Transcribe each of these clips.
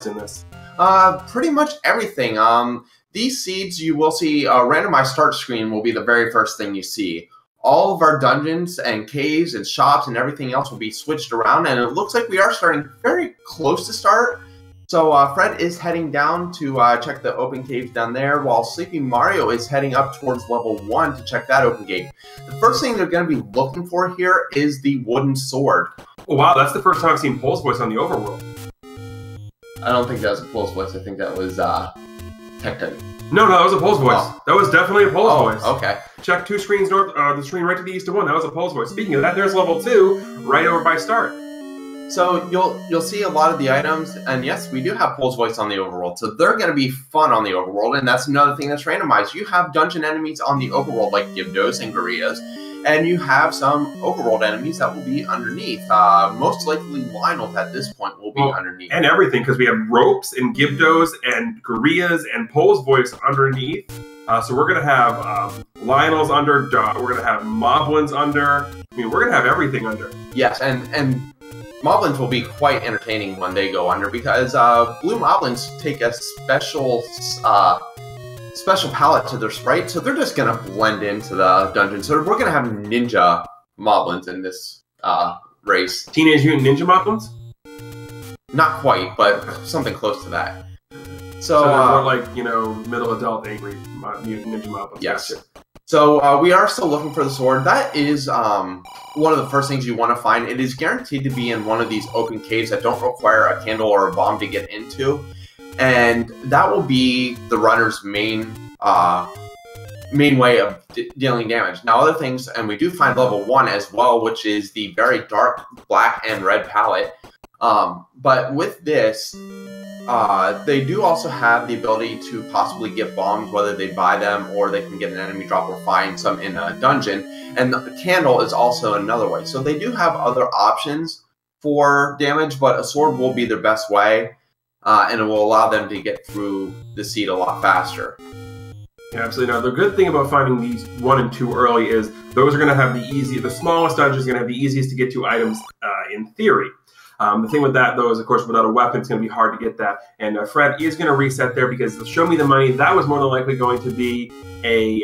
in this? Pretty much everything. These seeds, you will see a randomized start screen will be the very first thing you see. All of our dungeons and caves and shops and everything else will be switched around, and it looks like we are starting very close to start. So Fred is heading down to check the open caves down there, while SleepyMario is heading up towards level 1 to check that open gate. The first thing they're going to be looking for here is the wooden sword. Oh wow, that's the first time I've seen Pole's voice on the Overworld. I don't think that was a Pole's voice. I think that was Tecton. No, that was a Pole's voice. Oh. That was definitely a Pole's voice. Okay. Check 2 screens north, the screen right to the east of 1. That was a Pole's voice. Speaking of that, there's level 2 right over by start. So you'll see a lot of the items, and yes, we do have Pole's voice on the Overworld. So they're going to be fun on the Overworld, and that's another thing that's randomized. You have dungeon enemies on the Overworld like Gyptos and Gorillas, and you have some Overworld enemies that will be underneath. Most likely Lionel at this point will be underneath. And everything, because we have ropes and Gyptos and Gorillas and Pole's voice underneath. So we're going to have Lionel's under, we're going to have Moblins under. I mean, we're going to have everything under. Yes, and Moblins will be quite entertaining when they go under, because blue Moblins take a special palette to their sprite, so they're just going to blend into the dungeon. So we're going to have ninja Moblins in this race. Teenage Mutant Ninja Moblins? Not quite, but something close to that. So they're more like, you know, middle adult angry mutant ninja Moblins. Yes. So we are still looking for the sword. That is one of the first things you want to find. It is guaranteed to be in one of these open caves that don't require a candle or a bomb to get into. And that will be the runner's main way of dealing damage. Now other things, and we do find level 1 as well, which is the very dark black and red palette. But with this, they do also have the ability to possibly get bombs, whether they buy them or they can get an enemy drop or find some in a dungeon. And the candle is also another way. So they do have other options for damage, but a sword will be their best way, and it will allow them to get through the seed a lot faster. Yeah, absolutely. Now, the good thing about finding these 1 and 2 early is those are going to have the smallest dungeons are going to have the easiest to get to items in theory. The thing with that, though, is, of course, without a weapon, it's going to be hard to get that. And Fred is going to reset there because the Show Me the Money, that was more than likely going to be a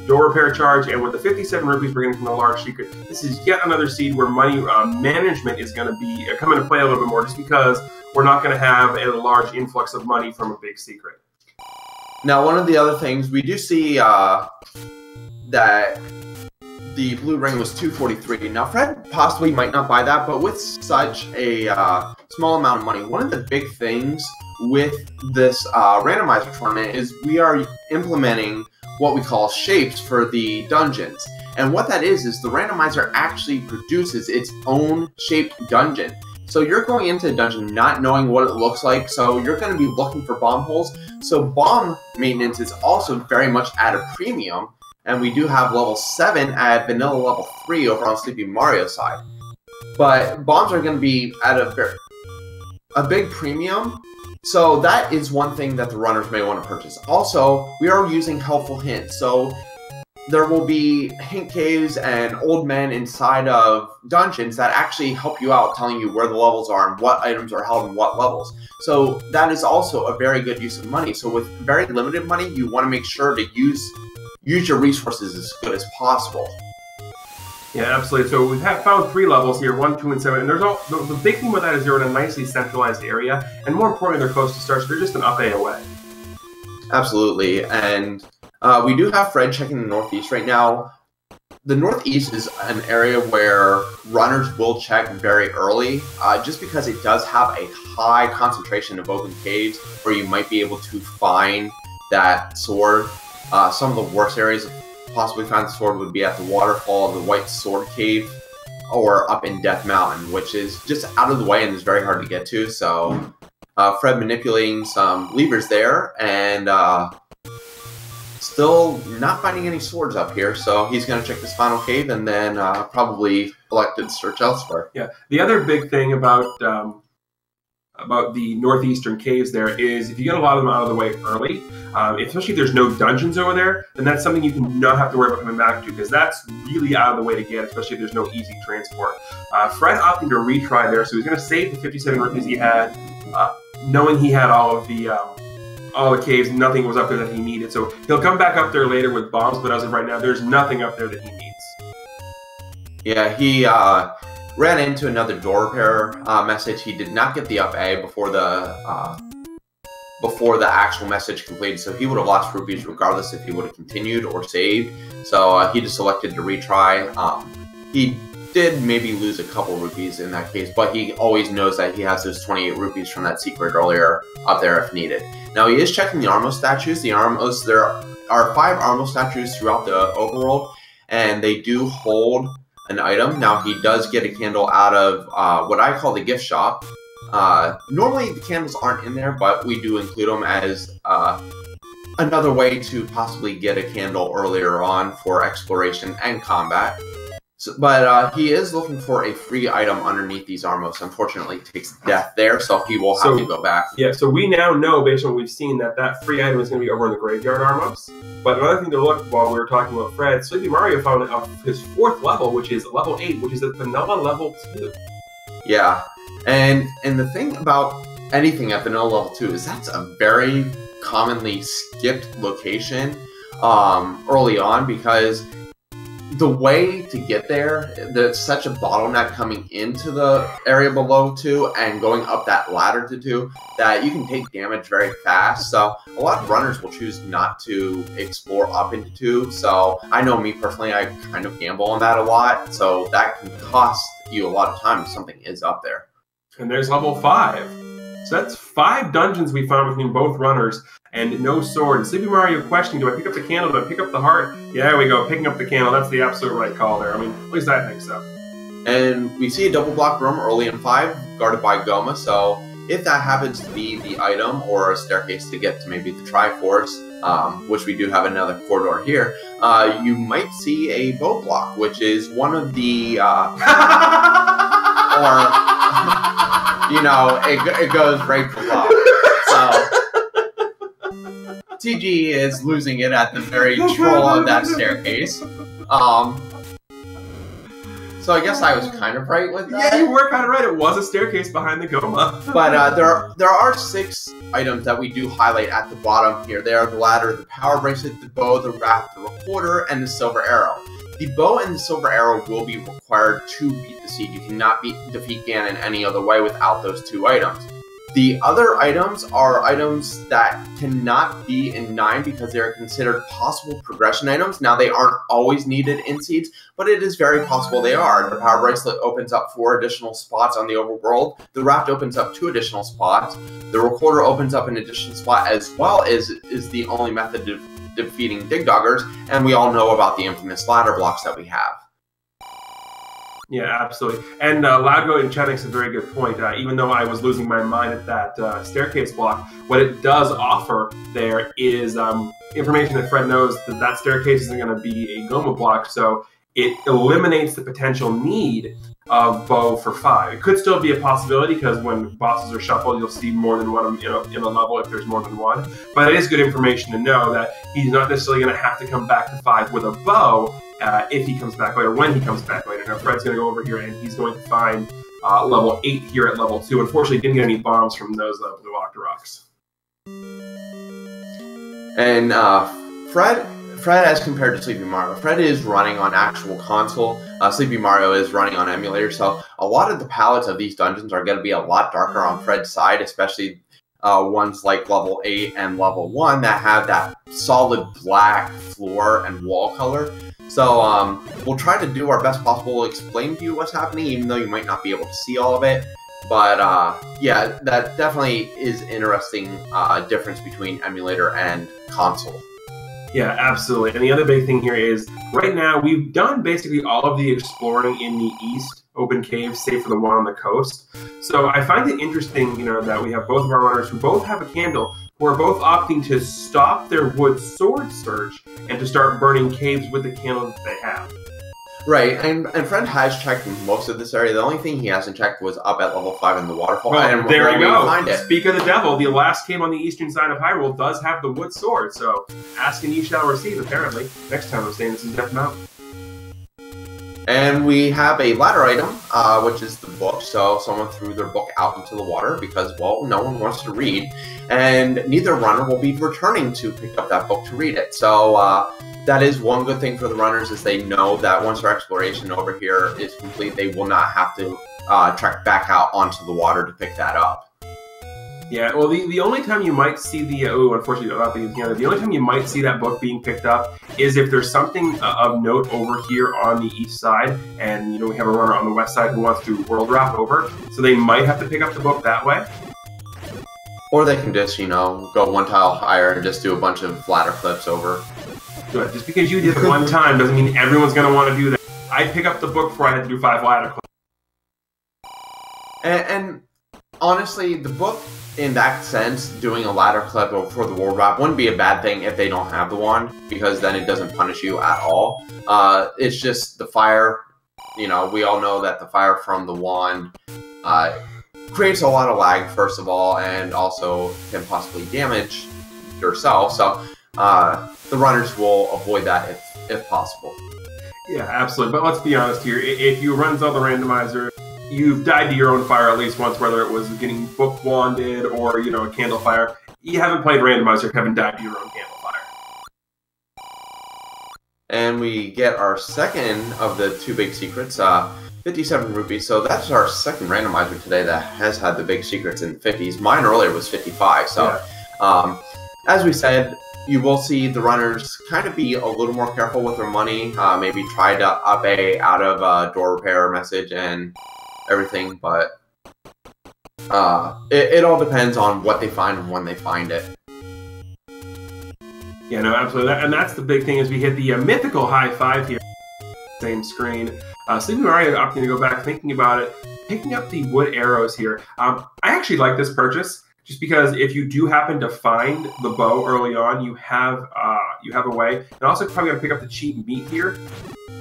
door repair charge. And with the 57 rupees we're getting from the large secret, this is yet another seed where money management is going to be come into play a little bit more, just because we're not going to have a large influx of money from a big secret. Now, one of the other things, we do see that the blue ring was 243. Now, Fred possibly might not buy that, but with such a small amount of money, one of the big things with this randomizer tournament is we are implementing what we call shapes for the dungeons. And what that is the randomizer actually produces its own shaped dungeon. So you're going into a dungeon not knowing what it looks like, so you're going to be looking for bomb holes. So bomb maintenance is also very much at a premium. And we do have level 7 at vanilla level 3 over on SleepyMario side. But bombs are going to be at a big premium. So that is one thing that the runners may want to purchase. Also, we are using helpful hints. So there will be hint caves and old men inside of dungeons that actually help you out, telling you where the levels are and what items are held in what levels. So that is also a very good use of money. So with very limited money, you want to make sure to use your resources as good as possible. Yeah, absolutely. So we've found 3 levels here, 1, 2, and 7. And there's the big thing with that is they're in a nicely centralized area, and more importantly, they're close to start, so they're just an up A away. Absolutely, and we do have Fred checking the northeast right now. The northeast is an area where runners will check very early, just because it does have a high concentration of open caves where you might be able to find that sword. Some of the worst areas to possibly find the sword would be at the waterfall, the White Sword Cave, or up in Death Mountain, which is just out of the way and is very hard to get to. So Fred manipulating some levers there, and still not finding any swords up here. So he's going to check this final cave and then probably elect to search elsewhere. Yeah. The other big thing about the northeastern caves there is if you get a lot of them out of the way early, especially if there's no dungeons over there, then that's something you can not have to worry about coming back to, because that's really out of the way to get, especially if there's no easy transport. Fred opting to retry there, so he's going to save the 57 rupees he had. knowing he had all the caves, nothing was up there that he needed. So he'll come back up there later with bombs, but as of right now, there's nothing up there that he needs. Yeah, he ran into another door repair message. He did not get the up A before the actual message completed, so he would have lost rupees regardless if he would have continued or saved. So he just selected to retry. He did maybe lose a couple rupees in that case, but he always knows that he has those 28 rupees from that secret earlier up there if needed. Now he is checking the Armos statues. There are 5 Armos statues throughout the overworld, and they do hold an item. Now he does get a candle out of what I call the gift shop. Normally the candles aren't in there, but we do include them as another way to possibly get a candle earlier on for exploration and combat. So, but he is looking for a free item underneath these Armos. Unfortunately, it takes death there, so he will have to go back. Yeah, so we now know, based on what we've seen, that free item is going to be over in the graveyard Armos. But another thing to look while we were talking about Fred, SleepyMario found his 4th level, which is level 8, which is a vanilla level 2. Yeah, and the thing about anything at vanilla level 2 is that's a very commonly skipped location early on, because the way to get there, there's such a bottleneck coming into the area below 2 and going up that ladder to 2 that you can take damage very fast. So a lot of runners will choose not to explore up into 2. So I know me personally, I kind of gamble on that a lot. So that can cost you a lot of time if something is up there. And there's level 5. So that's 5 dungeons we found between both runners, and no sword. And SleepyMario questioning, do I pick up the candle? Do I pick up the heart? Yeah, there we go, picking up the candle. That's the absolute right call there. I mean, at least I think so. And we see a double block room early in 5, guarded by Goma, so if that happens to be the item or a staircase to get to maybe the Triforce, which we do have another corridor here, you might see a bow block, which is one of the, you know, it goes right below. So TG is losing it at the very troll of that staircase. So I guess I was kind of right with that. Yeah, you were kind of right. It was a staircase behind the Goma. But there are 6 items that we do highlight at the bottom here. They are the ladder, the power bracelet, the bow, the wrap, the recorder, and the silver arrow. The bow and the silver arrow will be required to beat the seed. You cannot defeat Ganon any other way without those 2 items. The other items are items that cannot be in 9 because they're considered possible progression items. Now, they aren't always needed in seeds, but it is very possible they are. The power bracelet opens up 4 additional spots on the overworld. The raft opens up 2 additional spots. The recorder opens up an additional spot, as well as is the only method of defeating Digdoggers, and we all know about the infamous ladder blocks that we have. Yeah, absolutely. And Loudgo in chat makes a very good point. Even though I was losing my mind at that staircase block, what it does offer there is information that Fred knows that that staircase isn't going to be a Goma block, so it eliminates the potential need of bow for 5. It could still be a possibility because when bosses are shuffled, you'll see more than one in a level if there's more than one. But it is good information to know that he's not necessarily going to have to come back to 5 with a bow if he comes back later, when he comes back later. Now, Fred's going to go over here and he's going to find level 8 here at level 2. Unfortunately, didn't get any bombs from those Blue Octoroks. And Fred, as compared to SleepyMario, Fred is running on actual console. SleepyMario is running on emulator, so a lot of the palettes of these dungeons are going to be a lot darker on Fred's side, especially ones like level 8 and level 1 that have that solid black floor and wall color. So we'll try to do our best possible to explain to you what's happening, even though you might not be able to see all of it. But yeah, that definitely is interesting difference between emulator and console. Yeah, absolutely. And the other big thing here is, right now, we've done basically all of the exploring in the east open caves, save for the one on the coast. So I find it interesting, you know, that we have both of our runners who both have a candle, who are both opting to stop their wood sword search and to start burning caves with the candle that they have. Right, and Fred has checked most of this area. The only thing he hasn't checked was up at level 5 in the waterfall. Well, and there you go. Find it. Speak of the devil, the last cave on the eastern side of Hyrule does have the wood sword, so ask and ye shall receive, apparently. Next time I'm saying this is Death Mountain. And we have a ladder item, which is the book. So someone threw their book out into the water because, well, no one wants to read. And neither runner will be returning to pick up that book to read it. So that is one good thing for the runners, is they know that once their exploration over here is complete, they will not have to trek back out onto the water to pick that up. Yeah, well, the only time you might see the unfortunately, the only time you might see that book being picked up is if there's something of note over here on the east side, and we have a runner on the west side who wants to world wrap over, so they might have to pick up the book that way. Or they can just, go one tile higher and just do a bunch of ladder clips over. Good. Just because you did it one time doesn't mean everyone's going to want to do that. I'd pick up the book before I had to do 5 ladder clips. And honestly, the book, in that sense, doing a ladder clip for the world wrap wouldn't be a bad thing if they don't have the wand, because then it doesn't punish you at all. It's just the fire. We all know that the fire from the wand creates a lot of lag, first of all, and also can possibly damage yourself. So the runners will avoid that if possible. Yeah, absolutely. But let's be honest here. If you run Zelda Randomizer, you've died to your own fire at least once, whether it was getting book wanded or, a candle fire. You haven't played Randomizer, you haven't died to your own candle fire. And we get our second of the 2 big secrets, 57 rupees. So that's our second randomizer today that has had the big secrets in the 50s. Mine earlier was 55. So, yeah. As we said, you will see the runners kind of be a little more careful with their money. Maybe try to up a out of door repair message and everything, but it all depends on what they find and when they find it. Yeah, no, absolutely. And that's the big thing, is we hit the mythical high 5 here. Same screen. SleepyMario opting to go back, thinking about it, picking up the wood arrows here. I actually like this purchase, just because if you do happen to find the bow early on, you have a way. And also probably going to pick up the cheap meat here.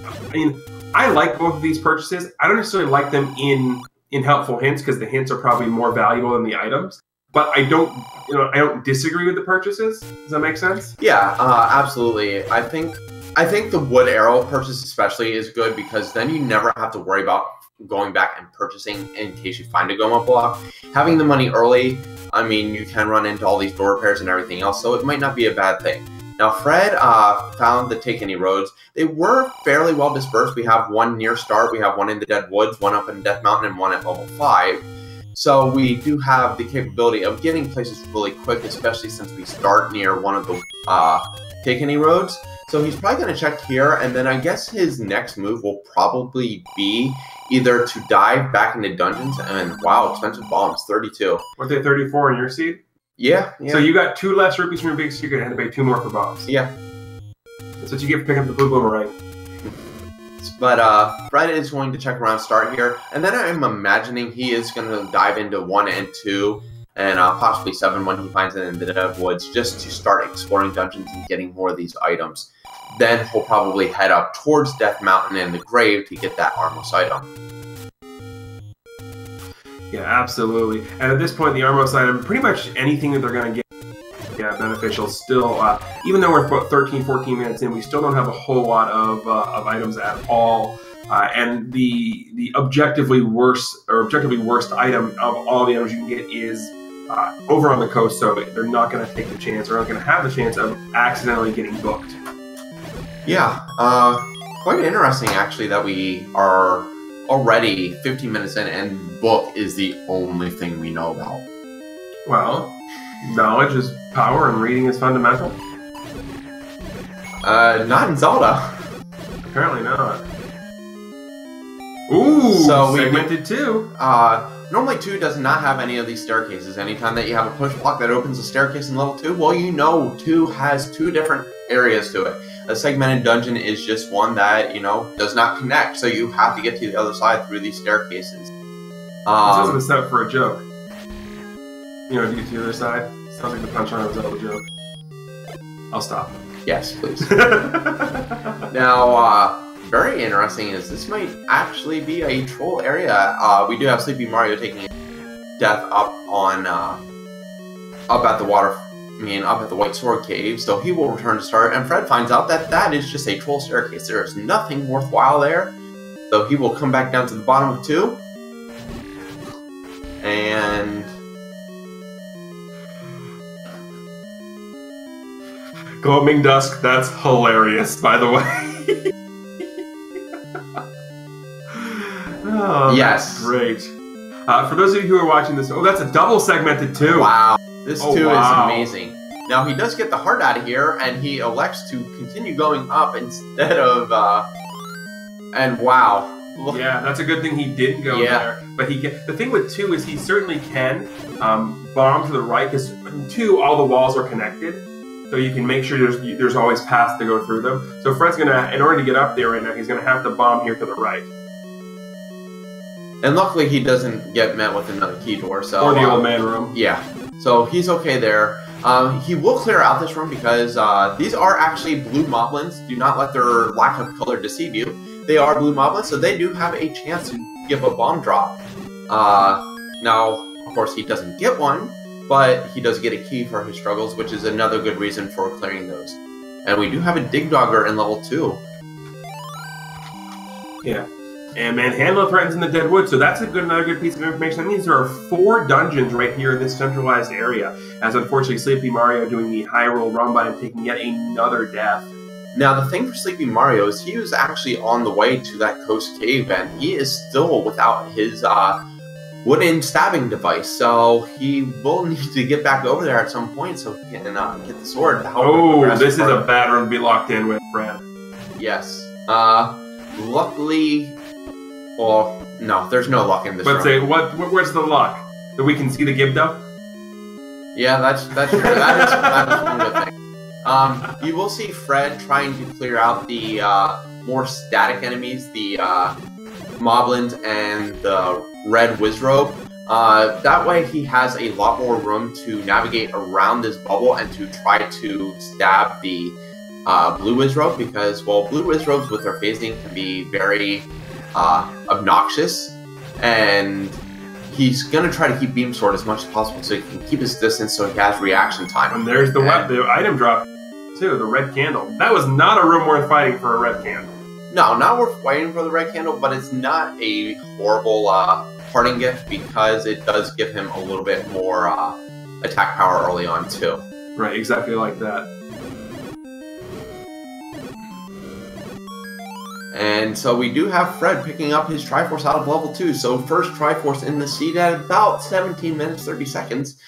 I mean, I like both of these purchases. I don't necessarily like them in helpful hints, because the hints are probably more valuable than the items. But I don't disagree with the purchases. Does that make sense? Yeah, absolutely. I think the wood arrow purchase especially is good, because then you never have to worry about going back and purchasing in case you find a Goma block. Having the money early, I mean, you can run into all these door repairs and everything else, so it might not be a bad thing. Now, Fred found the Take Any Roads. They were fairly well dispersed. We have one near start, we have one in the Dead Woods, one up in Death Mountain, and one at level 5. So we do have the capability of getting places really quick, especially since we start near one of the Take Any Roads. So he's probably going to check here, and then I guess his next move will probably be either to dive back into dungeons, and wow, expensive bombs, 32. Weren't they 34 in your seed? Yeah. So you got 2 less rupees from your big secret and had to pay 2 more for bombs. Yeah. That's what you get for picking up the blue boomerang. But Fred is going to check around start here, and then I'm imagining he is going to dive into 1 and 2, and possibly 7 when he finds it in the Dead Woods, just to start exploring dungeons and getting more of these items. Then he'll probably head up towards Death Mountain and the Grave to get that Armos item. Yeah, absolutely. And at this point, the Armos item, pretty much anything that they're going to get, beneficial. Still, even though we're about 13, 14 minutes in, we still don't have a whole lot of items at all. And the objectively worst item of all the items you can get is over on the coast, so they're not going to take the chance, or not going to have the chance of accidentally getting booked. Yeah, quite interesting actually that we are already 15 minutes in and book is the only thing we know about. Well, knowledge is power and reading is fundamental. Not in Zelda. Apparently not. Ooh, so segmented 2. Normally 2 does not have any of these staircases. Anytime that you have a push block that opens a staircase in level 2, well, 2 has 2 different areas to it. A segmented dungeon is just one that, does not connect, so you have to get to the other side through these staircases. This isn't a setup for a joke. To get to the other side? Sounds like the punchline of a Zelda joke. I'll stop. Yes, please. Now, very interesting is this might actually be a troll area. We do have SleepyMario taking death up at the water. Up at the White Sword Cave, so he will return to start, and Fred finds out that that is just a troll staircase. There is nothing worthwhile there, So he will come back down to the bottom of 2. And... Gloaming Dusk, that's hilarious, by the way. Oh, yes. That's great. For those of you who are watching this, oh, that's a double segmented too. Wow. This too is wow. amazing. Now, he does get the heart out of here, and he elects to continue going up instead of, and wow. Yeah, that's a good thing he didn't go there. But the thing with 2 is he certainly can bomb to the right, because 2, all the walls are connected. So you can make sure there's always paths to go through them. So Fred's gonna, in order to get up there right now, he's gonna have to bomb here to the right. And luckily he doesn't get met with another key door, so... Or the old man room. Yeah. So he's okay there. He will clear out this room because these are actually blue moblins. Do not let their lack of color deceive you. They are blue moblins, so they do have a chance to give a bomb drop. Now, of course, he doesn't get one, but he does get a key for his struggles, which is another good reason for clearing those. And we do have a Dig Dogger in level 2. Yeah. And Manhandle threatens in the Dead Woods, so that's another good piece of information. That means there are 4 dungeons right here in this centralized area, as unfortunately SleepyMario doing the high roll run by and taking yet another death. Now, the thing for SleepyMario is he was actually on the way to that coast cave, and he is still without his wooden stabbing device, so he will need to get back over there at some point so he can get the sword to help him progress. This is a bad room to be locked in with, Brad. Yes. Luckily... Well, no, there's no luck in this room. But say, where's the luck? That we can see the Gibdo? Yeah, that's true. That is one good thing. You will see Fred trying to clear out the more static enemies, the Moblins and the Red Wizrobe. That way he has a lot more room to navigate around this bubble and to try to stab the Blue Wizrobe, because, well, Blue Wizrobes with their phasing can be very obnoxious, and he's gonna try to keep Beam Sword as much as possible so he can keep his distance so he has reaction time. And there's the item drop too, the red candle. That was not a room worth fighting for a red candle. No, not worth fighting for the red candle, but it's not a horrible parting gift because it does give him a little bit more attack power early on too. Right, exactly like that. And so we do have Fred picking up his Triforce out of level 2. So first Triforce in the seed at about 17 minutes, 30 seconds.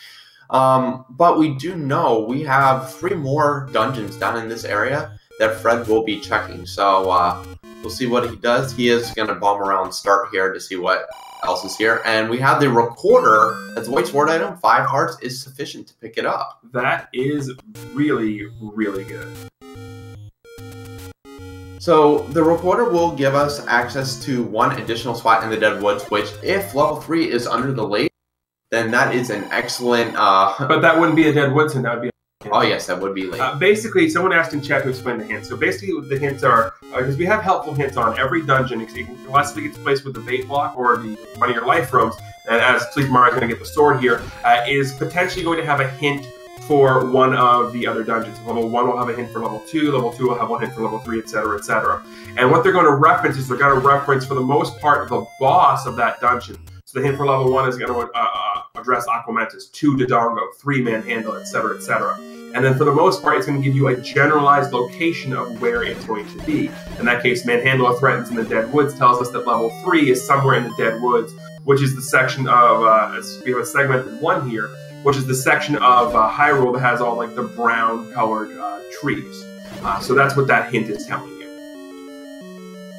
But we do know we have 3 more dungeons down in this area that Fred will be checking. So we'll see what he does. He is going to bomb around start here to see what else is here. And we have the Recorder as a white sword item. 5 hearts is sufficient to pick it up. That is really, really good. So the Recorder will give us access to 1 additional spot in the Dead Woods, which if level 3 is under the lake, then that is an excellent... But that wouldn't be a Dead Woods, and that would be... Oh yes, that would be late. Basically, someone asked in chat to explain the hints. So basically, the hints are... Because we have helpful hints on every dungeon, unless it gets placed with the bait block or one of your life rooms, and as SleepyMario is going to get the sword here, is potentially going to have a hint for one of the other dungeons. Level 1 will have a hint for level 2, level 2 will have a hint for level 3, etc., etc. And what they're going to reference is they're going to reference, for the most part, the boss of that dungeon. So the hint for level 1 is going to address Aquamentus, 2 Dodongo, 3 Manhandle, etc., etc. And then for the most part, it's going to give you a generalized location of where it's going to be. In that case, Manhandle threatens in the Dead Woods tells us that level 3 is somewhere in the Dead Woods, which is the section of, we have a segmented 1 here, which is the section of Hyrule that has all like the brown-colored trees. So that's what that hint is telling you.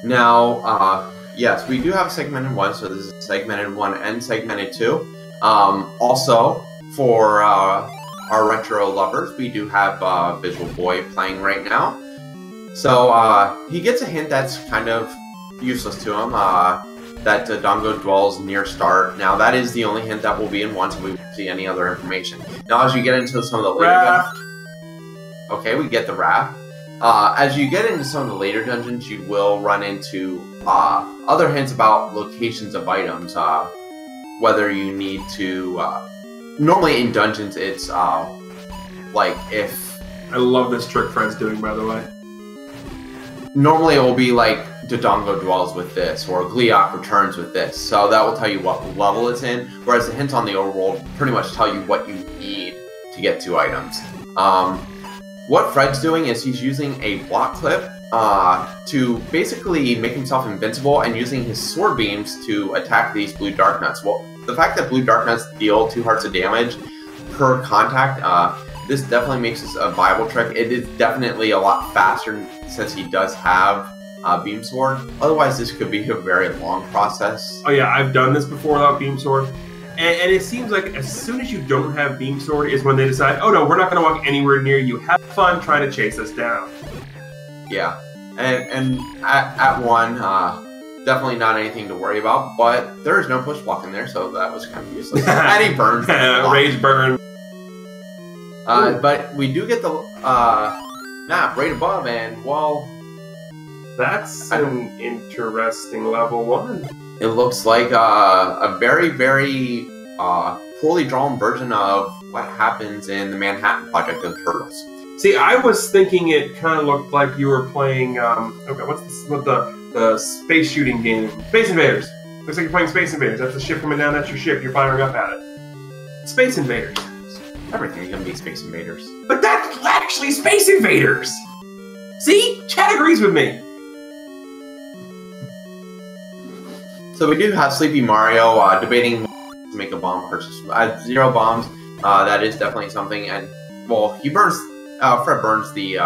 Now, yes, we do have segmented 1, so this is segmented 1 and segmented 2. Also, for our retro lovers, we do have Visual Boy playing right now. So he gets a hint that's kind of useless to him. That Dodongo dwells near start. Now that is the only hint that will be in 1, so we won't see any other information. Now as you get into some of the later dungeons... Okay, we get the raft. As you get into some of the later dungeons, you will run into other hints about locations of items. Whether you need to... normally in dungeons, it's like if... I love this trick Fred's doing, by the way. Normally it will be like Dodongo dwells with this, or Gleeok returns with this. So that will tell you what level it's in, whereas the hints on the overworld pretty much tell you what you need to get 2 items. What Fred's doing is he's using a block clip to basically make himself invincible and using his sword beams to attack these blue dark nuts. Well, the fact that blue dark nuts deal 2 hearts of damage per contact, this definitely makes this a viable trick. It is definitely a lot faster since he does have Beam Sword. Otherwise, this could be a very long process. Oh yeah, I've done this before without Beam Sword. And it seems like as soon as you don't have Beam Sword is when they decide, oh no, we're not going to walk anywhere near you. Have fun trying to chase us down. Yeah, and at 1, definitely not anything to worry about, but there is no push block in there, so that was kind of useless. And he burns. Rage burn. But we do get the map right above, and well... That's an interesting level 1. It looks like a very, very poorly drawn version of what happens in the Manhattan Project of the Turtles. See, I was thinking it kind of looked like you were playing, okay, what's the space shooting game? Space Invaders. Looks like you're playing Space Invaders. That's the ship coming down, that's your ship, you're firing up at it. Space Invaders. Everything's gonna be Space Invaders. But that's actually Space Invaders! See? Chad agrees with me. So we do have SleepyMario debating to make a bomb purchase. 0 bombs, that is definitely something, and, well, he burns, Fred burns the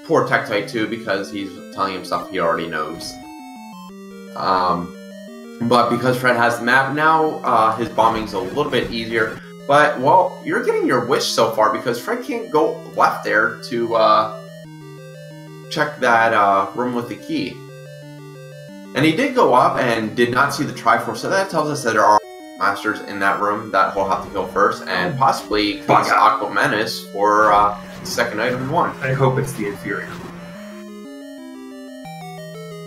poor Tektite too because he's telling him stuff he already knows. But because Fred has the map now, his bombing's a little bit easier. But, well, you're getting your wish so far because Fred can't go left there to check that room with the key. And he did go up and did not see the Triforce, so that tells us that there are masters in that room that he'll have to kill first, and possibly cause Aqua Menace for the second item in 1. I hope it's the inferior.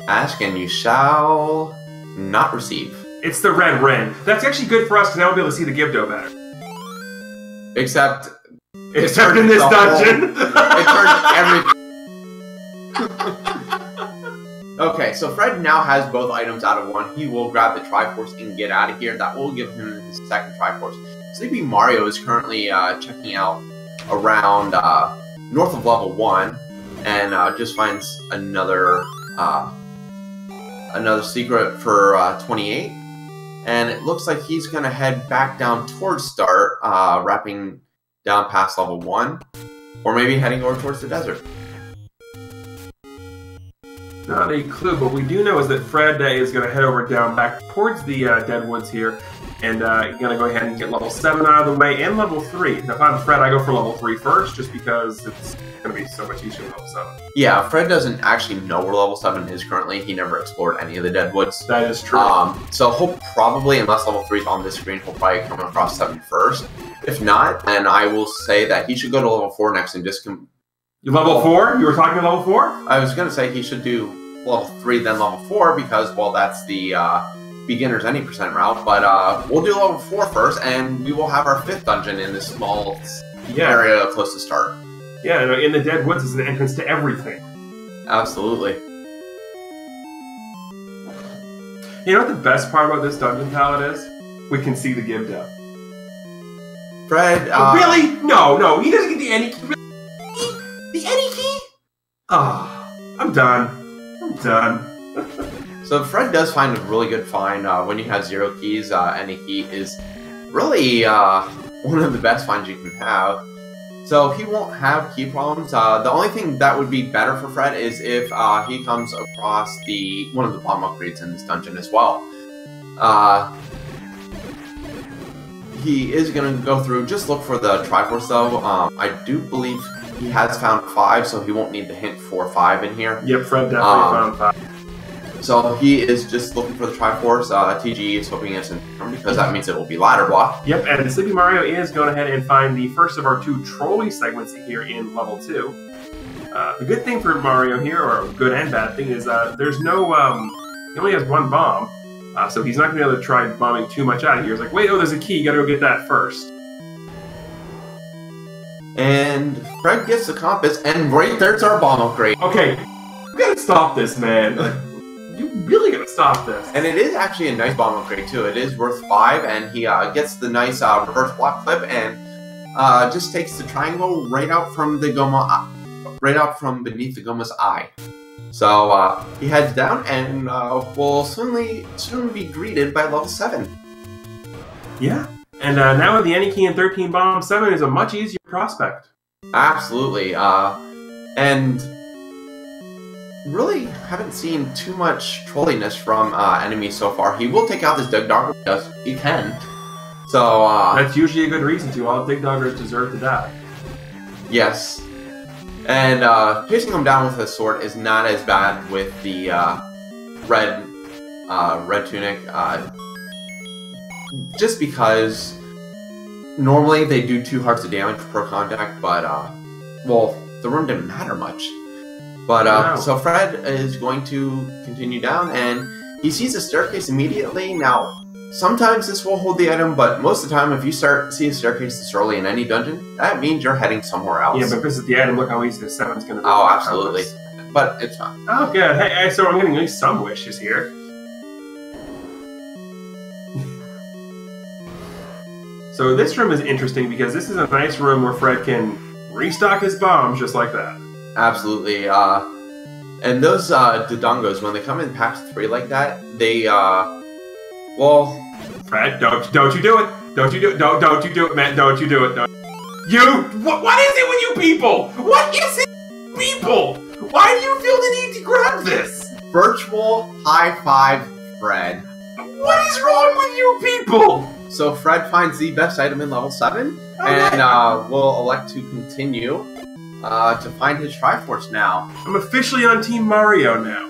Ask and you shall not receive. It's the red Ren. That's actually good for us because now we'll be able to see the Gibdo better. Except in this dungeon. It turns everything. Okay, so Fred now has both items out of 1. He will grab the Triforce and get out of here. That will give him his second Triforce. SleepyMario is currently checking out around north of level 1 and just finds another secret for 28. And it looks like he's going to head back down towards start, wrapping down past level 1, or maybe heading over towards the desert. Not a clue, but we do know is that Fred is going to head over down back towards the Deadwoods here, and going to go ahead and get level 7 out of the way, and level 3. Now if I'm Fred, I go for level 3 first, just because it's going to be so much easier than level 7. Yeah, Fred doesn't actually know where level 7 is currently. He never explored any of the Deadwoods. That is true. So he'll probably, unless level 3 is on this screen, he'll probably come across 7 first. If not, then I will say that he should go to level 4 next and just Level 4? You were talking level 4? I was going to say he should do level 3 then level 4 because, well, that's the beginner's any percent route. But we'll do level 4 first, and we will have our 5th dungeon in this small area close to start. Yeah, in the Dead Woods is an entrance to everything. Absolutely. You know what the best part about this dungeon palette is? We can see the Gibdo. Fred, really? No, he doesn't get the any key. The any key? Oh, I'm done. So Fred does find a really good find when you have 0 keys. Any key is really one of the best finds you can have. So he won't have key problems. The only thing that would be better for Fred is if he comes across one of the bomb upgrades in this dungeon as well. He is going to go through, just look for the Triforce though. I do believe he has found 5, so he won't need the hint for 5 in here. Yep, Fred definitely found 5. So he is just looking for the Triforce. TG is hoping it's in because that means it will be ladder block. Yep, and SleepyMario is going ahead and find the first of our 2 trolley segments here in level 2. The good thing for Mario here, or good and bad thing, is there's no, he only has 1 bomb, so he's not going to be able to try bombing too much out of here. He's like, wait, oh, there's a key, you gotta go get that first. And Fred gets the compass, and right there's our bomb upgrade. Okay, I'm gonna gotta stop this, man. Like, you really gotta stop this. And it is actually a nice bomb upgrade too. It is worth 5, and he gets the nice reverse block flip and just takes the triangle right out from the Goma, right out from beneath the Goma's eye. So he heads down and will soon be greeted by level 7. Yeah, and now with the any key and 13 bomb, 7 is a much easier prospect. Absolutely, and really haven't seen too much trolliness from enemies so far. He will take out this Dig Dogger because he can. So that's usually a good reason to. All Dig Doggers deserve to die. Yes. And chasing him down with a sword is not as bad with the red tunic, just because normally they do 2 hearts of damage per contact, but well, the rune didn't matter much. But Wow. So Fred is going to continue down, and he sees a staircase immediately. Now, sometimes this will hold the item, but most of the time, if you see a staircase this early in any dungeon, that means you're heading somewhere else. Yeah, but this is the item. Look how easy the 7's gonna be. Oh, absolutely. But it's fine. Oh, good. Hey, so I'm getting at least some wishes here. So this room is interesting because this is a nice room where Fred can restock his bombs just like that. Absolutely. And those Dodongos, when they come in packs of 3 like that, they well, Fred, don't you do it! Don't you do it! Don't you do it, man! Don't you do it! Don't. What is it with you people? What is it, people? Why do you feel the need to grab this? virtual high five, Fred. What is wrong with you people? So Fred finds the best item in level 7, and will elect to continue to find his Triforce now. I'm officially on Team Mario now.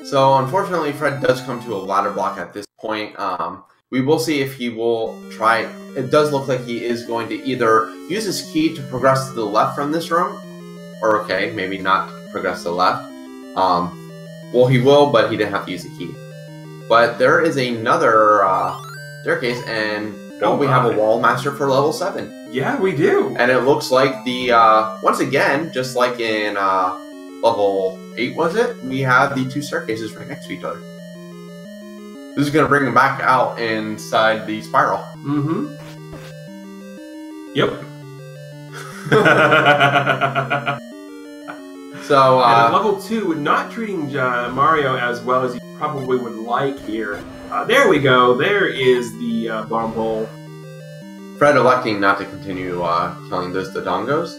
So unfortunately, Fred does come to a ladder block at this point. We will see if he will try. It does look like he is going to either use his key to progress to the left from this room, or okay, maybe not progress to the left. Well, he will, but he didn't have to use the key. But there is another staircase, and we have a wall master for level 7. Yeah, we do. And it looks like the once again, just like in level 8, was it? We have the 2 staircases right next to each other. This is going to bring them back out inside the spiral. Mm-hmm. Yep. So, and at level 2, not treating Mario as well as you probably would like here. There we go. There is the bomb hole. Fred electing not to continue killing those Dodongos.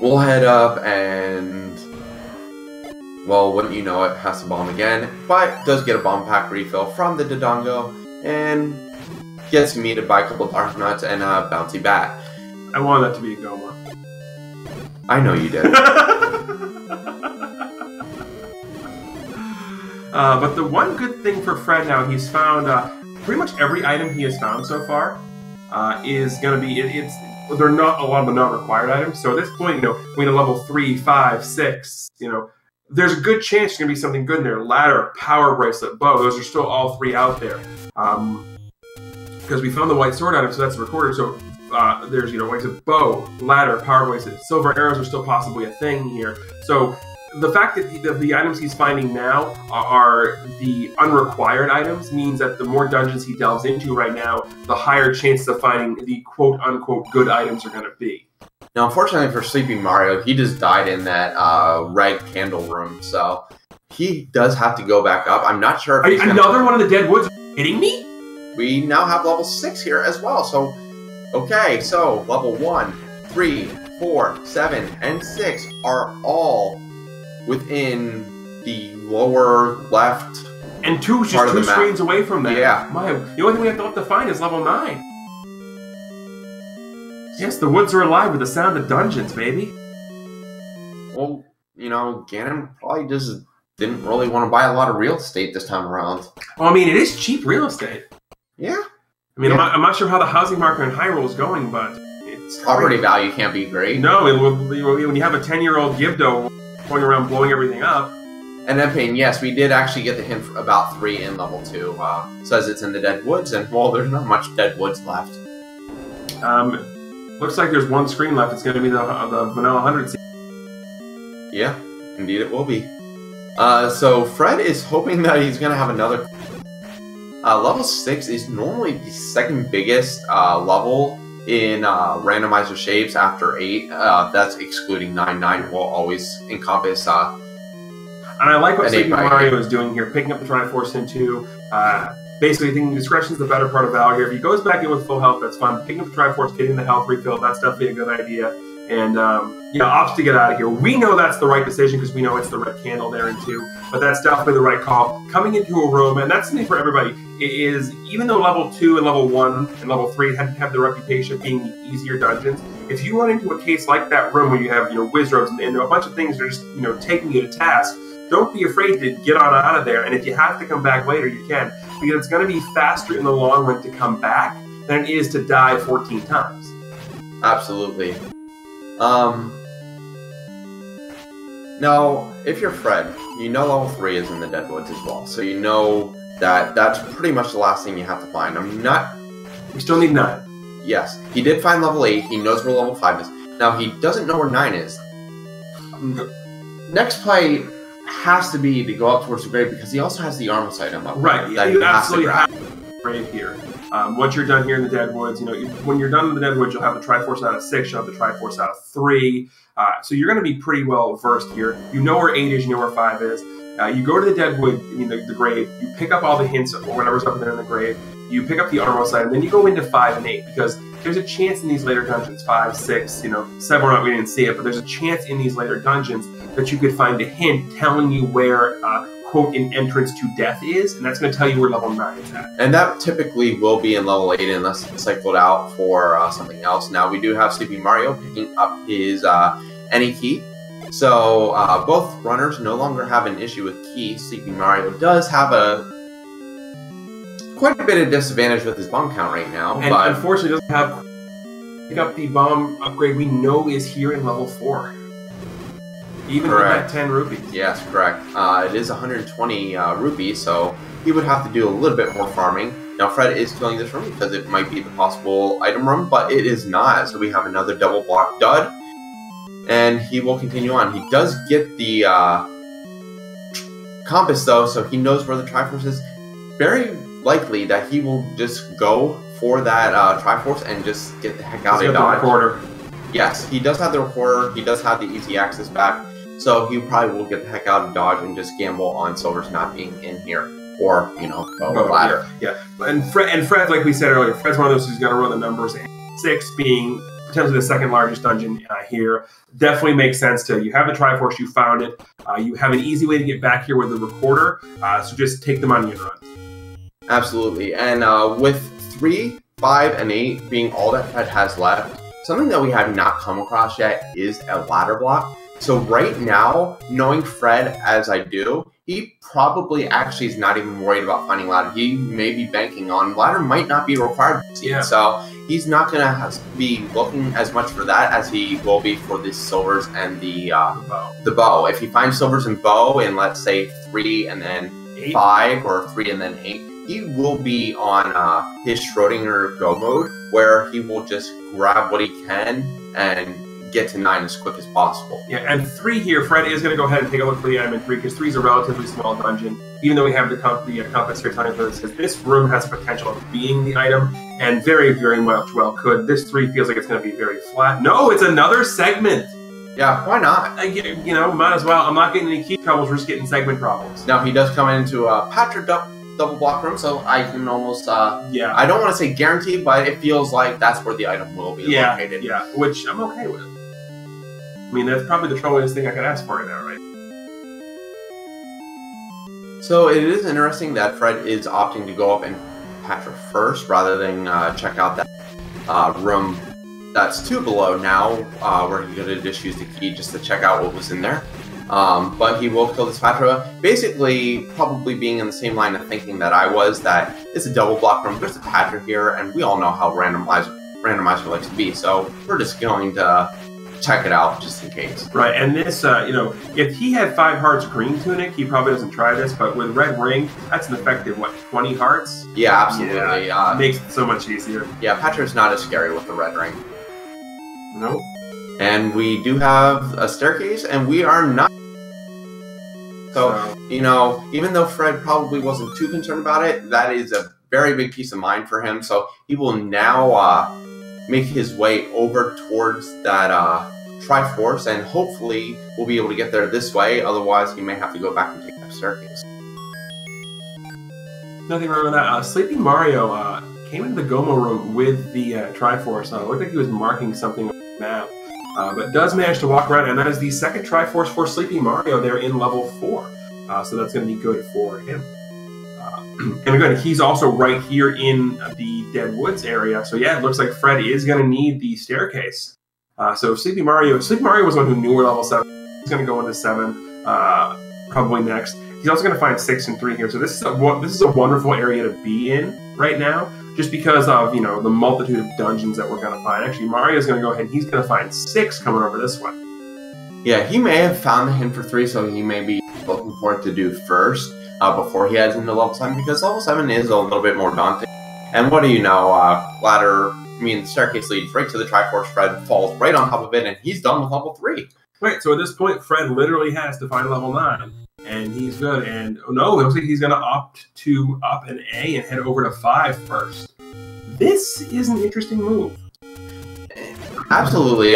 We'll head up and, well, wouldn't you know it, has to bomb again, but does get a bomb pack refill from the Dodongo and gets meted by a couple of Dark Nuts and a Bouncy Bat. I wanted that to be a Goma. I know you did. But the one good thing for Fred now, he's found pretty much every item he has found so far is going to be, they're not a lot of the non-required items. So at this point, you know, when a level 3, 5, 6, you know, there's a good chance there's going to be something good in there. Ladder, power bracelet, bow, those are still all 3 out there. Because we found the white sword item, so that's recorded. So there's, you know, like I said, bow, ladder, power bracelet, silver arrows are still possibly a thing here. So the fact that the items he's finding now are the unrequired items means that the more dungeons he delves into right now, the higher chances of finding the quote-unquote good items are going to be. Now, unfortunately for SleepyMario, he just died in that red candle room, so he does have to go back up. I'm not sure if he's another one of the dead woods. Are you kidding me? We now have level 6 here as well, so okay, so level 1, 3, 4, 7, and 6 are all within the lower left. And 2 is just 2 screens away from that. Yeah. The only thing we have to find is level 9. Yes, the woods are alive with the sound of dungeons, baby. Well, you know, Ganon probably just didn't really want to buy a lot of real estate this time around. Well, I mean, it is cheap real estate. Yeah. I mean, yeah. I'm not sure how the housing market in Hyrule is going, but it's property value can't be great. No, when you have a 10-year-old Gibdo going around blowing everything up. And then, yes, we did actually get the hint about 3 in level 2. Says it's in the Dead Woods, and, well, there's not much Dead Woods left. Looks like there's one screen left. It's going to be the vanilla 100. Yeah, indeed it will be. So Fred is hoping that he's going to have another. Level 6 is normally the second biggest level in randomizer shapes after 8. That's excluding 9. 9 will always encompass. And I like what SleepyMario is doing here, picking up the Triforce into. Basically, I think discretion is the better part of valor here. If he goes back in with full health, that's fine. Picking up the Triforce, getting the health refill, that's definitely a good idea. And, opts to get out of here. We know that's the right decision because we know it's the red candle there in 2, but that's definitely the right call. Coming into a room, and that's something for everybody, is even though level 2 and level 1 and level 3 have the reputation of being the easier dungeons, if you run into a case like that room where you have, whiz robes and a bunch of things that are just, taking you to task, don't be afraid to get on out of there. And if you have to come back later, you can, because it's going to be faster in the long run to come back than it is to die 14 times. Absolutely. Now, if you're Fred, you know level 3 is in the Deadwoods as well, so you know that that's pretty much the last thing you have to find. We still need 9. Yes, he did find level 8. He knows where level 5 is. Now, he doesn't know where 9 is. Next play has to be to go up towards the grave because he also has the armor item up. Right, you absolutely have the grave here. Once you're done here in the Deadwoods, when you're done in the Deadwoods, you'll have the Triforce out of 6, you'll have the Triforce out of 3. So you're going to be pretty well versed here. You know where 8 is, you know where 5 is. You go to the Deadwood, the grave, you pick up all the hints or whatever's up there in the grave, you pick up the armor side, and then you go into 5 and 8 because there's a chance in these later dungeons, 5, 6, 7 we didn't see it, but there's a chance in these later dungeons that you could find a hint telling you where, quote, an entrance to death is, and that's going to tell you where level 9 is at. And that typically will be in level 8 unless it's cycled out for something else. Now, we do have SleepyMario picking up his any key. So, both runners no longer have an issue with key. SleepyMario does have quite a bit of disadvantage with his bomb count right now. And but unfortunately doesn't have pick up the bomb upgrade we know is here in level 4. Even with that 10 rupees. Yes, correct. It is 120 rupees, so he would have to do a little bit more farming. Now, Fred is filling this room because it might be the possible item room, but it is not. So we have another double block dud, and he will continue on. He does get the compass, though, so he knows where the Triforce is. Very likely that he will just go for that Triforce and just get the heck out of Dodge. Recorder. Yes, he does have the recorder. He does have the easy access back. So he probably will get the heck out of Dodge and just gamble on Silver's not being in here. Or, ladder. Yeah. And Fred, like we said earlier, Fred's one of those who's going to run the numbers. 6 being potentially the second largest dungeon here. Definitely makes sense to, you have the Triforce, you found it. You have an easy way to get back here with the recorder. So just take the money and run. Absolutely. And with 3, 5, and 8 being all that Fred has left, something that we have not come across yet is a ladder block. So right now, knowing Fred as I do, he probably actually is not even worried about finding ladder. He may be banking on ladder might not be required. Yeah. So he's not going to be looking as much for that as he will be for the silvers and the bow. If he finds silvers and bow in, let's say, 3 and then 8. 5 or 3 and then 8, he will be on his Schrodinger go mode where he will just grab what he can and get to 9 as quick as possible. Yeah, and 3 here, Fred is going to go ahead and take a look for the item in 3 because 3 is a relatively small dungeon. Even though we have the compass here telling us this room has potential of being the item, and very, very much well could. This 3 feels like it's going to be very flat. No, it's another segment. Yeah, why not? Might as well. I'm not getting any key troubles. We're just getting segment problems. Now he does come into a Patrick double block room, so I can almost I don't want to say guarantee, but it feels like that's where the item will be located. Yeah, which I'm okay with. I mean, that's probably the trolliest thing I could ask for right now, right? So it is interesting that Fred is opting to go up and Patrick first rather than check out that room that's 2 below now, where he could have just used the key just to check out what was in there. But he will kill this Patra, basically probably being in the same line of thinking that I was, that it's a double block room, there's a Patra here, and we all know how randomizer likes to be, so we're just going to check it out just in case. Right, and this, you know, if he had 5 hearts green tunic, he probably doesn't try this, but with red ring, that's an effective, what, 20 hearts? Yeah, absolutely. Yeah, makes it so much easier. Yeah, Patrick's not as scary with the red ring. Nope. And we do have a staircase, and we are not. So, you know, even though Fred probably wasn't too concerned about it, that is a very big peace of mind for him. So he will now make his way over towards that Triforce, and hopefully we'll be able to get there this way. Otherwise, he may have to go back and take that staircase. Nothing wrong with that. Sleepy Mario came into the Gomo room with the Triforce. It looked like he was marking something on the map. But does manage to walk around, and that is the second Triforce for Sleepy Mario there in level 4. So that's going to be good for him. And again, he's also right here in the Dead Woods area. So yeah, it looks like Fred is going to need the staircase. So Sleepy Mario was the one who knew we're level 7. He's going to go into 7 probably next. He's also going to find 6 and 3 here. So this is a wonderful area to be in right now, just because of, you know, the multitude of dungeons that we're going to find. Actually, Mario's going to go ahead and he's going to find 6 coming over this way. Yeah, he may have found the hint for 3, so he may be looking for it to do first before he heads into level 7, because level 7 is a little bit more daunting. And what do you know, the staircase leads right to the Triforce. Fred falls right on top of it, and he's done with level 3. Right, so at this point, Fred literally has to find level 9. And he's good, and oh no, it looks like he's going to opt to up an A and head over to 5 first. This is an interesting move. Absolutely.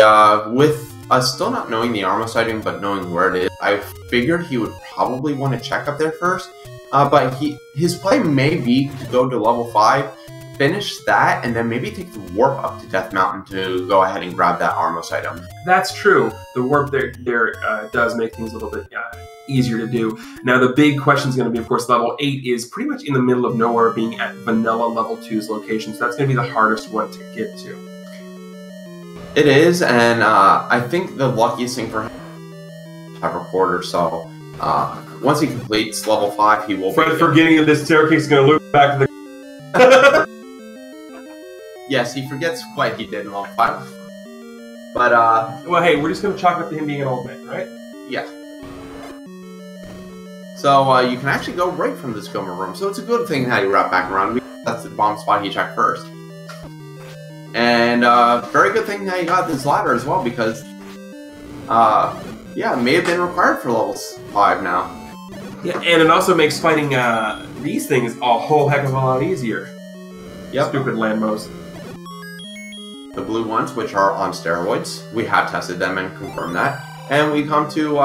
With us still not knowing the Armos item, but knowing where it is, I figured he would probably want to check up there first. But his play may be to go to level 5, finish that, and then maybe take the warp up to Death Mountain to go ahead and grab that Armos item. That's true. The warp there does make things a little bit easier to do. Now, the big question is going to be, of course, level 8 is pretty much in the middle of nowhere, being at vanilla level 2's location. So that's going to be the hardest one to get to. It is, and I think the luckiest thing for him is to have a recorder. So once he completes level 5, he will. Fred forgetting that this staircase is going to loop back to the. Yes, he forgets what he did in level 5. But well, hey, we're just going to chalk up to him being an old man, right? Yeah. So you can actually go right from this Gomer room. So it's a good thing how you wrap back around. That's the bomb spot he checked first. And very good thing how you got this ladder as well, because yeah, it may have been required for level 5 now. Yeah, and it also makes fighting these things a whole heck of a lot easier. Yep. Stupid Landmos. The blue ones, which are on steroids, we have tested them and confirmed that. And we come to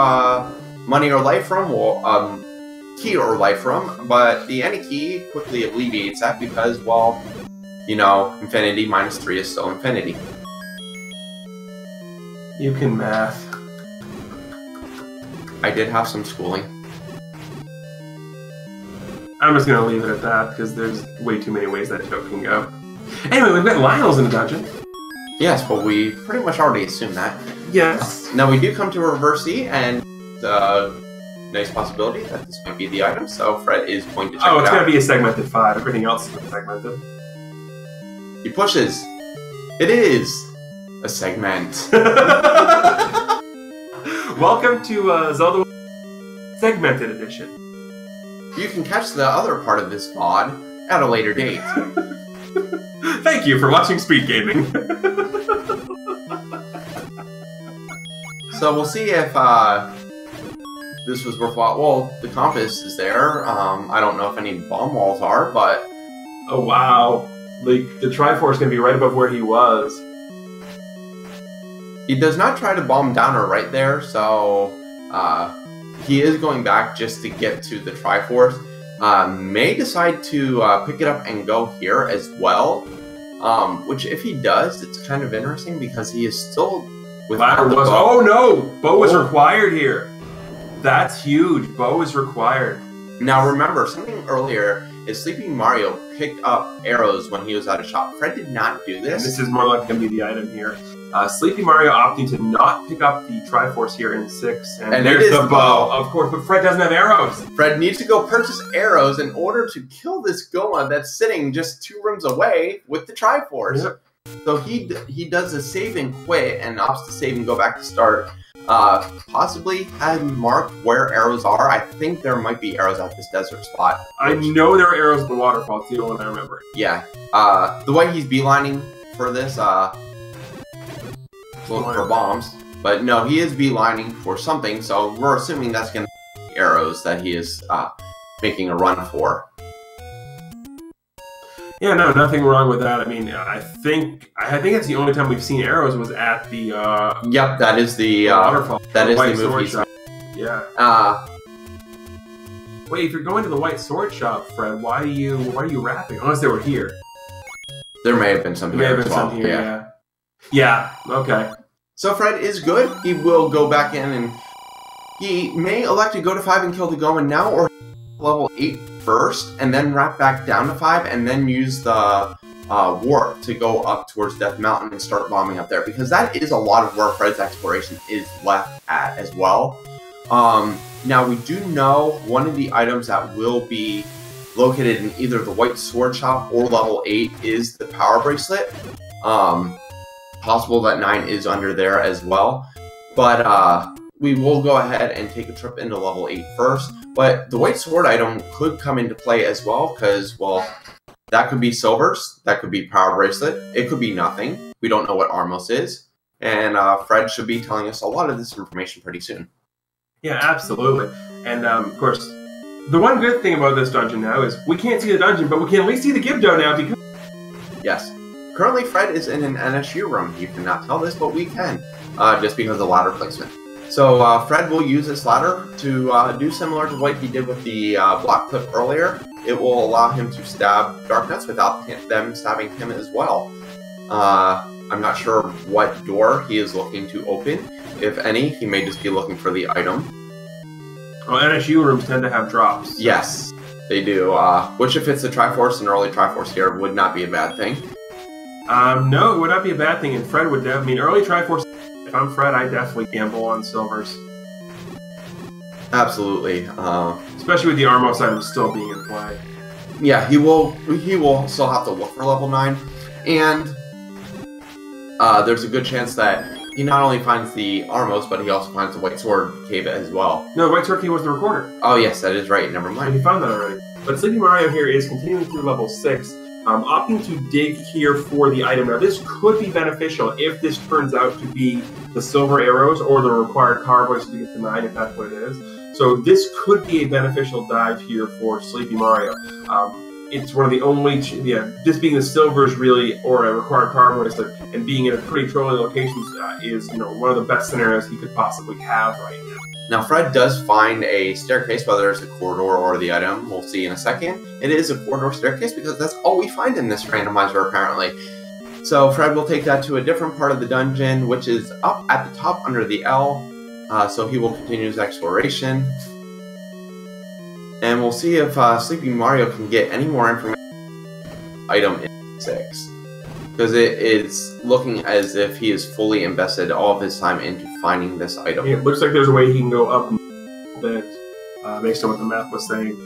money or life from, well, key or life from, but the any key quickly alleviates that because, well, you know, infinity minus 3 is still infinity. You can math. I did have some schooling. I'm just going to leave it at that because there's way too many ways that joke can go. Anyway, we've got Lionel's in the dungeon. Yes, but we pretty much already assumed that. Yes. Now we do come to a reverse E, and nice possibility that this might be the item, so Fred is going to check it out. Oh, it's going to be a segmented 5. Everything else is segmented. He pushes. It is a segment. Welcome to Zelda Segmented Edition. You can catch the other part of this VOD at a later date. Thank you for watching Speed Gaming. So we'll see if this was worthwhile. Well, the compass is there. I don't know if any bomb walls are, but... Oh, wow. Like, the Triforce is going to be right above where he was. He does not try to bomb down or right there, so he is going back just to get to the Triforce. May decide to pick it up and go here as well. Which, if he does, it's kind of interesting because he is still without the bow. Oh no! Bow is required here. That's huge. Bow is required. Now remember, something earlier is Sleepy Mario picked up arrows when he was at a shop. Fred did not do this. And this is more likely going to be the item here. Sleepy Mario opting to not pick up the Triforce here in 6. And there's the bow, of course, but Fred doesn't have arrows. Fred needs to go purchase arrows in order to kill this Goma that's sitting just 2 rooms away with the Triforce. Yep. So he does a save and quit and opts to save and go back to start. Possibly had marked where arrows are. I think there might be arrows at this desert spot. I know there are arrows at the waterfall. It's the only one I remember. Yeah. The way he's beelining for this, for bombs. But no, he is beelining for something, so we're assuming that's going to be arrows that he is making a run for. Yeah, no, nothing wrong with that. I mean, I think it's the only time we've seen arrows was at the Yep, that is the waterfall. That is White the movie. Sword Shop. Yeah. Wait, if you're going to the White Sword Shop, Fred, why are you rapping? Unless they were here. There may have been some here as well. Yeah. Okay. So Fred is good. He will go back in and he may elect to go to 5 and kill the Goman now, or level 8 first, and then wrap back down to 5, and then use the warp to go up towards Death Mountain and start bombing up there, because that is a lot of where Fred's exploration is left at as well. Now we do know one of the items that will be located in either the White Sword Shop or level 8 is the Power Bracelet. Possible that 9 is under there as well, but we will go ahead and take a trip into level 8 first. But the White Sword item could come into play as well, because, well, that could be Silver's, that could be Power Bracelet, it could be nothing. We don't know what Armos is, and Fred should be telling us a lot of this information pretty soon. Yeah, absolutely. And, of course, the one good thing about this dungeon now is we can't see the dungeon, but we can at least see the Gibdo now, because... Yes. Currently, Fred is in an NSU room. You cannot tell this, but we can, just because of the ladder placement. So Fred will use this ladder to do similar to what he did with the block clip earlier. It will allow him to stab Darknuts without them stabbing him as well. I'm not sure what door he is looking to open. If any, he may just be looking for the item. Well, NSU rooms tend to have drops. Yes, they do. Which, if it's a Triforce, an early Triforce here, would not be a bad thing. No, it would not be a bad thing, and Fred would definitely... I mean, early Triforce... If I'm Fred, I definitely gamble on Silvers. Absolutely. Especially with the Armos item still being in play. Yeah, he will still have to look for level 9. And there's a good chance that he not only finds the Armos, but he also finds the White Sword Cave as well. No, the White Sword Cave was the recorder. Oh yes, that is right, never mind. He found that already. But SleepyMario here is continuing through level 6. Opting to dig here for the item. Now, this could be beneficial if this turns out to be the silver arrows or the required power voice to get the 9, if that's what it is. So this could be a beneficial dive here for SleepyMario. It's one of the only, this being the silvers really, or a required power voice, and being in a pretty trolling locations is, one of the best scenarios he could possibly have right now. Now, Fred does find a staircase, whether it's a corridor or the item. We'll see in a second. It is a corridor staircase because that's all we find in this randomizer, apparently. So Fred will take that to a different part of the dungeon, which is up at the top under the L. So he will continue his exploration. And we'll see if SleepyMario can get any more information item in 6. Because it is looking as if he has fully invested all of his time into finding this item. Yeah, it looks like there's a way he can go up a bit, based on what the map was saying.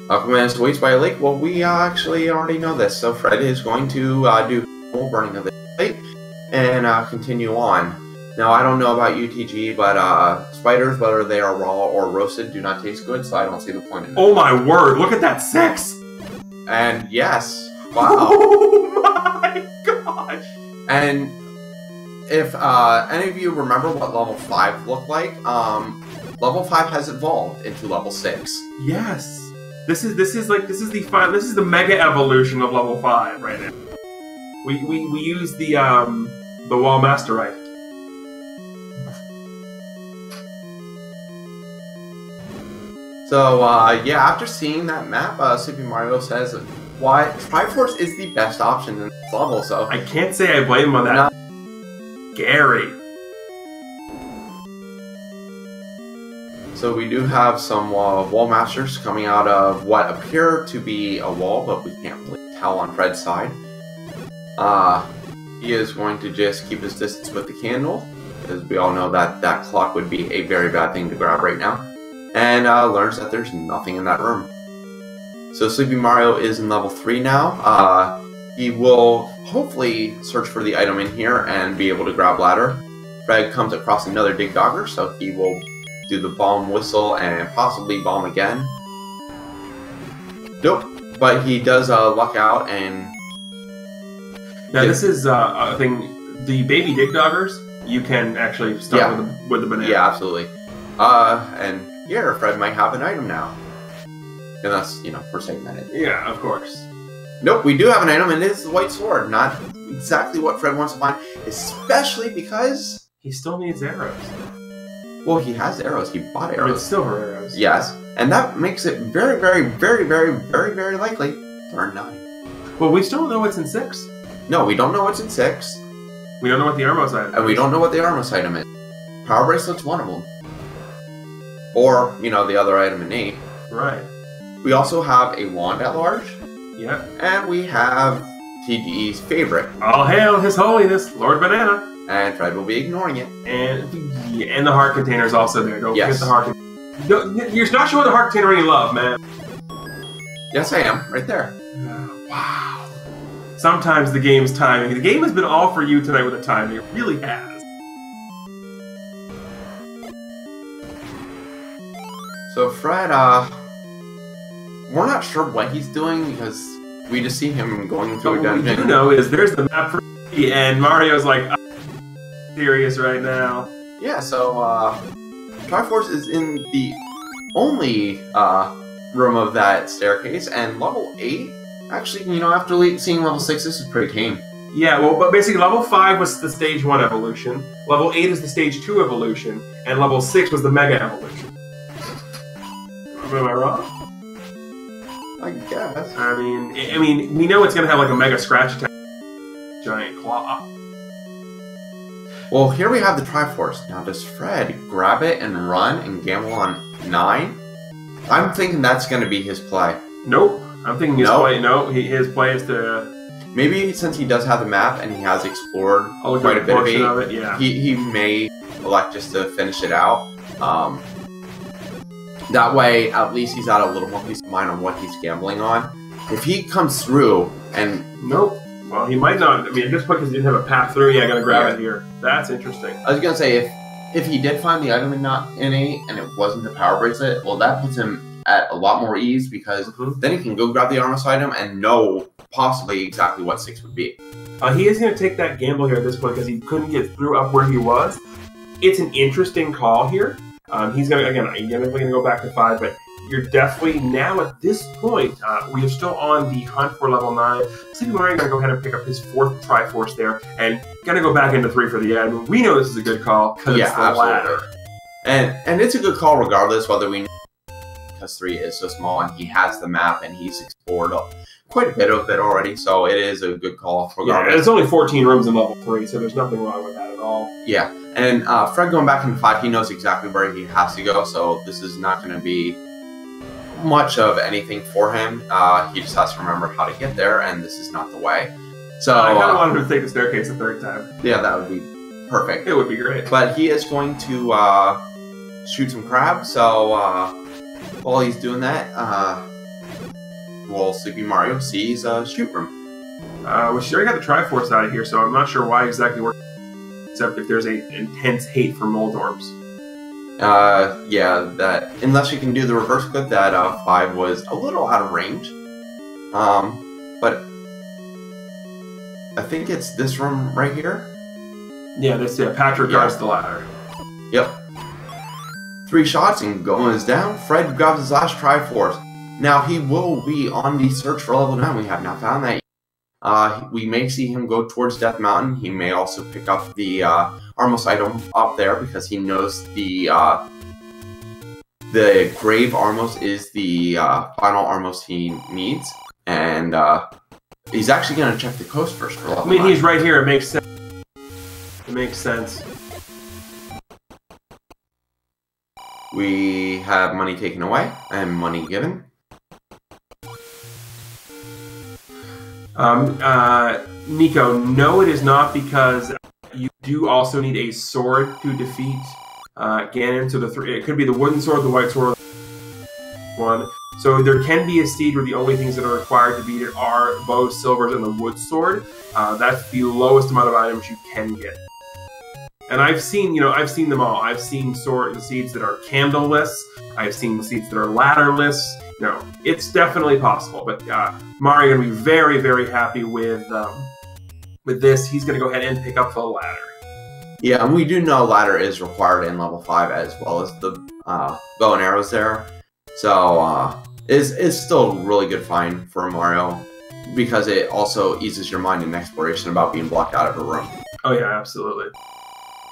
Aquaman waits by a lake. Well, we actually already know this, so Fred is going to do full burning of the lake and continue on. Now, I don't know about UTG, but spiders, whether they are raw or roasted, do not taste good, so I don't see the point in it. Oh my word, look at that 6! And yes, wow. Oh my gosh! And if any of you remember what level 5 looked like, level 5 has evolved into level 6. Yes. This is the mega evolution of level 5 right now. We use the wall masterite. So yeah, after seeing that map, SleepyMario says why Triforce is the best option in this level. So I can't say I blame him on that. Scary. So we do have some wall masters coming out of what appear to be a wall, but we can't really tell on Fred's side. He is going to just keep his distance with the candle, because we all know that that clock would be a very bad thing to grab right now. And learns that there's nothing in that room. So Sleepy Mario is in level 3 now. He will hopefully search for the item in here and be able to grab ladder. Fred comes across another Dig Dogger, so he will do the bomb whistle and possibly bomb again. Nope, but he does luck out and... Now this is a thing, the baby Dig Doggers, you can actually start with the banana. Yeah, absolutely. And here, Fred might have an item now. Unless, we're saying that. Yeah, of course. Nope, we do have an item, and it is the white sword. Not exactly what Fred wants to find, especially because... He still needs arrows. Well, he has arrows. He bought arrows. I mean, silver arrows. Yes, and that makes it very, very, very, very, very, very likely to earn 9. Well, we still don't know what's in 6. No, we don't know what's in 6. We don't know what the Armos item is. And we don't know what the Armos item is. Power Bracelet's one of them. Or, the other item in 8. Right. We also have a wand at large. Yeah. And we have TDE's favorite. All hail His Holiness, Lord Banana. And Fred will be ignoring it. And the heart container is also there. Don't forget the heart container. You're not showing the heart container any love, man. Yes, I am. Right there. Wow. Sometimes the game's timing. The game has been all for you tonight with the timing. It really has. So Fred, we're not sure what he's doing because we just see him going through a dungeon. What we do know is there's the map for me, and Mario's like, I'm serious right now. Yeah, so Triforce is in the only room of that staircase, and level 8, actually, after seeing level 6, this is pretty tame. Yeah, well, but basically level 5 was the stage 1 evolution, level 8 is the stage 2 evolution, and level 6 was the mega evolution. Am I wrong? I guess. I mean, we know it's gonna have like a mega scratch attack, giant claw. Well, here we have the Triforce. Now, does Fred grab it and run and gamble on 9? I'm thinking that's going to be his play. Nope. I'm thinking his play. No, his play is to. Maybe since he does have the map and he has explored quite a bit of it, yeah. he may elect just to finish it out. That way, at least he's got a little more peace of mind on what he's gambling on. If he comes through and... Nope. Well, he might not. I mean, just because he didn't have a path through, yeah, I gotta grab it here. That's interesting. I was gonna say, if he did find the item in 8 and it wasn't the power bracelet, well, that puts him at a lot more ease because then he can go grab the Armos item and know possibly exactly what 6 would be. He is gonna take that gamble here at this point because he couldn't get through up where he was. It's an interesting call here. He's gonna go back to 5, but you're definitely now at this point. We are still on the hunt for level 9. SleepyMario gonna go ahead and pick up his 4th Triforce there, and gonna go back into 3 for the end. We know this is a good call because it's the ladder. And it's a good call regardless whether we know, because 3 is so small and he has the map and he's explored quite a bit of it already, so it is a good call regardless. Yeah, it's only 14 rooms in level 3, so there's nothing wrong with that at all. Yeah, and Fred going back into 5, he knows exactly where he has to go, so this is not going to be much of anything for him. He just has to remember how to get there, and this is not the way. So I kind of want him to take the staircase a 3rd time. Yeah, that would be perfect. It would be great. But he is going to shoot some crabs, so while he's doing that, SleepyMario sees a shoot room. She already got the Triforce out of here, so I'm not sure why exactly we're... Except if there's a intense hate for Moldorms. Yeah, that unless you can do the reverse clip, that 5 was a little out of range. But I think it's this room right here. Yeah, Patrick guards the ladder. Yep. 3 shots and going is down. Fred grabs his last Triforce. Now he will be on the search for level 9. We have not found that yet. We may see him go towards Death Mountain. He may also pick up the Armos item up there because he knows the Grave Armos is the final Armos he needs. And he's actually going to check the coast first for level 9. He's right here. It makes sense. It makes sense. We have money taken away and money given. Nico, no, it is not, because you do also need a sword to defeat Ganon. So it could be the wooden sword, the white sword, one. So there can be a stage where the only things that are required to beat it are bows, silvers, and the wood sword. That's the lowest amount of items you can get. And I've seen them all. I've seen seeds that are candleless. I've seen seeds that are ladderless. It's definitely possible. But Mario gonna be very, very happy with this. He's gonna go ahead and pick up the ladder. Yeah, and we do know ladder is required in level 5 as well as the bow and arrows there. So it's still a really good find for Mario because it also eases your mind in exploration about being blocked out of a room. Oh yeah, absolutely.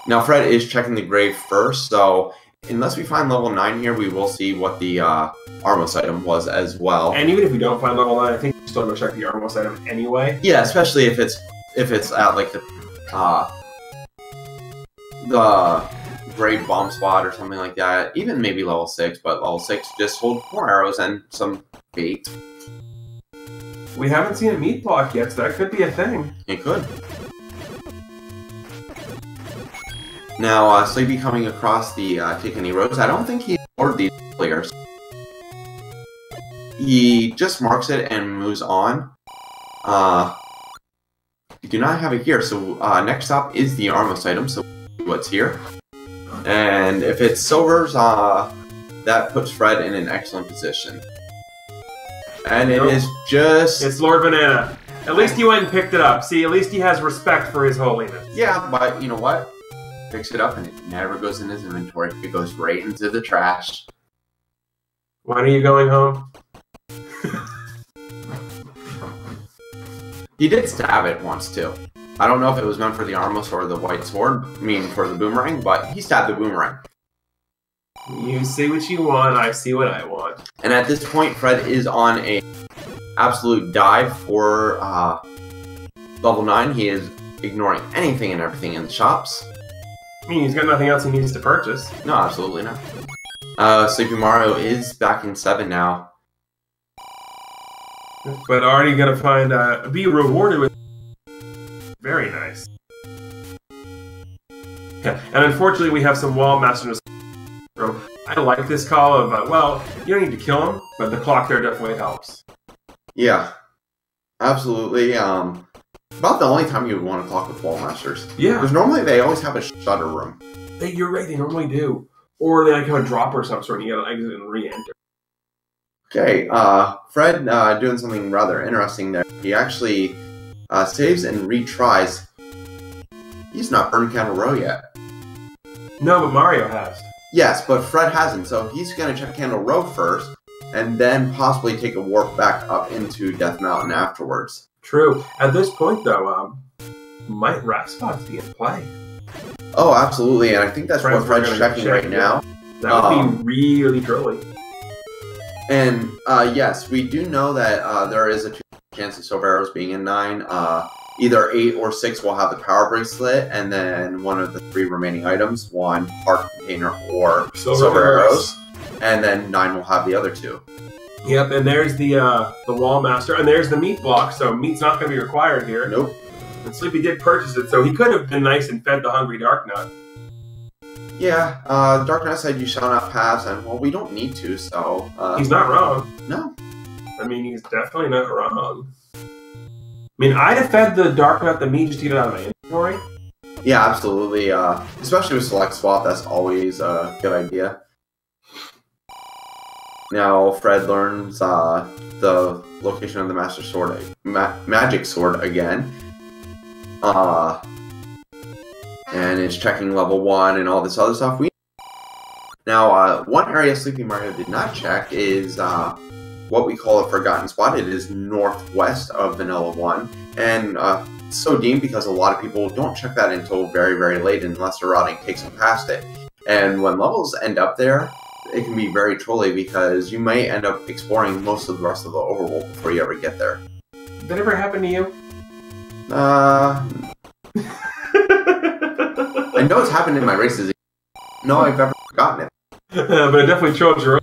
Now Fred is checking the grave first, so unless we find level 9 here, we will see what the Armos item was as well. And even if we don't find level 9, I think we still go check the Armos item anyway. Yeah, especially if it's at like the grave bomb spot or something like that. Even maybe level 6, but level 6 just hold 4 arrows and some bait. We haven't seen a meat block yet, so that could be a thing. It could. Now, Sleepy coming across the Take Any Roads. I don't think he ignored these players. He just marks it and moves on. We do not have it here, so next up is the Armos item, so what's here. And if it's silvers, that puts Fred in an excellent position. And it is just... It's Lord Banana. At least he went and picked it up. See, at least he has respect for his holiness. Yeah, but you know what? Picks it up and it never goes in his inventory. It goes right into the trash. When are you going home? He did stab it once too. I don't know if it was meant for the Armos or the white sword. I mean, for the boomerang, but he stabbed the boomerang. You see what you want, I see what I want. And at this point, Fred is on a absolute dive for level 9. He is ignoring anything and everything in the shops. I mean, he's got nothing else he needs to purchase. No, absolutely not. SleepyMario is back in 7 now. But already gonna find, be rewarded with... Very nice. Yeah, and unfortunately we have some wall masters. I like this call of, well, you don't need to kill him, but the clock there definitely helps. Yeah, absolutely. About the only time you would want to clock with wall masters. Yeah. Because normally they always have a shutter room. You're right, they normally do. Or they like have a drop or some sort and you gotta exit and re-enter. Okay, Fred doing something rather interesting there. He actually saves and retries. He's not burned Candle Row yet. No, but Mario has. Yes, but Fred hasn't, so he's going to check Candle Row first, and then possibly take a warp back up into Death Mountain afterwards. True. At this point, though, might Rat Spots be in play? Oh, absolutely, and I think that's what Fred's checking right now. That would be really early. And, yes, we do know that there is a chance of Silver Arrows being in 9. Either 8 or 6 will have the Power Bracelet, and then one of the 3 remaining items, 1 Heart Container or Silver Arrows, and then 9 will have the other 2. Yep, and there's the Wall Master, and there's the meat block, so meat's not going to be required here. Nope. And Sleepy did purchase it, so he could have been nice and fed the hungry Darknut. Yeah, Darknut said you shall not pass, and, well, we don't need to, so... He's not wrong. No. I mean, he's definitely not wrong. I mean, I'd have fed the Darknut the meat just to get it out of my inventory. Yeah, absolutely. Especially with Select Swap, that's always a good idea. Now, Fred learns the location of the Master Sword, Magic Sword again. And is checking level 1 and all this other stuff. Now, one area SleepyMario did not check is what we call a Forgotten Spot. It is northwest of Vanilla 1, and it's so deemed because a lot of people don't check that until very, very late unless their routing takes them past it. And when levels end up there, it can be very trolly because you may end up exploring most of the rest of the overworld before you ever get there. Did that ever happen to you? I know it's happened in my races. No, I've ever forgotten it. But it definitely trolls your own.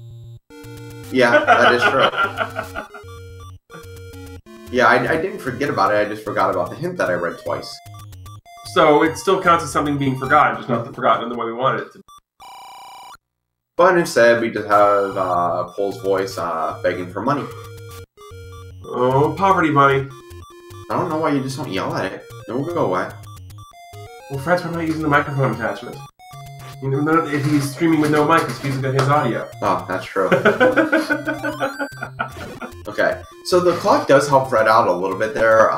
Yeah, that is true. Yeah, I didn't forget about it, I just forgot about the hint that I read twice. So it still counts as something being forgotten, just not forgotten in the way we wanted it to be. But instead, we just have Pole's voice begging for money. Oh, poverty money. I don't know why you just don't yell at it. It will go away. Well, Fred's probably not using the microphone attachment. You know, if he's streaming with no mic, it's using his audio. Oh, that's true. Okay, so the clock does help Fred out a little bit there.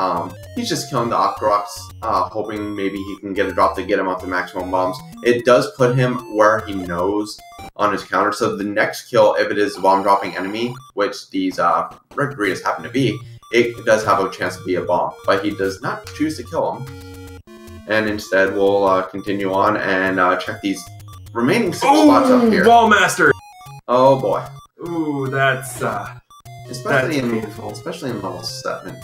He's just killing the Octoroks, hoping maybe he can get a drop to get him up to maximum bombs. It does put him where he knows on his counter, so the next kill, if it is a bomb-dropping enemy, which these red burritos happen to be, it does have a chance to be a bomb, but he does not choose to kill him. And instead, we'll continue on and check these remaining 6 spots up here. Wallmaster! Oh boy. Ooh, that's painful. Especially in level 7.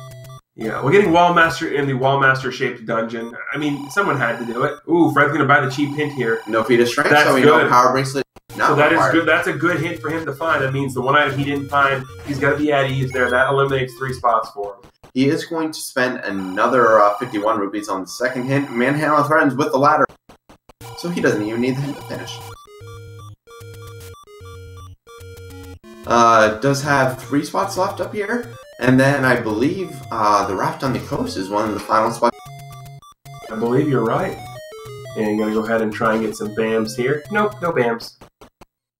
Yeah, we're getting Wallmaster in the Wallmaster-shaped dungeon. I mean, someone had to do it. Ooh, Fred's gonna buy the cheap hint here. No feat of strength, that's so we good. know power bracelet. So that is good. That's a good hint for him to find. That means the one item he didn't find, he's got to be at ease there. That eliminates 3 spots for him. He is going to spend another 51 rupees on the second hint. Manhandle threatens with the ladder, so he doesn't even need the hint to finish. Does have 3 spots left up here, and then I believe the raft on the coast is one of the final spots. I believe you're right. And you're gonna go ahead and try and get some BAMs here. Nope, no BAMs.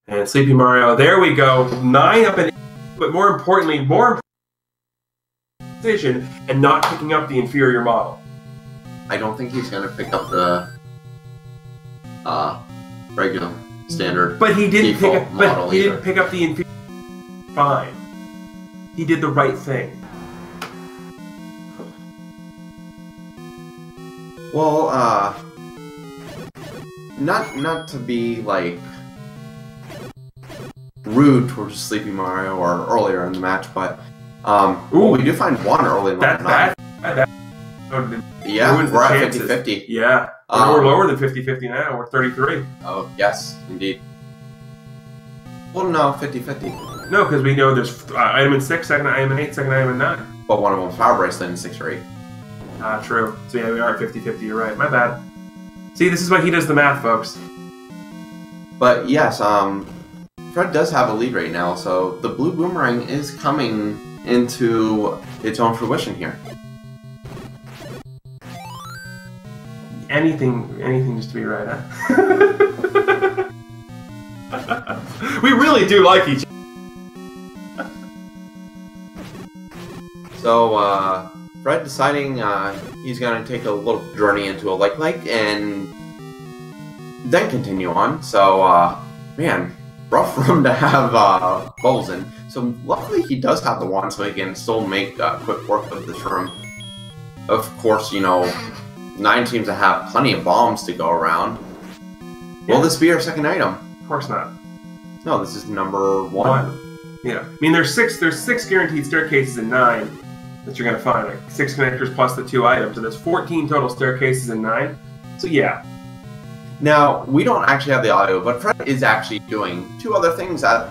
And SleepyMario, there we go. 9 up and 8, but more importantly, precision and not picking up the inferior model. I don't think he's gonna pick up the regular standard. But he didn't pick up. But he didn't pick up the inferior. Fine. He did the right thing. Well, not to be like rude towards SleepyMario or earlier in the match, but well, we do find one early in level 9. Yeah, we're at 50-50. Yeah, we're lower than 50-50 now. We're 33. Oh, yes, indeed. Well, no, 50-50. No, because we know there's item in 6, second item in 8, second item in 9. But one of them's power bracelet in 6 or 8. True. So yeah, we are at 50-50, you're right. My bad. See, this is why he does the math, folks. But yes, Fred does have a lead right now, so the blue boomerang is coming into its own fruition here. Anything just to be right, huh? We really do like each other. So, Fred deciding he's going to take a little journey into a lake and then continue on. So, man, rough room to have bubbles in. So, luckily he does have the wand so he can still make quick work of this room. Of course, you know, 9 seems to have plenty of bombs to go around. Yeah. Will this be our second item? Of course not. No, this is number 1. Yeah, I mean there's six guaranteed staircases in 9 that you're gonna find, like 6 connectors plus the 2 items, so there's 14 total staircases in 9. So yeah. Now we don't actually have the audio, but Fred is actually doing 2 other things at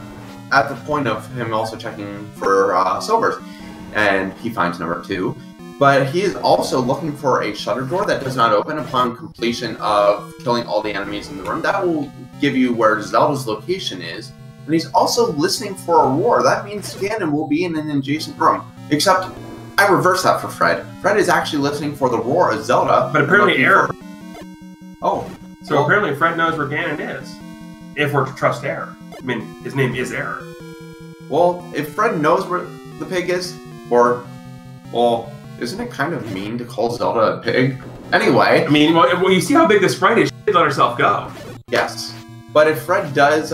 the point of him also checking for silvers, and he finds number 2. But he is also looking for a shutter door that does not open upon completion of killing all the enemies in the room. That will give you where Zelda's location is. And he's also listening for a roar. That means Ganon will be in an adjacent room. Except, I reverse that for Fred. Fred is actually listening for the roar of Zelda. But apparently Error. Oh. So well, apparently Fred knows where Ganon is. If we're to trust Error. I mean, his name is Error. Well, if Fred knows where the pig is, or, well, isn't it kind of mean to call Zelda a pig? Anyway. I mean, well, you see how big this sprite is. She let herself go. Yes. But if Fred does,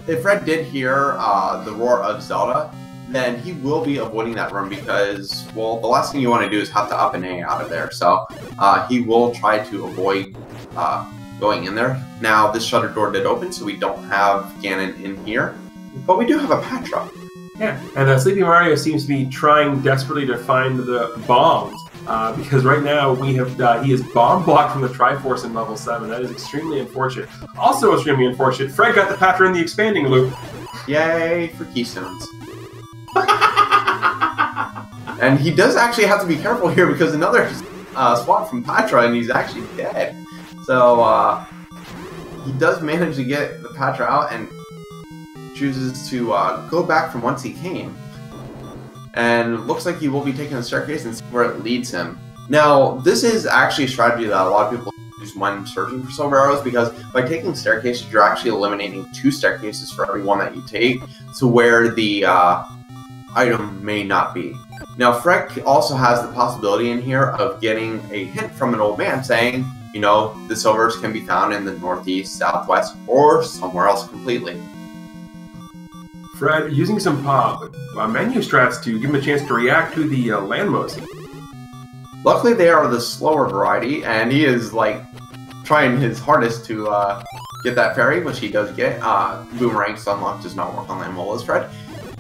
if Fred did hear the roar of Zelda, then he will be avoiding that room because, well, the last thing you want to do is have to up and A out of there. So he will try to avoid going in there. Now, this shutter door did open, so we don't have Ganon in here. But we do have a Patra. Yeah, and SleepyMario seems to be trying desperately to find the bombs, because right now he is bomb blocked from the Triforce in level 7. That is extremely unfortunate. Also extremely unfortunate, Fred got the Patra in the expanding loop. Yay for keystones. And he does actually have to be careful here because another swap from Patra and he's actually dead. So, he does manage to get the Patra out and chooses to go back from whence he came. And looks like he will be taking the staircase and see where it leads him. Now, this is actually a strategy that a lot of people use when searching for silver arrows, because by taking staircases, you're actually eliminating 2 staircases for every one that you take, to where the item may not be. Now, Fred also has the possibility in here of getting a hint from an old man saying, you know, the silvers can be found in the northeast, southwest, or somewhere else completely. Fred using some menu strats to give him a chance to react to the land motion. Luckily, they are the slower variety, and he is like trying his hardest to get that fairy, which he does get. Boomerang's unlocked, does not work on land molas, Fred.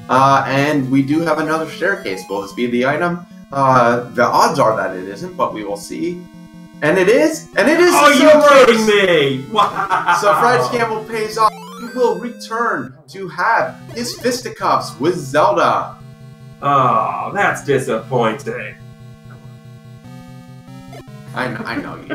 And we do have another staircase. Will this be the item? The odds are that it isn't, but we will see. And it is! And it is! Oh, you're kidding me! Wow! So Fred's gamble pays off. He will return to have his fisticuffs with Zelda. Oh, that's disappointing. I know you.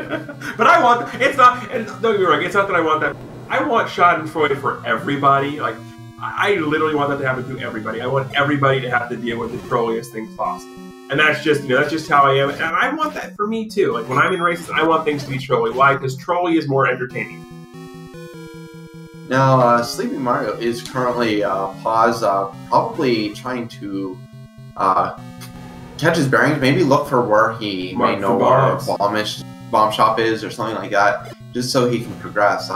But I want, it's not, and don't get me wrong, it's not that I want that. I want Schadenfreude for everybody. Like, I literally want that to happen to everybody. I want everybody to have to deal with the trolliest things possible. And that's just, you know, that's just how I am. And I want that for me too. Like, when I'm in races, I want things to be trolly. Why? Because trolly is more entertaining. Now, SleepyMario is currently paused, probably trying to catch his bearings, maybe look for where he may know where a bomb shop is or something like that, just so he can progress.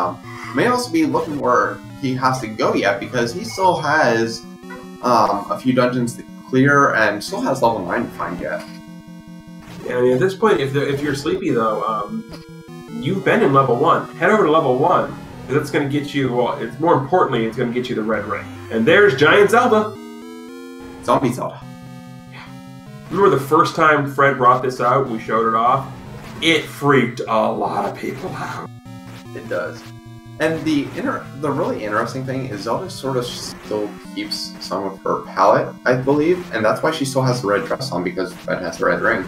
May also be looking where he has to go yet, because he still has a few dungeons to clear and still has level 9 to find yet. Yeah, I mean, at this point, if you're sleepy though, you've been in level 1. Head over to level 1, because that's going to get you, well, it's more importantly, it's going to get you the red ring. And there's Giant Zelda! Zombie Zelda. Remember the first time Fred brought this out and we showed it off? It freaked a lot of people out. It does. And the really interesting thing is Zelda sort of still keeps some of her palette, I believe, and that's why she still has the red dress on, because Fred has the red ring.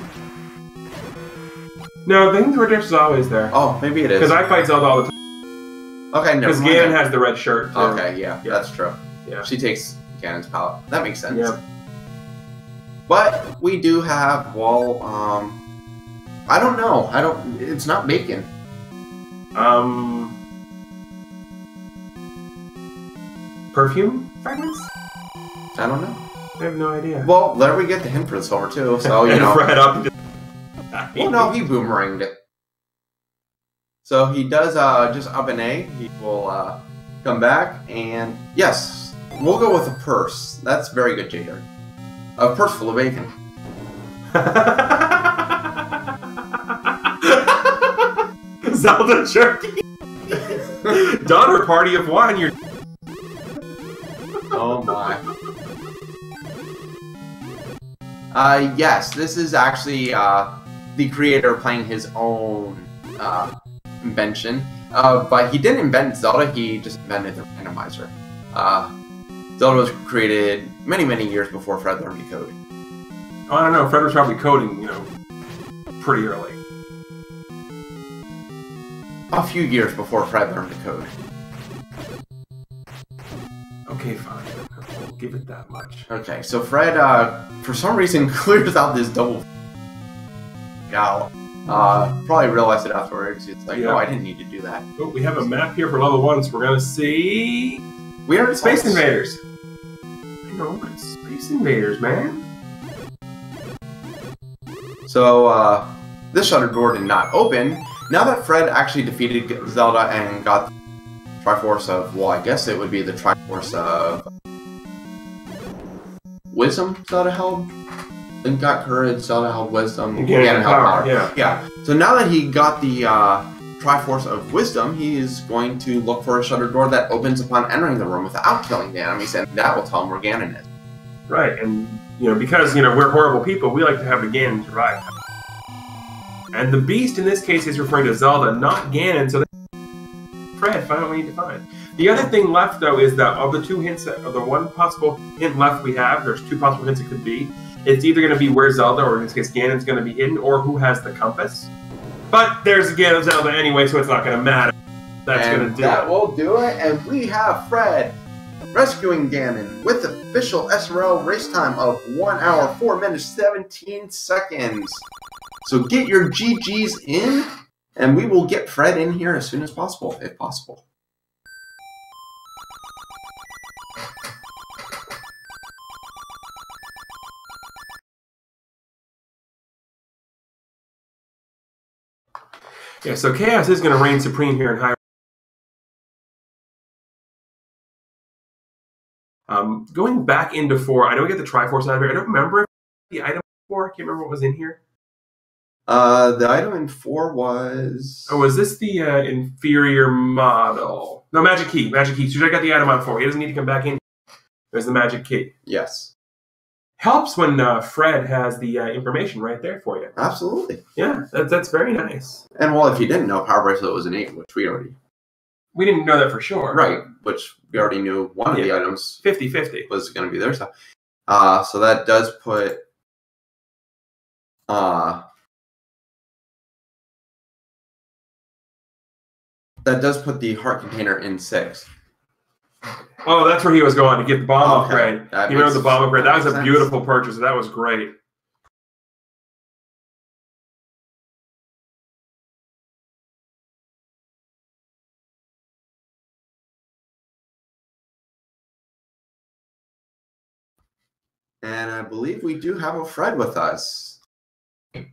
No, I think the red dress is always there. Oh, maybe it is. Because I fight Zelda all the time. Okay, no. Because Ganon has the red shirt, too. Okay, yeah, that's true. Yeah. She takes Ganon's palette. That makes sense. Yeah. But we do have, well, I don't know. It's not bacon. Perfume fragments? I don't know. I have no idea. Well, there we get the hint for the silver, too, so, you know. Fred up. Well, no, he boomeranged it. So he does just up an A. He will come back, and yes, we'll go with a purse. That's very good, Jader. A purse full of bacon. Zelda jerky. Daughter party of one. You're. Oh my. Yes, this is actually the creator playing his own invention. But he didn't invent Zelda, he just invented the randomizer. Zelda was created many, many years before Fred learned to code. Oh, I don't know. Fred was probably coding, you know, pretty early. A few years before Fred learned to code. Okay, fine. We'll give it that much. Okay, so Fred, for some reason, clears out this double gal. Probably realized it afterwards. It's like, oh, I didn't need to do that. Oh, we have a map here for level 1, so we're gonna see... We are Space Invaders. I know, but it's Space Invaders, man. So, this shutter door did not open. Now that Fred actually defeated Zelda and got the Triforce of, well, I guess it would be the Triforce of Wisdom Zelda held. Link got Courage, Zelda held Wisdom, Ganon held Power. Yeah. So now that he got the Triforce of Wisdom, he is going to look for a shutter door that opens upon entering the room without killing the enemies, and that will tell him where Ganon is. Right, and, you know, because, you know, we're horrible people, we like to have the Ganon survive. And the beast in this case is referring to Zelda, not Ganon, so Fred, find what we need to find. The other thing left, though, is that of the two hints, of the one possible hint left we have, there's two possible hints it could be. It's either going to be where Zelda, or in this case Ganon's going to be hidden, or who has the compass. But there's Ganon Zelda anyway, so it's not going to matter. That's going to do that it. will do it. And we have Fred rescuing Ganon with official SRL race time of 1 hour, 4 minutes, 17 seconds. So get your GGs in, and we will get Fred in here as soon as possible, if possible. Yeah, so Chaos is going to reign supreme here in high. Going back into 4, I know we get the Triforce out of here. I don't remember the item 4. I can't remember what was in here. The item in 4 was... Oh, was this the inferior model? No, magic key. Magic key. So I got the item on 4. He doesn't need to come back in. There's the magic key. Yes. Helps when Fred has the information right there for you. Absolutely. Yeah, that's very nice. And well, if you didn't know, Power Bracelet was an 8, which we already... We didn't know that for sure. Right, which we already knew one of the items 50-50 was going to be there. So that does put the heart container in 6. Oh, that's where he was going to get the bomb upgrade. You remember the bomb upgrade? That was a beautiful purchase. That was great. And I believe we do have a Fred with us. Can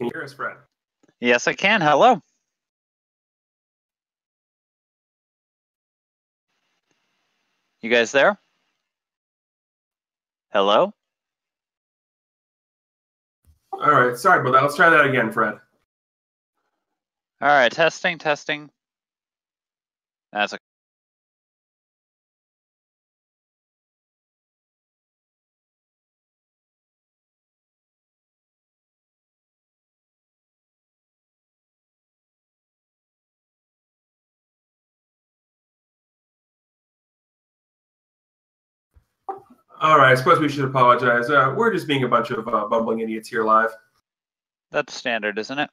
you hear us, Fred? Yes, I can. Hello. You guys there? Hello? All right. Sorry about that. Let's try that again, Fred. All right. Testing, testing. That's a... All right. I suppose we should apologize. We're just being a bunch of bumbling idiots here live. That's standard, isn't it?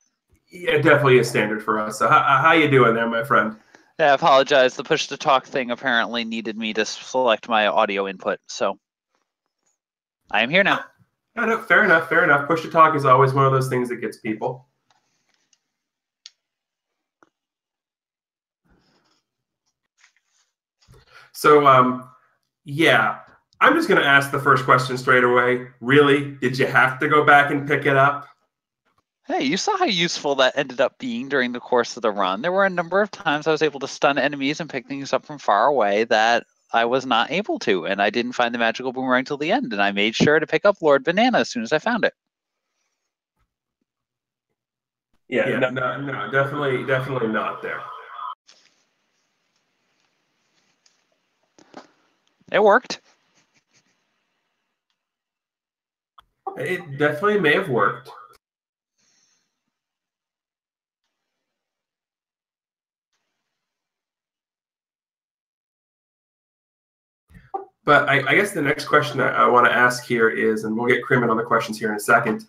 Yeah, it definitely is standard for us. So how you doing there, my friend? Yeah, I apologize. The push-to-talk thing apparently needed me to select my audio input, so I am here now. No, fair enough, fair enough. Push-to-talk is always one of those things that gets people. So, yeah, I'm just going to ask the first question straight away. Really? Did you have to go back and pick it up? Hey, you saw how useful that ended up being during the course of the run. There were a number of times I was able to stun enemies and pick things up from far away that I was not able to, and I didn't find the magical boomerang till the end, and I made sure to pick up Lord Banana as soon as I found it. Yeah. No, definitely not there. It worked. It definitely may have worked. But I guess the next question I want to ask here is, and we'll get Crimin on the questions here in a second,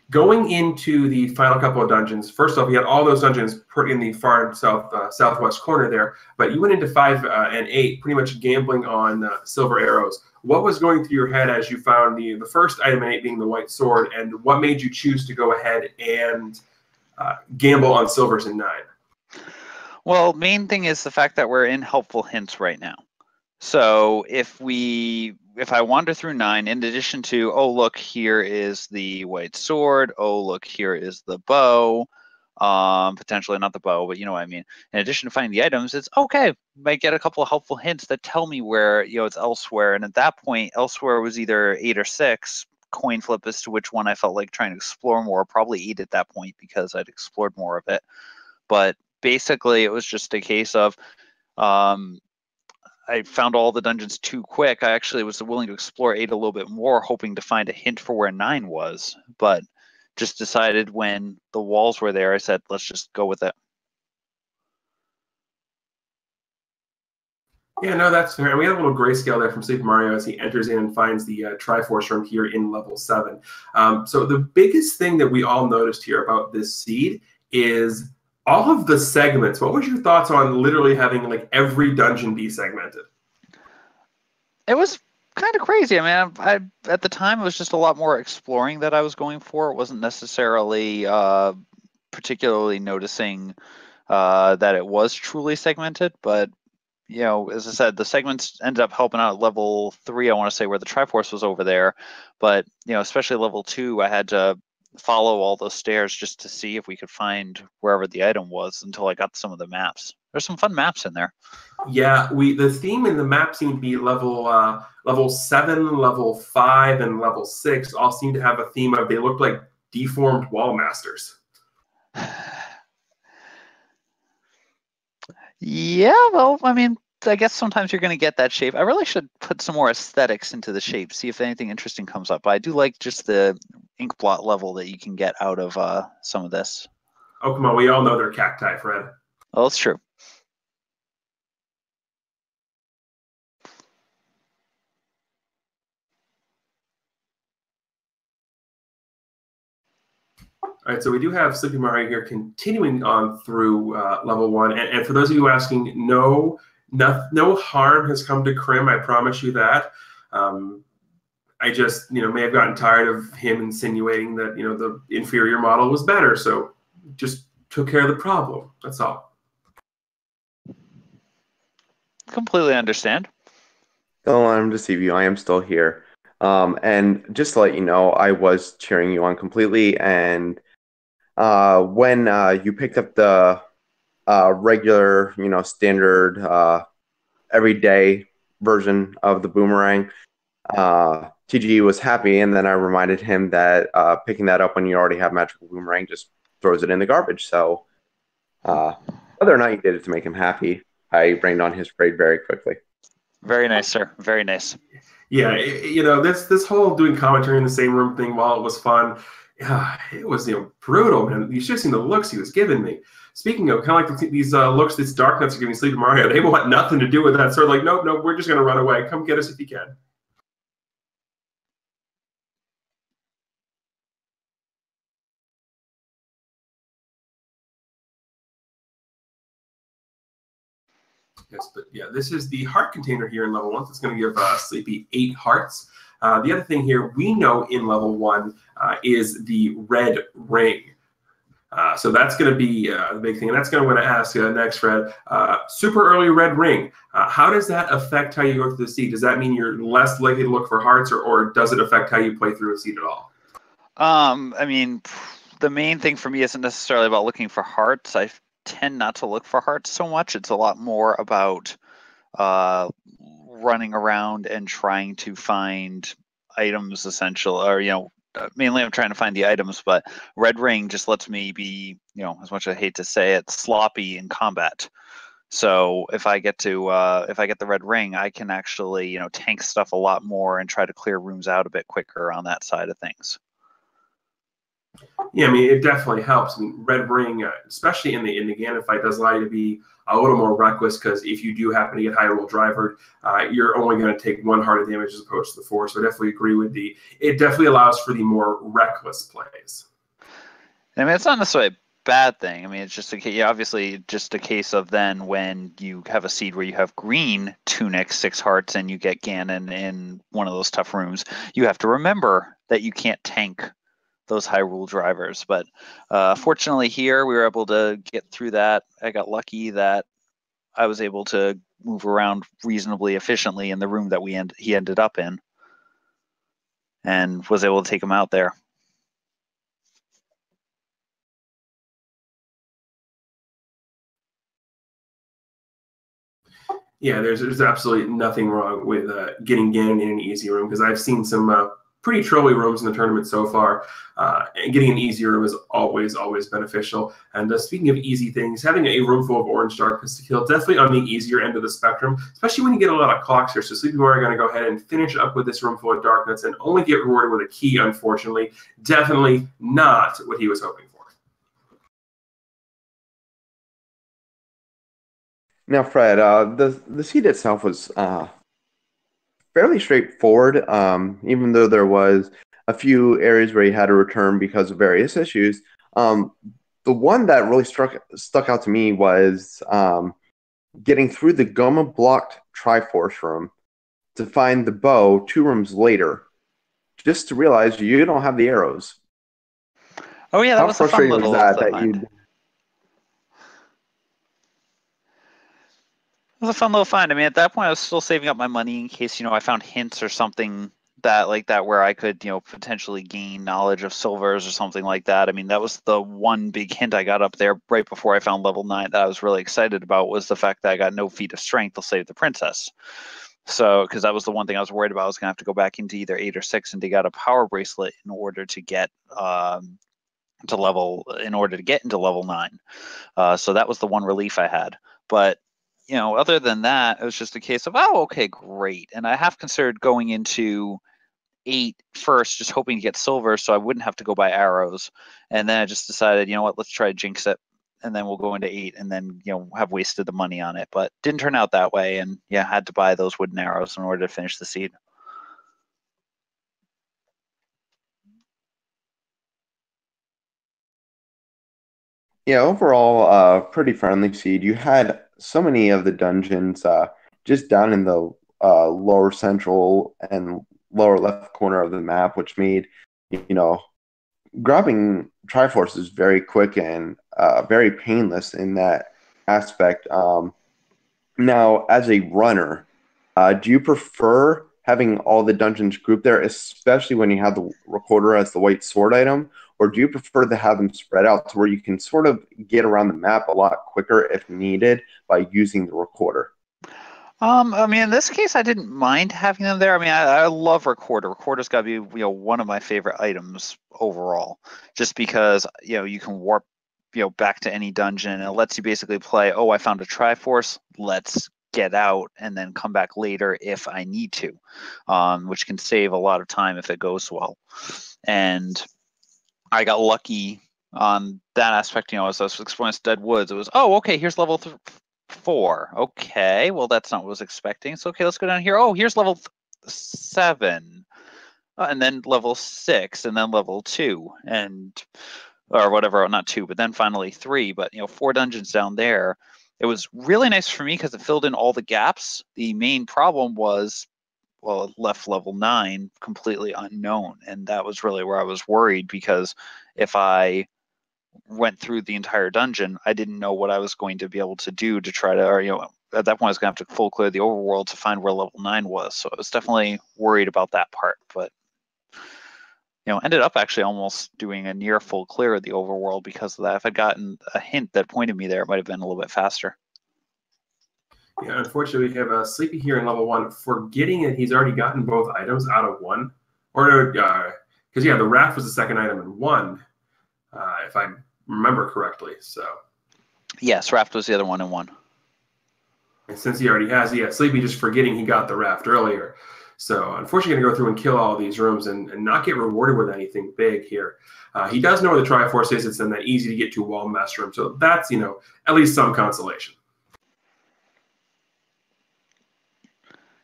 going into the final couple of dungeons, first off, you had all those dungeons in the far southwest corner there, but you went into 5 and 8 pretty much gambling on silver arrows. What was going through your head as you found the first item in 8 being the white sword, and what made you choose to go ahead and gamble on silvers in 9? Well, main thing is the fact that we're in helpful hints right now. So if I wander through 9, in addition to, oh, look, here is the white sword, oh, look, here is the bow, potentially not the bow, but you know what I mean. In addition to finding the items, it's okay. Might get a couple of helpful hints that tell me where, it's elsewhere. And at that point, elsewhere was either 8 or 6. Coin flip as to which one I felt like trying to explore more. Probably 8 at that point because I'd explored more of it. But basically, it was just a case of I found all the dungeons too quick. I actually was willing to explore 8 a little bit more, hoping to find a hint for where 9 was, but just decided when the walls were there, I said, let's just go with it. Yeah, no, that's fair. And we have a little grayscale there from SleepyMario as he enters in and finds the Triforce room here in level 7. So the biggest thing that we all noticed here about this seed is All of the segments. What was your thoughts on literally having like every dungeon be segmented? It was kind of crazy. I mean, I at the time it was just a lot more exploring that I was going for. It wasn't necessarily particularly noticing that it was truly segmented, but you know, as I said, the segments ended up helping out at level 3, I want to say, where the Triforce was over there. But, you know, especially level 2, I had to follow all those stairs just to see if we could find wherever the item was until I got some of the maps. There's some fun maps in there. Yeah, the theme in the map seemed to be level 7, level 5, and level 6 all seem to have a theme of they look like deformed wall masters. Yeah, well, I mean, I guess sometimes you're going to get that shape. I really should put some more aesthetics into the shape, see if anything interesting comes up. But I do like just the ink blot level that you can get out of some of this. Oh, come on, we all know they're cacti, Fred. Well, it's true. All right, so we do have SleepyMario here continuing on through level 1. And for those of you asking, no harm has come to Krim, I promise you that. I just, may have gotten tired of him insinuating that, the inferior model was better. So just took care of the problem. That's all. Completely understand. Oh, I'm deceive you. I am still here. And just to let you know, I was cheering you on completely. And when you picked up the regular, standard, everyday version of the boomerang, TG was happy. And then I reminded him that picking that up when you already have magical boomerang just throws it in the garbage. So whether or not you did it to make him happy, I rained on his parade very quickly. Very nice, sir. Very nice. Yeah, this whole doing commentary in the same room thing, while it was fun, it was brutal, man. You should have seen the looks he was giving me. Speaking of kind of like these looks, these dark nuts are giving SleepyMario, they want nothing to do with that. So like, no, we're just gonna run away. Come get us if you can. Yes, but yeah, this is the heart container here in level 1. So it's going to give Sleepy 8 hearts. The other thing here we know in level 1 is the red ring. So that's going to be the big thing. And that's going to ask next, Fred. Super early red ring. How does that affect how you go through the seed? Does that mean you're less likely to look for hearts, or does it affect how you play through a seed at all? I mean, the main thing for me isn't necessarily about looking for hearts. I tend not to look for hearts so much. It's a lot more about running around and trying to find items, essential, or mainly I'm trying to find the items. But red ring just lets me be, as much as I hate to say it, sloppy in combat. So if I get the red ring, I can actually tank stuff a lot more and try to clear rooms out a bit quicker on that side of things. Yeah, I mean, it definitely helps. I mean, red ring, especially in the Ganon fight, does allow you to be a little more reckless, because if you do happen to get high roll drivered, you're only going to take 1 heart of damage as opposed to the 4. So I definitely agree with it definitely allows for the more reckless plays. I mean, it's not necessarily a bad thing. I mean, it's just obviously just a case of then when you have a seed where you have green tunic, 6 hearts, and you get Ganon in one of those tough rooms, you have to remember that you can't tank those high rule drivers. But fortunately here we were able to get through that. I got lucky that I was able to move around reasonably efficiently in the room that he ended up in, and was able to take him out there. Yeah, there's absolutely nothing wrong with getting Ganon in an easy room, because I've seen some pretty trolly rooms in the tournament so far, and getting an easy room is always beneficial. And speaking of easy things, having a room full of orange darkness to kill, definitely on the easier end of the spectrum, especially when you get a lot of clocks here. So SleepyMario are going to go ahead and finish up with this room full of darkness and only get rewarded with a key, unfortunately. Definitely not what he was hoping for. Now, Fred, the seed itself was fairly straightforward, even though there was a few areas where you had to return because of various issues. the one that really stuck out to me was getting through the Goma blocked Triforce room to find the bow 2 rooms later, just to realize you don't have the arrows. Oh yeah, that How was a fun frustrating was little that? find. It was a fun little find. I mean, at that point, I was still saving up my money in case, I found hints or something that like that where I could, potentially gain knowledge of silvers or something like that. I mean, that was the one big hint I got up there right before I found level 9 that I was really excited about, was the fact that I got no feat of strength to save the princess. So, because that was the one thing I was worried about. I was going to have to go back into either 8 or 6 and dig out a power bracelet in order to get into level 9. So that was the one relief I had. But other than that, it was just a case of, oh, okay, great. And I half considered going into 8 first, just hoping to get silver so I wouldn't have to go buy arrows. And then I just decided, you know what, let's try to jinx it. And then we'll go into 8 and then, have wasted the money on it. But didn't turn out that way. And yeah, had to buy those wooden arrows in order to finish the seed. Yeah, overall, pretty friendly seed. You had so many of the dungeons just down in the lower central and lower left corner of the map, which made, grabbing Triforce is very quick and very painless in that aspect. Now, as a runner, do you prefer having all the dungeons grouped there, especially when you have the recorder as the white sword item? Or do you prefer to have them spread out to where you can sort of get around the map a lot quicker if needed by using the recorder? I mean, in this case, I didn't mind having them there. I mean, I love recorder. Recorder's got to be, one of my favorite items overall, just because, you can warp, back to any dungeon, and it lets you basically play, oh, I found a Triforce, let's get out and then come back later if I need to, which can save a lot of time if it goes well. And I got lucky on that aspect, as I was exploring Dead Woods. It was, oh, okay, here's level 4. Okay, well, that's not what I was expecting. So, okay, let's go down here. Oh, here's level 7. And then level 6, and then level 2, or whatever, not 2, but then finally 3. But, 4 dungeons down there. It was really nice for me because it filled in all the gaps. The main problem was, well, it left level 9 completely unknown. And that was really where I was worried, because if I went through the entire dungeon, I didn't know what I was going to be able to do to try to, or, at that point I was going to have to full clear the overworld to find where level 9 was. So I was definitely worried about that part, but ended up actually almost doing a near full clear of the overworld because of that. If I'd gotten a hint that pointed me there, it might have been a little bit faster. Yeah, unfortunately, we have Sleepy here in level 1, forgetting that he's already gotten both items out of 1. Or, because, the raft was the second item in 1, if I remember correctly. So. Yes, raft was the other one in 1. And since he already has, Sleepy just forgetting he got the raft earlier. So, unfortunately, going to go through and kill all these rooms and not get rewarded with anything big here. He does know where the Triforce is. It's in that easy to get to wall master room. So, that's, at least some consolation.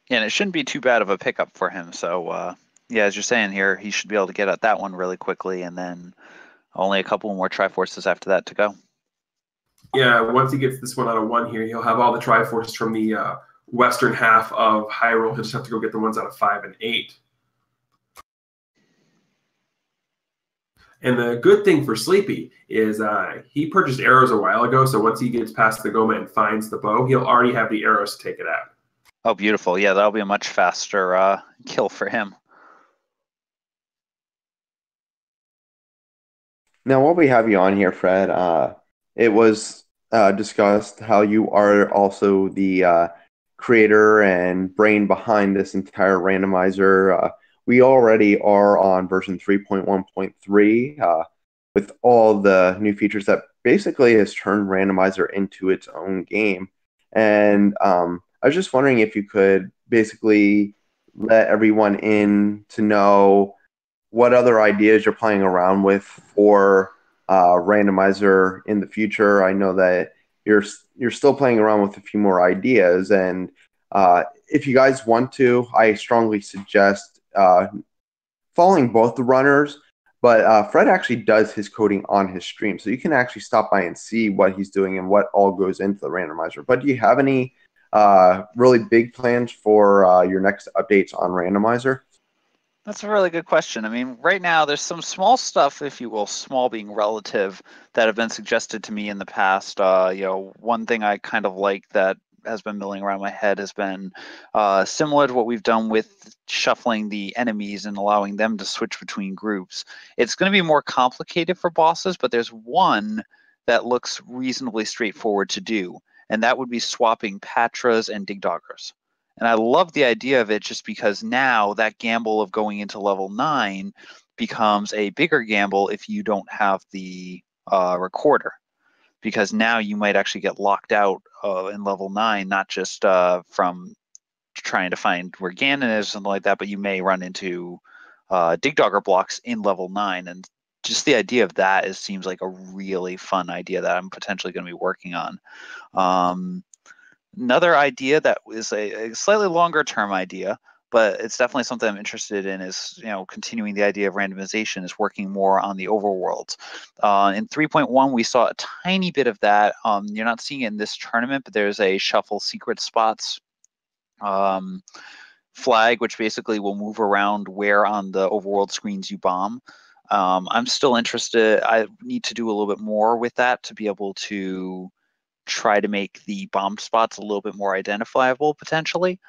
Yeah, and it shouldn't be too bad of a pickup for him. So, yeah, as you're saying here, he should be able to get at that one really quickly, and then only a couple more Triforces after that to go. Yeah, once he gets this one out of 1 here, he'll have all the Triforces from the western half of Hyrule. He'll just have to go get the ones out of 5 and 8. And the good thing for Sleepy is he purchased arrows a while ago, so once he gets past the Goma and finds the bow, he'll already have the arrows to take it out. Oh, beautiful. Yeah, that'll be a much faster kill for him. Now, while we have you on here, Fred, it was discussed how you are also the creator and brain behind this entire randomizer. We already are on version 3.1.3 with all the new features that basically has turned randomizer into its own game. And I was just wondering if you could basically let everyone in to know what other ideas you're playing around with for randomizer in the future. I know that you're still playing around with a few more ideas, and if you guys want to, I strongly suggest following both the runners, But Fred actually does his coding on his stream, so you can actually stop by and see what he's doing and what all goes into the randomizer. But do you have any really big plans for your next updates on randomizer? That's a really good question. I mean, right now there's some small stuff, if you will, small being relative, that have been suggested to me in the past. One thing I kind of like that has been milling around my head has been similar to what we've done with shuffling the enemies and allowing them to switch between groups. It's going to be more complicated for bosses, but there's one that looks reasonably straightforward to do, and that would be swapping Patras and Digdoggers. And I love the idea of it just because now that gamble of going into level 9 becomes a bigger gamble if you don't have the recorder. Because now you might actually get locked out in level 9, not just from trying to find where Ganon is or something like that, but you may run into Digdogger blocks in level 9. And just the idea of that seems like a really fun idea that I'm potentially going to be working on. Another idea that is a slightly longer term idea, but it's definitely something I'm interested in, is continuing the idea of randomization, is working more on the overworlds. In 3.1, we saw a tiny bit of that. You're not seeing it in this tournament, but there's a shuffle secret spots flag, which basically will move around where on the overworld screens you bomb. I'm still interested. I need to do a little bit more with that to be able to try to make the bomb spots a little bit more identifiable potentially.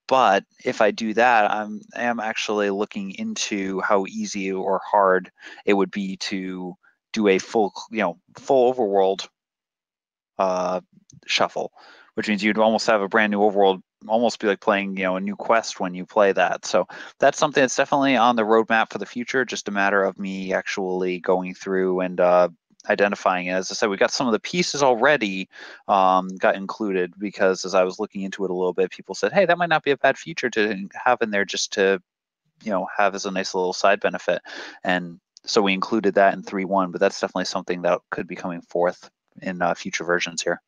But if I do that, I am actually looking into how easy or hard it would be to do a full overworld shuffle, which means you'd almost have a brand new overworld, almost be like playing a new quest when you play that. So that's something that's definitely on the roadmap for the future. Just a matter of me actually going through and identifying it. As I said, we got some of the pieces already got included, because as I was looking into it a little bit, people said, hey, that might not be a bad feature to have in there just to have as a nice little side benefit. And so we included that in 3.1, but that's definitely something that could be coming forth in future versions here.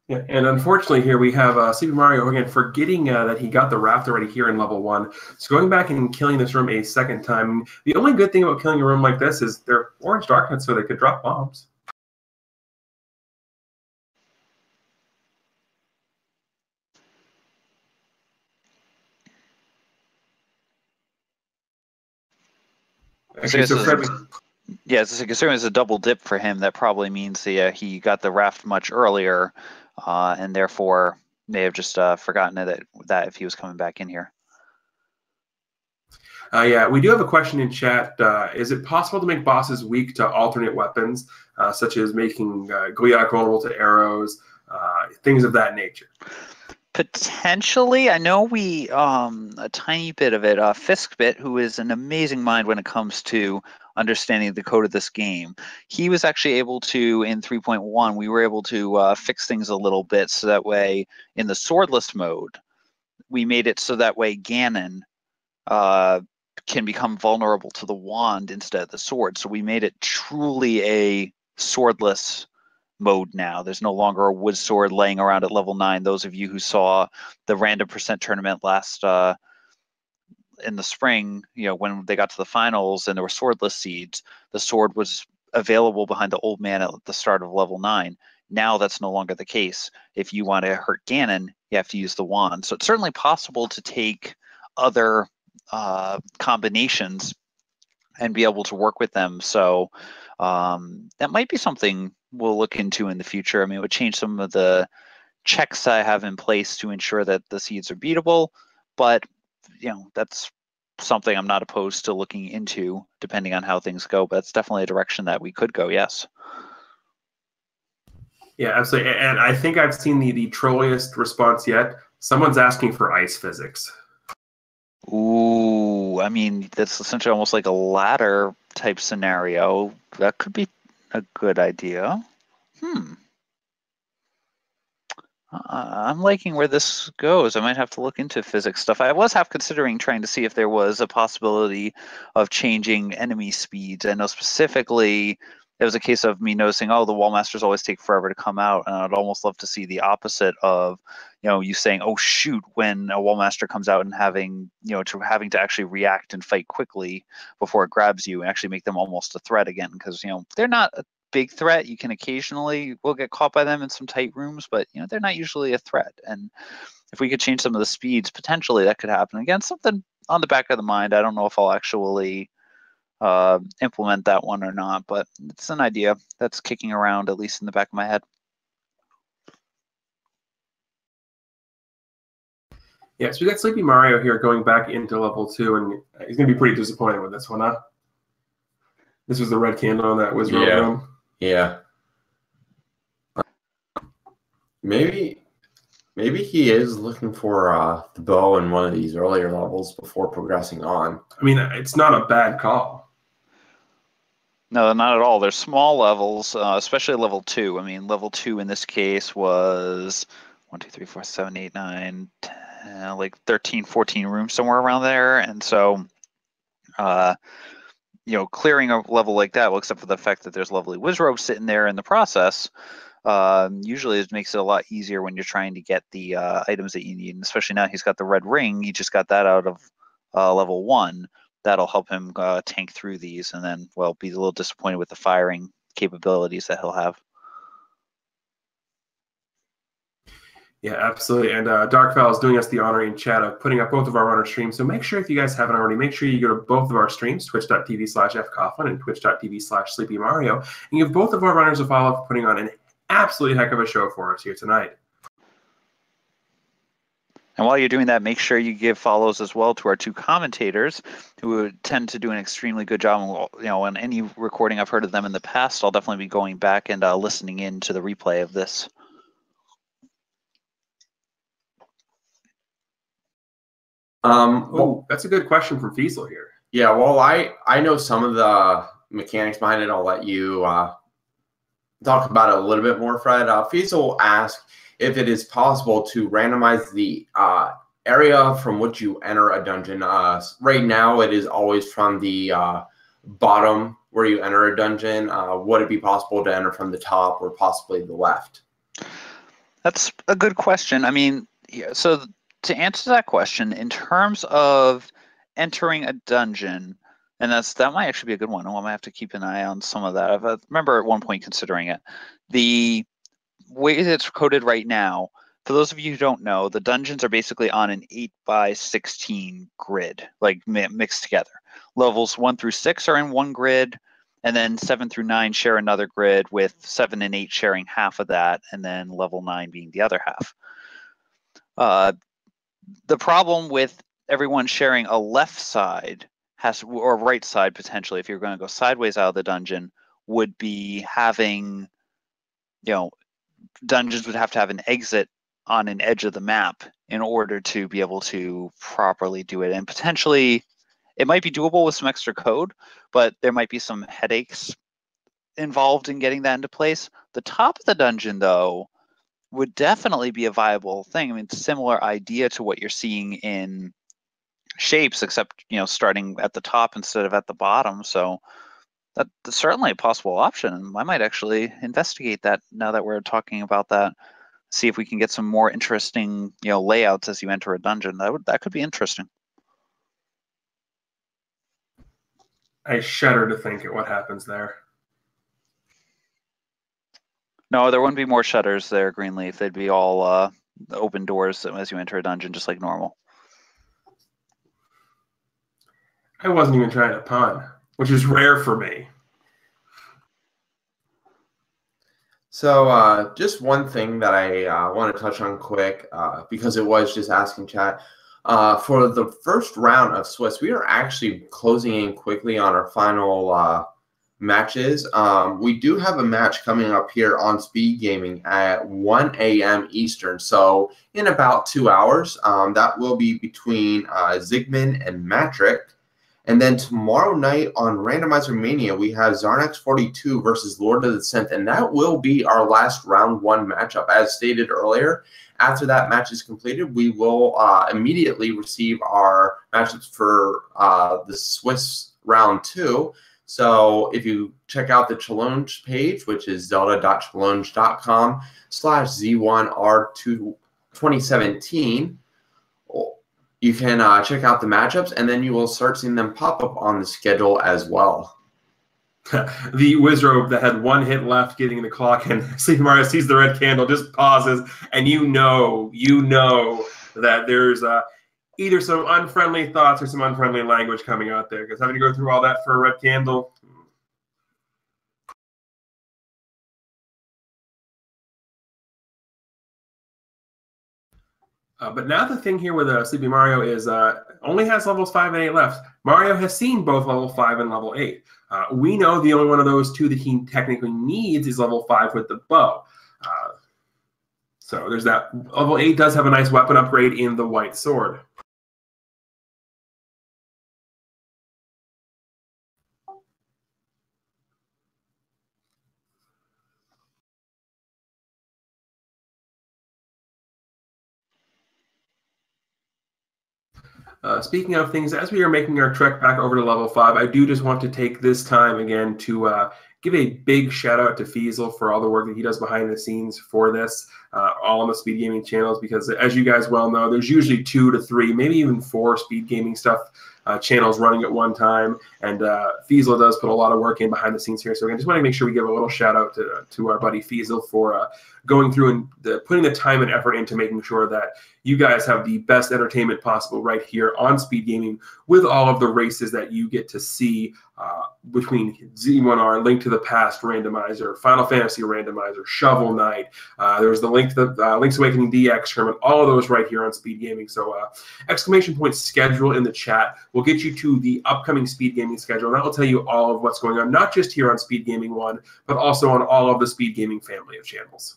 Yeah, and unfortunately here we have SleepyMario again forgetting that he got the raft already here in level 1. So going back and killing this room a second time. The only good thing about killing a room like this is they're orange darknets, so they could drop bombs. Actually, so Fred, yeah, considering it's a double dip for him, that probably means he got the raft much earlier, and therefore may have just forgotten that if he was coming back in here. Yeah, we do have a question in chat. Is it possible to make bosses weak to alternate weapons, such as making Goliath vulnerable to arrows, things of that nature? Potentially. I know we a tiny bit of it. Fiskbit, who is an amazing mind when it comes to understanding the code of this game, he was actually able to, in 3.1, we were able to fix things a little bit, so that way in the swordless mode, we made it so that way Ganon can become vulnerable to the wand instead of the sword. So we made it truly a swordless mode now. There's no longer a wood sword laying around at level 9. Those of you who saw the random percent tournament last in the spring, when they got to the finals and there were swordless seeds, the sword was available behind the old man at the start of level 9. Now that's no longer the case. If you want to hurt Ganon, you have to use the wand. So it's certainly possible to take other combinations and be able to work with them. So that might be something we'll look into in the future. I mean, it would change some of the checks I have in place to ensure that the seeds are beatable, but that's something I'm not opposed to looking into, depending on how things go. But that's definitely a direction that we could go. Yes. Yeah, absolutely. And I think I've seen the trolliest response yet. Someone's asking for ice physics. Ooh, I mean, that's essentially almost like a ladder type scenario. That could be a good idea. I'm liking where this goes. I might have to look into physics stuff. I was half considering trying to see if there was a possibility of changing enemy speeds. I know specifically there was a case of me noticing, oh, the wall masters always take forever to come out, and I'd almost love to see the opposite of, you saying, oh shoot, when a wall master comes out and having to actually react and fight quickly before it grabs you and actually make them almost a threat again, because they're not a big threat. You can occasionally will get caught by them in some tight rooms, but they're not usually a threat. And if we could change some of the speeds, potentially that could happen. Again, something on the back of the mind. I don't know if I'll actually implement that one or not, but it's an idea that's kicking around, at least in the back of my head. Yeah, so we got SleepyMario here going back into level 2, and he's going to be pretty disappointed with this one, huh? This was the red candle that was real room. Yeah. Maybe he is looking for the bow in one of these earlier levels before progressing on. I mean, it's not a bad call. No, not at all. They're small levels, especially level 2. I mean, level 2 in this case was 1, 2, 3, 4, 7, 8, 9, 10, like 13, 14 rooms, somewhere around there. And so, clearing a level like that, well, except for the fact that there's lovely Wizrobe sitting there in the process, usually it makes it a lot easier when you're trying to get the items that you need. And especially now he's got the red ring. He just got that out of level 1. That'll help him tank through these, and then, well, be a little disappointed with the firing capabilities that he'll have. Yeah, absolutely. And Darkfell is doing us the honor in chat of putting up both of our runner streams. So make sure, if you guys haven't already, make sure you go to both of our streams, twitch.tv/fcoughlin and twitch.tv/SleepyMario, and give both of our runners a follow for putting on an absolutely heck of a show for us here tonight. And while you're doing that, make sure you give follows as well to our 2 commentators, who tend to do an extremely good job. And, on any recording I've heard of them in the past, I'll definitely be going back and listening in to the replay of this. Well, that's a good question from Fiesel here. Yeah, well, I know some of the mechanics behind it. I'll let you talk about it a little bit more, Fred. Fiesel asked if it is possible to randomize the area from which you enter a dungeon. Right now, it is always from the bottom where you enter a dungeon. Would it be possible to enter from the top or possibly the left? That's a good question. I mean, so to answer that question, in terms of entering a dungeon, and that might actually be a good one. I might have to keep an eye on some of that. I remember at one point considering it. The way it's coded right now, for those of you who don't know, the dungeons are basically on an 8x16 grid, like mixed together. Levels 1 through 6 are in one grid, and then 7 through 9 share another grid, with 7 and 8 sharing half of that, and then level 9 being the other half. The problem with everyone sharing a left side or right side, potentially, if you're going to go sideways out of the dungeon, would be having, dungeons would have to have an exit on an edge of the map in order to be able to properly do it. And potentially it might be doable with some extra code, but there might be some headaches involved in getting that into place. The top of the dungeon, though, would definitely be a viable thing. I mean, it's a similar idea to what you're seeing in Shapes, except, starting at the top instead of at the bottom. So that's certainly a possible option. I might actually investigate that now that we're talking about that. See if we can get some more interesting, layouts as you enter a dungeon. That could be interesting. I shudder to think at what happens there. No, there wouldn't be more shutters there, Greenleaf. They'd be all open doors as you enter a dungeon, just like normal. I wasn't even trying to pun, which is rare for me. So just one thing that I want to touch on quick, because it was just asking chat. For the first round of Swiss, we are actually closing in quickly on our final matches. We do have a match coming up here on Speed Gaming at 1 a.m. Eastern. So in about 2 hours, that will be between Zygmunt and Matrick. And then tomorrow night on Randomizer Mania, we have Zarnax42 versus Lord of the Synth, and that will be our last round 1 matchup. As stated earlier, after that match is completed, we will immediately receive our matchups for the Swiss round 2. So if you check out the challenge page, which is zelda.challenge.com/Z1R2017, you can check out the matchups, and then you will start seeing them pop up on the schedule as well. The Wizrobe that had 1 hit left getting the clock, and SleepyMario sees the red candle, just pauses, and you know that there's either some unfriendly thoughts or some unfriendly language coming out there, because having to go through all that for a red candle. But now the thing here with SleepyMario is only has levels 5 and 8 left. Mario has seen both level 5 and level 8. We know the only one of those 2 that he technically needs is level 5 with the bow. So there's that. Level 8 does have a nice weapon upgrade in the white sword. Speaking of things, as we are making our trek back over to level 5, I do just want to take this time again to give a big shout out to Feasel for all the work that he does behind the scenes for this, all on the Speed Gaming channels, because as you guys well know, there's usually 2 to 3, maybe even 4 Speed Gaming stuff channels running at one time, and Feasel does put a lot of work in behind the scenes here. So I just want to make sure we give a little shout out to our buddy Feasel for going through and putting the time and effort into making sure that you guys have the best entertainment possible right here on Speed Gaming, with all of the races that you get to see between Z1R, Link to the Past Randomizer, Final Fantasy Randomizer, Shovel Knight. There was the Link's Awakening DX tournament, all of those right here on Speed Gaming. So exclamation point schedule in the chat will get you to the upcoming Speed Gaming schedule, and that will tell you all of what's going on, not just here on Speed Gaming 1, but also on all of the Speed Gaming family of channels.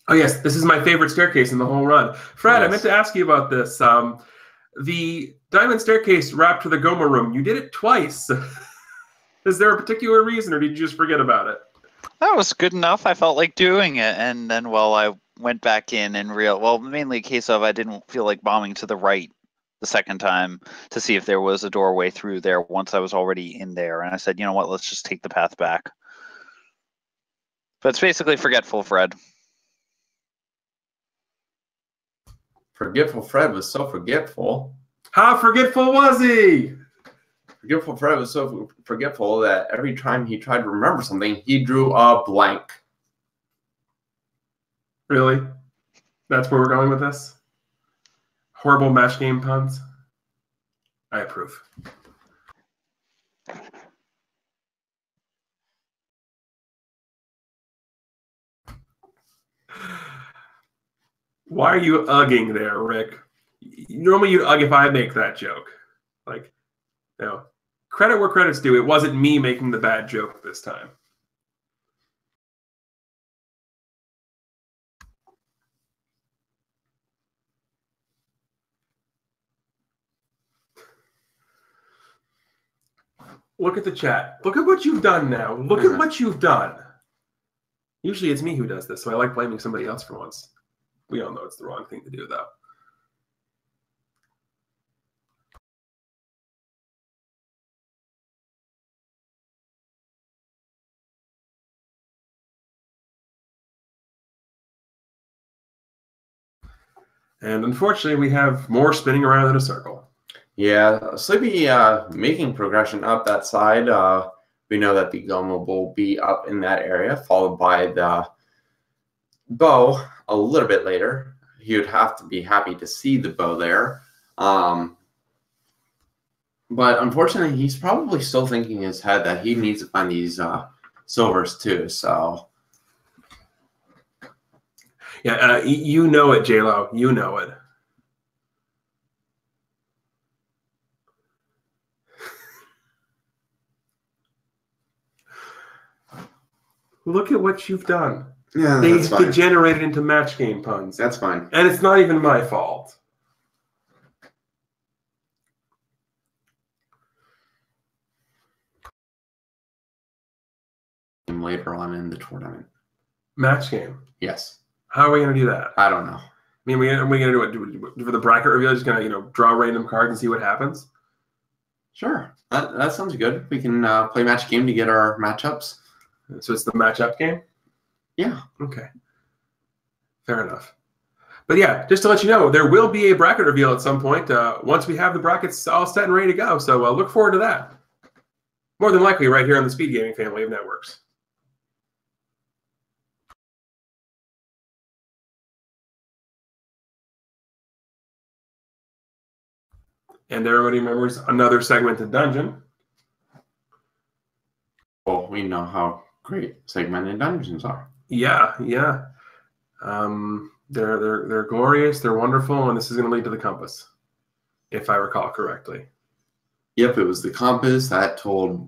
Oh, yes, this is my favorite staircase in the whole run. Fred, yes. I meant to ask you about this. The diamond staircase wrapped to the Goma room, you did it twice. Is there a particular reason, or did you just forget about it? That was good enough. I felt like doing it, and then, well, I went back in and mainly a case of I didn't feel like bombing to the right the second time to see if there was a doorway through there once I was already in there. And I said, you know what, let's just take the path back. But it's basically forgetful Fred. Forgetful Fred was so forgetful. How forgetful was he? Forgetful Fred was so forgetful that every time he tried to remember something, he drew a blank. Really? That's where we're going with this? Horrible match game puns? I approve. Why are you ugging there, Rick? Normally you'd ugg if I make that joke. Like, you know, credit where credit's due. It wasn't me making the bad joke this time. Look at the chat. Look at what you've done now. Look at what you've done. Usually it's me who does this, so I like blaming somebody else for once. We all know it's the wrong thing to do, though. And unfortunately, we have more spinning around in a circle. Yeah, Sleepy making progression up that side. We know that the Goma will be up in that area, followed by the bow a little bit later. He would have to be happy to see the bow there. But unfortunately, he's probably still thinking in his head that he needs to find these silvers too. So, yeah, you know it, J-Lo. You know it. Look at what you've done. Yeah, They that's fine. degenerated into match game puns. That's fine. And it's not even my fault. Later on in the tournament. Match game. Yes. How are we going to do that? I don't know. I mean, are we going to do it for the bracket reveal? Just going to, draw random cards and see what happens? Sure. That sounds good. We can play match game to get our matchups. So it's the matchup game? Yeah. Okay. Fair enough. But yeah, just to let you know, there will be a bracket reveal at some point once we have the brackets all set and ready to go. So look forward to that. More than likely right here on the Speed Gaming family of networks. And everybody remembers another segmented dungeon. Well, we know how great segmented dungeons are. Yeah, yeah. They're glorious, they're wonderful, and this is going to lead to the compass, if I recall correctly. Yep, it was the compass that told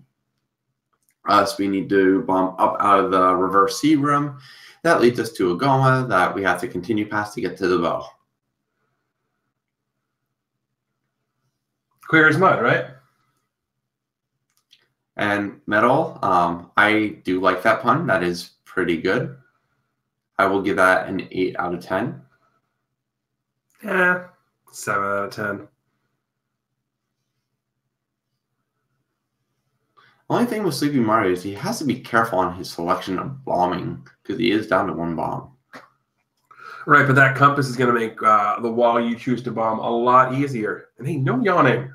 us we need to bomb up out of the reverse C room. That leads us to a Goma that we have to continue past to get to the bow. Clear as mud, right? And metal, I do like that pun. That is pretty good. I will give that an 8 out of 10. Yeah, 7 out of 10. Only thing with SleepyMario is he has to be careful on his selection of bombing because he is down to 1 bomb. Right, but that compass is going to make the wall you choose to bomb a lot easier. And hey, no yawning.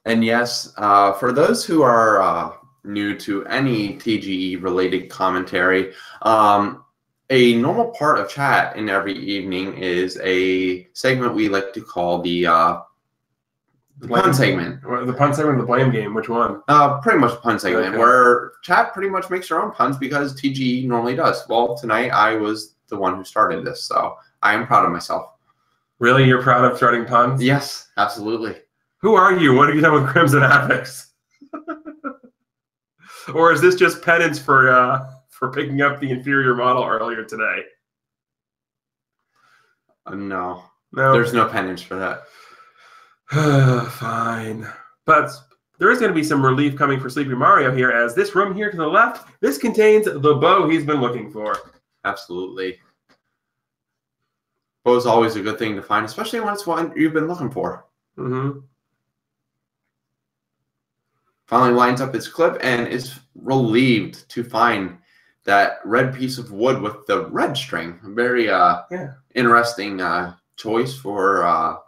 And yes, for those who are new to any TGE-related commentary, a normal part of chat in every evening is a segment we like to call the pun segment. The pun segment, the blame game, which one? Pretty much the pun segment, Okay. where chat pretty much makes their own puns because TGE normally does. Well, tonight I was the one who started this, so I am proud of myself. Really? You're proud of starting puns? Yes, absolutely. Who are you? What have you done with Crimson Apex? Or is this just penance for picking up the inferior model earlier today? No. No. There's no penance for that. Fine. But there is going to be some relief coming for SleepyMario here, as this room here to the left, this contains the bow he's been looking for. Absolutely. Bow's always a good thing to find, especially when it's one you've been looking for. Mm-hmm. Finally lines up his clip and is relieved to find that red piece of wood with the red string. A very interesting choice for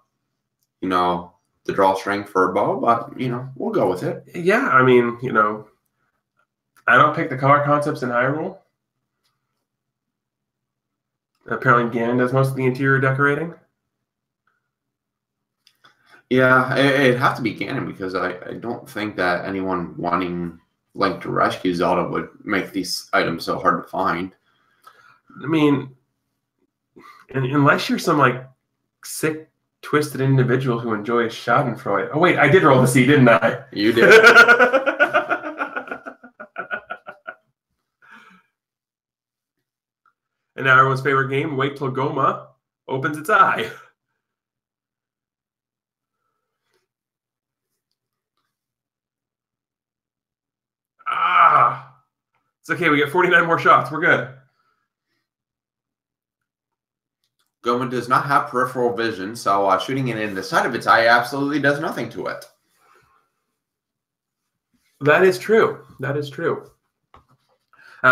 the drawstring for a bow, but we'll go with it. Yeah, I mean, I don't pick the color concepts in Hyrule. Apparently Ganon does most of the interior decorating. Yeah, it'd have to be Ganon because I don't think that anyone wanting Link to rescue Zelda would make these items so hard to find. I mean, unless you're some sick, twisted individual who enjoys Schadenfreude. Oh wait, I did roll the C, didn't I? You did. And now everyone's favorite game, wait till Goma opens its eye. It's okay. We get 49 more shots. We're good. Goma does not have peripheral vision, so shooting it in the side of its eye absolutely does nothing to it. That is true. That is true.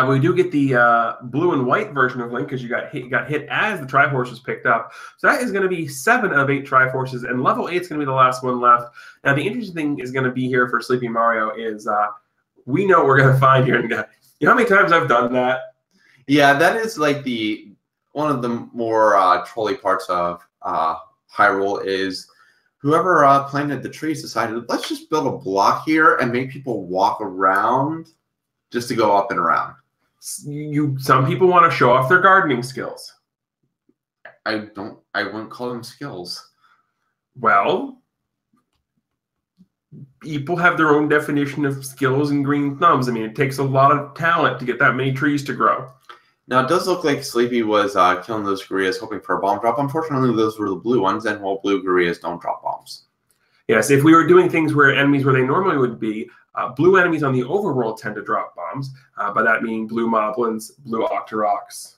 We do get the blue and white version of Link because you got hit as the Triforce was picked up. So that is going to be 7 of 8 Triforces, and level 8 is going to be the last one left. Now, the interesting thing is going to be here for SleepyMario is we know what we're going to find here. And you know how many times I've done that? Yeah, that is like one of the more trolly parts of Hyrule is whoever planted the trees decided, let's just build a block here and make people walk around just to go up and around. Some people want to show off their gardening skills. I wouldn't call them skills. Well, people have their own definition of skills and green thumbs. I mean, it takes a lot of talent to get that many trees to grow. Now, it does look like Sleepy was killing those gorillas hoping for a bomb drop. Unfortunately, those were the blue ones, and well, blue gorillas don't drop bombs. Yes, if we were doing things where enemies where they normally would be, blue enemies on the overworld tend to drop bombs. By that meaning blue moblins, blue octoroks.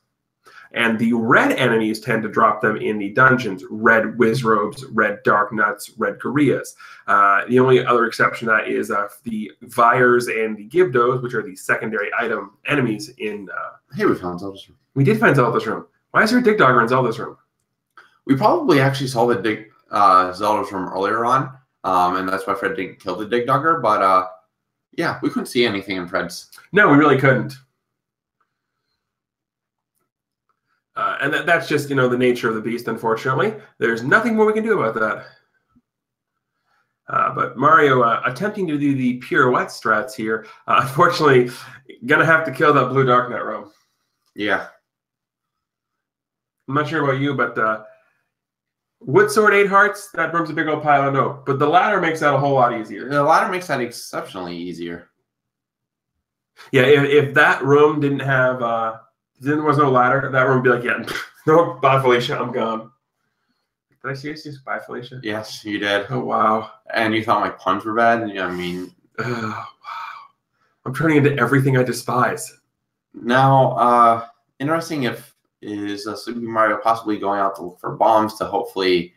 And the red enemies tend to drop them in the dungeons. Red wizrobes, red dark nuts, red gorillas. The only other exception to that is the Vyres and the Gibdos, which are the secondary item enemies in... Hey, we found Zelda's room. We did find Zelda's room. Why is there a Dig Dogger in Zelda's room? We probably actually saw the Zelda's room earlier on, and that's why Fred didn't kill the Dig Dogger, but yeah, we couldn't see anything in Fred's. No, we really couldn't. And that's just, the nature of the beast, unfortunately. There's nothing more we can do about that. But Mario attempting to do the pirouette strats here, unfortunately, going to have to kill that blue Dark Knight room. Yeah. I'm not sure about you, but Wood Sword 8 hearts, that room's a big old pile of dope. But the ladder makes that a whole lot easier. The ladder makes that exceptionally easier. Yeah, if that room didn't have... there was no ladder, that room would be like, yeah, no, bye, Felicia, I'm gone. Did I seriously say bye, Felicia? Yes, you did. Oh, wow. And you thought my puns were bad? I mean... Oh, wow. I'm turning into everything I despise. Now, interesting is SleepyMario possibly going out to look for bombs to hopefully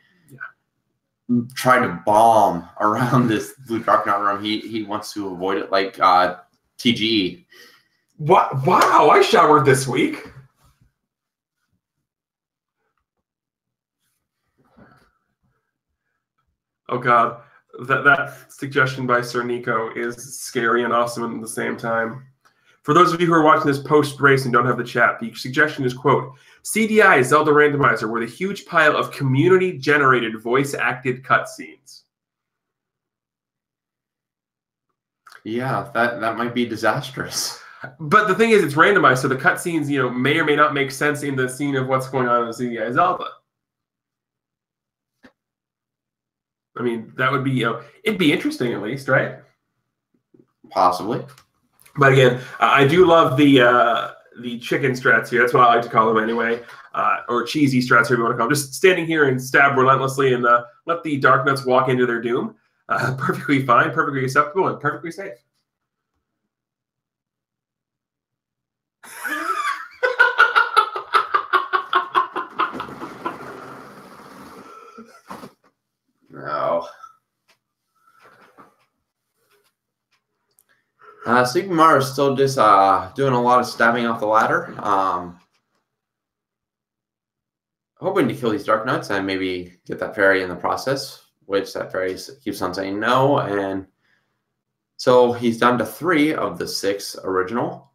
try to bomb around this blue Dark Knight room. He wants to avoid it like TGE. What? Wow, I showered this week. Oh God, that suggestion by Sir Nico is scary and awesome at the same time. For those of you who are watching this post-race and don't have the chat, the suggestion is, quote, CDI Zelda Randomizer with a huge pile of community-generated voice-acted cutscenes. Yeah, that might be disastrous. But the thing is, it's randomized, so the cutscenes, may or may not make sense in the scene of what's going on in CDI Zelda. I mean, that would be, it'd be interesting at least, right? Possibly. But again, I do love the chicken strats here. That's what I like to call them anyway, or cheesy strats, whatever you want to call them. Just standing here and stab relentlessly and let the Dark Nuts walk into their doom. Perfectly fine, perfectly acceptable, and perfectly safe. No. SleepyMario is still just doing a lot of stabbing off the ladder. Hoping to kill these Dark Nuts and maybe get that fairy in the process, which that fairy keeps on saying no. And so he's down to 3 of the 6 original.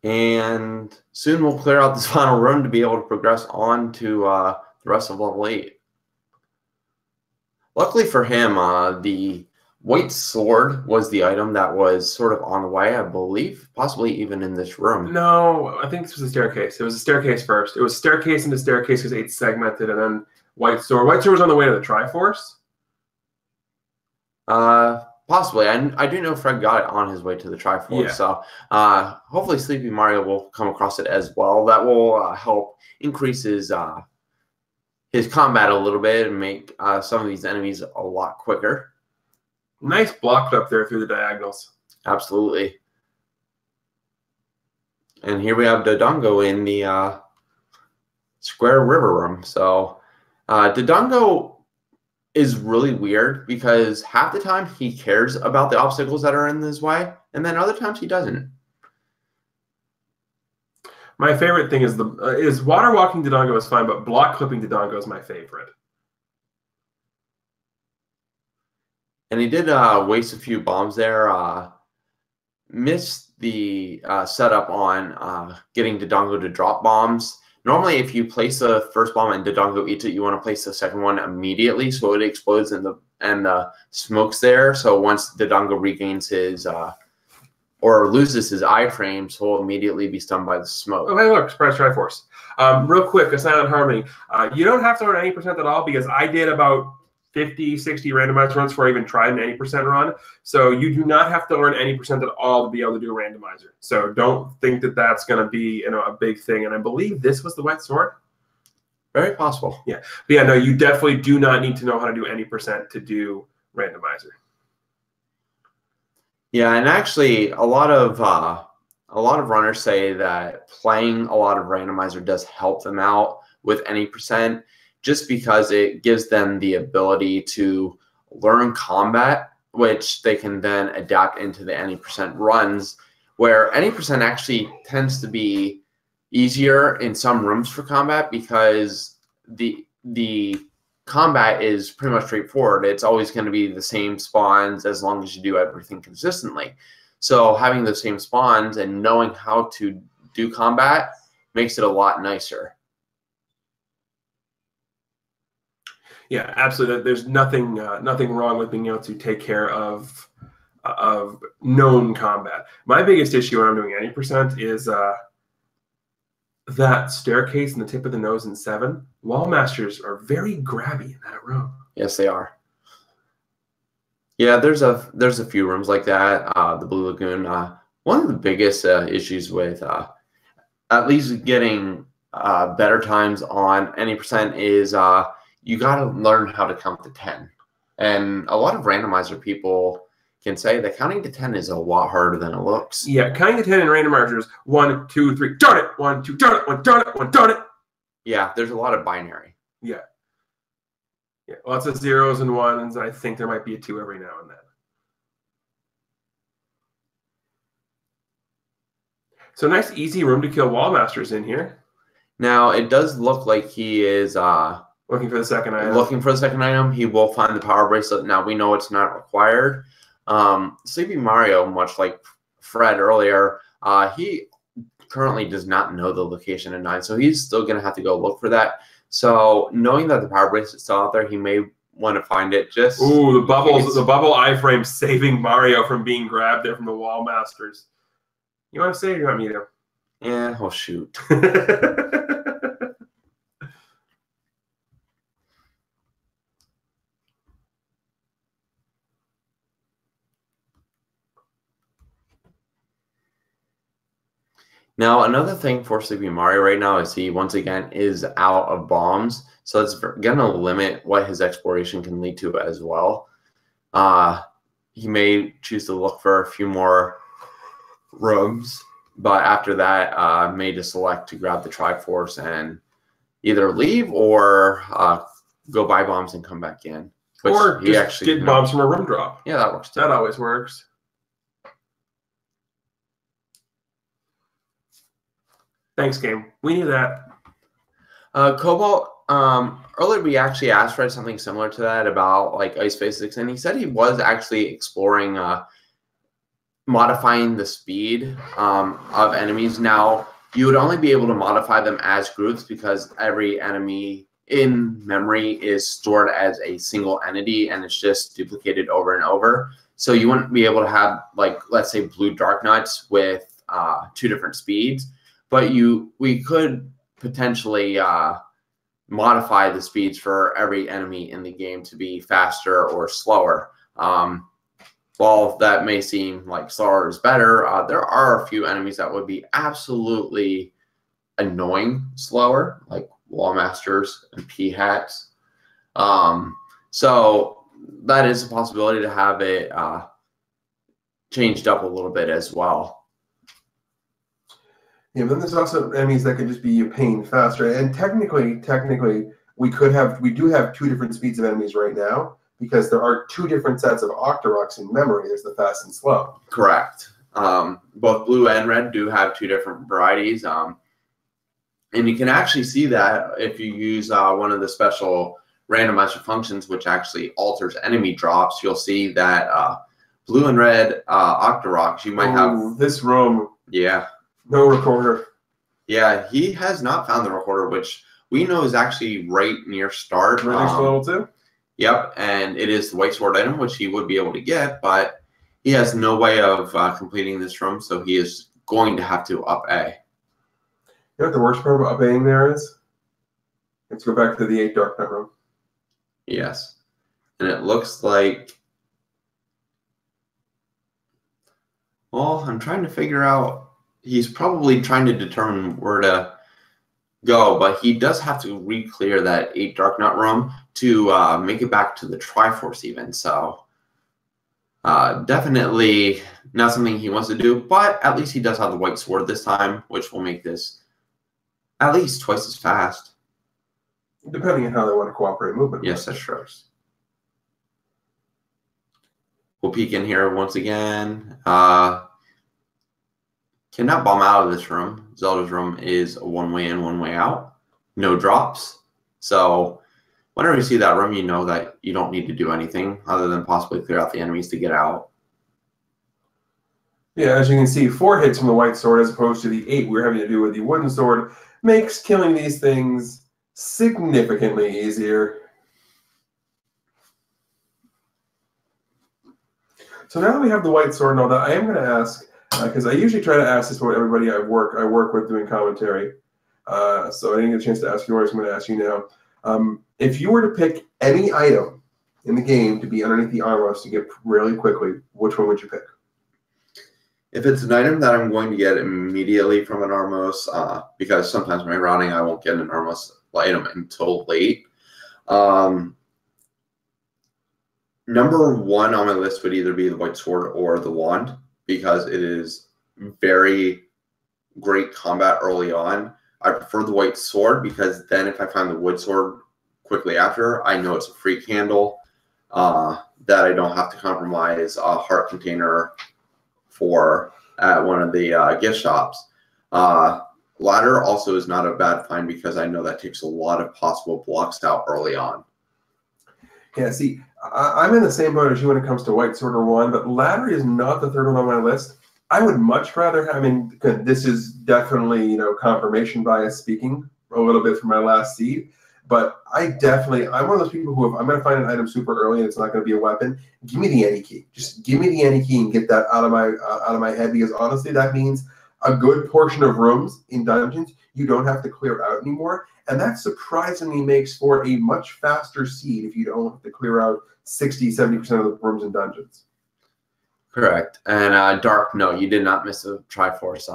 And soon we'll clear out this final room to be able to progress on to the rest of level 8. Luckily for him, the white sword was the item that was sort of on the way, I believe, possibly even in this room. No, I think this was a staircase. It was a staircase first. It was staircase into staircase because 8's segmented, and then white sword. White sword was on the way to the Triforce? Possibly. I do know Fred got it on his way to the Triforce, so hopefully SleepyMario will come across it as well. That will help increase his combat a little bit and make some of these enemies a lot quicker. Nice block up there through the diagonals. Absolutely. And here we have Dodongo in the Square River room. So Dodongo is really weird because half the time he cares about the obstacles that are in his way, and then other times he doesn't. My favorite thing is water walking Dodongo is fine, but block clipping Dodongo is my favorite. And he did waste a few bombs there. Missed the setup on getting Dodongo to drop bombs Normally, if you place the first bomb and Dodongo eats it, you want to place the second one immediately so it explodes and the smoke's there. So once Dodongo regains his or loses his iframes, he'll immediately be stunned by the smoke. Oh, hey, look, surprise Triforce. Real quick, a Silent Harmony. You don't have to learn any percent at all because I did about 50, 60 randomized runs before I even tried an 80% run. So you do not have to learn any percent at all to be able to do a randomizer. So don't think that that's going to be a big thing. And I believe this was the white sword. Very possible. Yeah. But yeah, no, you definitely do not need to know how to do any percent to do randomizer. Yeah, and actually a lot of runners say that playing a lot of randomizer does help them out with any percent, just because it gives them the ability to learn combat, which they can then adapt into the any percent runs, where any percent actually tends to be easier in some rooms for combat because the combat is pretty much straightforward. It's always going to be the same spawns as long as you do everything consistently. So having the same spawns and knowing how to do combat makes it a lot nicer. Yeah, absolutely. There's nothing wrong with being able to take care of known combat. My biggest issue when I'm doing any percent is that staircase in the tip of the nose in 7. Wall masters are very grabby in that room. Yes, they are. Yeah, there's a few rooms like that. The Blue Lagoon. One of the biggest issues with at least getting better times on any percent is you got to learn how to count to 10. And a lot of randomizer people can say that counting to 10 is a lot harder than it looks. Yeah, counting to 10 in randomizers, 1, 2, 3, darn it, 1, 2, darn it, 1, darn it, 1, darn it. Yeah, there's a lot of binary. Yeah. Yeah, lots of zeros and ones, and I think there might be a 2 every now and then. So nice, easy room to kill wall masters in here. Now, it does look like he is looking for the second item. Looking for the second item. He will find the power bracelet. Now, we know it's not required. SleepyMario, much like Fred earlier, he currently does not know the location of 9, so he's still going to have to go look for that. So knowing that the power bracelet's still out there, he may want to find it. Just ooh, the bubble iframe saving Mario from being grabbed there from the wall masters. You want to say it or you want me to? Yeah, oh shoot. Now, another thing for SleepyMario right now is he, once again, is out of bombs. So it's going to limit what his exploration can lead to as well. He may choose to look for a few more rooms, but after that, may just select to grab the Triforce and either leave or go buy bombs and come back in. Or he just actually get bombs from a room drop. Yeah, that works too. That always works. Thanks, game. We knew that. Cobalt, earlier we actually asked Fred something similar to that about like Ice Physics, and he said he was actually exploring modifying the speed of enemies. Now, you would only be able to modify them as groups because every enemy in memory is stored as a single entity and it's just duplicated over and over. So you wouldn't be able to have, like, let's say blue dark nuts with 2 different speeds. But we could potentially modify the speeds for every enemy in the game to be faster or slower. While that may seem like slower is better, there are a few enemies that would be absolutely annoying slower, like wall masters and p-hats. So that is a possibility to have it changed up a little bit as well. Yeah, but then there's also enemies that can just be a pain faster. And technically, we do have 2 different speeds of enemies right now because there are 2 different sets of Octoroks in memory. There's the fast and slow. Correct. Both blue and red do have 2 different varieties. And you can actually see that if you use one of the special randomizer functions, which actually alters enemy drops. You'll see that blue and red Octoroks, you might have... This room. Yeah. No recorder. Yeah, he has not found the recorder, which we know is actually right near start. Right next to level 2? Yep, and it is the white sword item, which he would be able to get, but he has no way of completing this room, so he is going to have to up A. You know what the worst part about up Aing there is? Let's go back to the 8 Dark Knight room. Yes. And it looks like... Well, I'm trying to figure out... He's probably trying to determine where to go, but he does have to re-clear that 8 Dark Knight room to make it back to the Triforce even, so... definitely not something he wants to do, but at least he does have the white sword this time, which will make this at least twice as fast. Depending on how they want to cooperate movement. Yes, that's true. We'll peek in here once again. Cannot bomb out of this room. Zelda's room is a one-way in, one-way out. No drops. So whenever you see that room, you know that you don't need to do anything other than possibly clear out the enemies to get out. Yeah, as you can see, 4 hits from the white sword as opposed to the 8 we're having to do with the wooden sword makes killing these things significantly easier. So now that we have the white sword and all that, I am going to ask, because I usually try to ask this about everybody I work with doing commentary. So I didn't get a chance to ask you, or I'm going to ask you now. If you were to pick any item in the game to be underneath the armrest to get really quickly, which one would you pick? If it's an item that I'm going to get immediately from an armrest, because sometimes my routing I won't get an armrest item until late. Number 1 on my list would either be the white sword or the wand, because it is very great combat early on. I prefer the white sword because then if I find the wood sword quickly after, I know it's a free candle that I don't have to compromise a heart container for at one of the gift shops. Ladder also is not a bad find because I know that takes a lot of possible blocks out early on. Yeah, see, I'm in the same boat as you when it comes to white sword or wand, but ladder is not the third one on my list. I would much rather have, I mean, this is definitely, you know, confirmation bias speaking a little bit from my last seed, but I'm one of those people who, if I'm going to find an item super early and it's not going to be a weapon, give me the any key. Just give me the any key and get that out of my head, because honestly, that means a good portion of rooms in dungeons you don't have to clear out anymore, and that surprisingly makes for a much faster seed if you don't have to clear out 60-70% of the rooms in dungeons. Correct. And Dark, no, you did not miss a Triforce.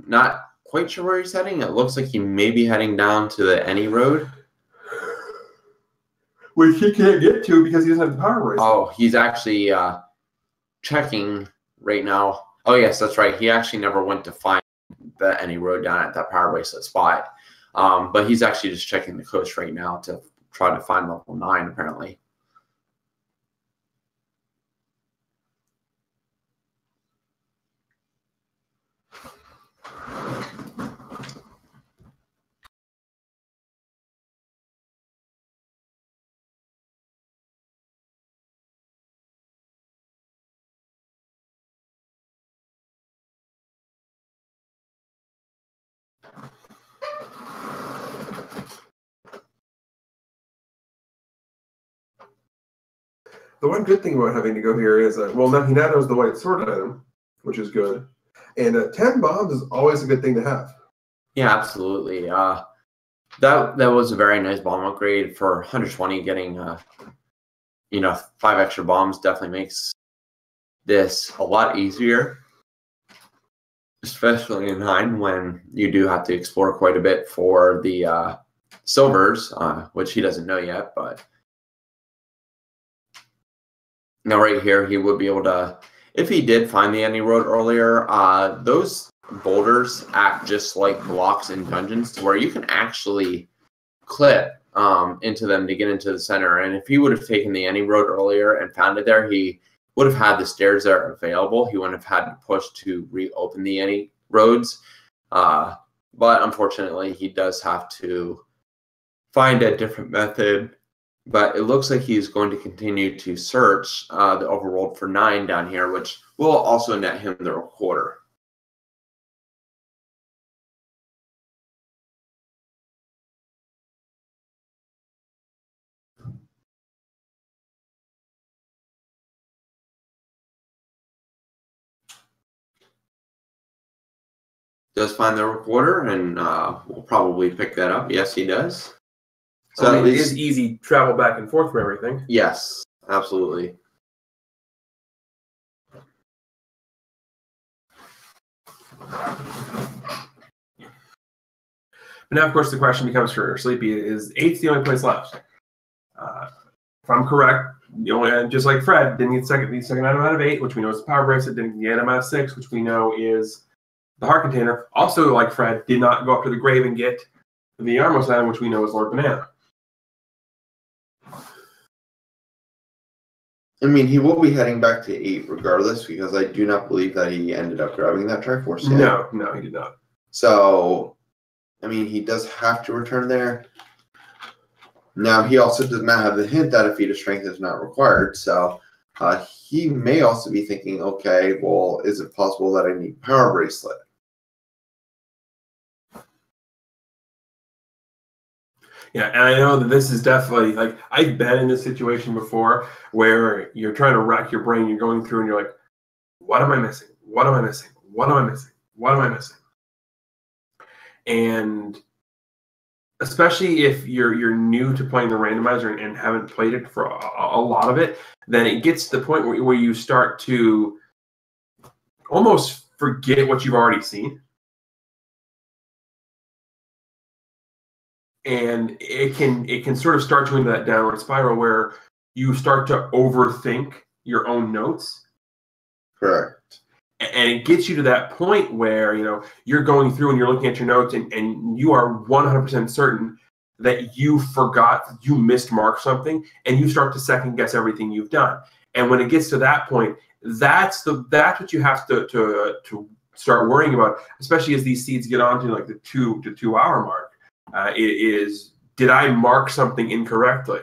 Not quite sure where he's heading. It looks like he may be heading down to the Any Road. Which he can't get to because he doesn't have the power bracelet. Oh, he's actually checking right now. Oh, yes, that's right. He actually never went to find the Any Road down at that power bracelet spot. But he's actually just checking the coast right now to try to find level 9, apparently. The one good thing about having to go here is, well, now he now knows the white sword item, which is good. And 10 bombs is always a good thing to have. Yeah, absolutely. That was a very nice bomb upgrade for 120. Getting 5 extra bombs definitely makes this a lot easier, especially in 9 when you do have to explore quite a bit for the silvers, which he doesn't know yet. But now right here, he would be able to, if he did find the Any Road earlier, those boulders act just like blocks in dungeons to where you can actually clip into them to get into the center. And if he would have taken the Any Road earlier and found it there, he would have had the stairs there available. He wouldn't have had to push to reopen the Any Roads. But unfortunately, he does have to find a different method. But it looks like he's going to continue to search the Overworld for 9 down here, which will also net him the recorder. does find the recorder, and we'll probably pick that up. Yes, he does. So I mean, it is easy travel back and forth for everything. Yes, absolutely. But now, of course, the question becomes for Sleepy: is 8's the only place left? If I'm correct, just like Fred, didn't get the second item out of 8, which we know is the power bracelet. Didn't get the item out of 6, which we know is the heart container. Also, like Fred, did not go up to the grave and get the Armos item, which we know is Lord Banana. I mean, he will be heading back to 8 regardless, because I do not believe that he ended up grabbing that Triforce yet. No, he did not. So, I mean, he does have to return there. Now, he also does not have the hint that a feat of strength is not required, so he may also be thinking, okay, well, is it possible that I need power bracelet? Yeah, and I know that this is definitely, like, I've been in this situation before where you're trying to rack your brain, you're going through and you're like, what am I missing? What am I missing? What am I missing? What am I missing? And especially if you're new to playing the randomizer and haven't played it for a lot of it, then it gets to the point where you start to almost forget what you've already seen. And it can sort of start you into that downward spiral where you start to overthink your own notes. Correct. And it gets you to that point where, you're going through and you're looking at your notes and you are 100% certain that you missed mark something, and you start to second guess everything you've done. And when it gets to that point, that's what you have to start worrying about, especially as these seeds get on to like the 2 hour mark. Did I mark something incorrectly?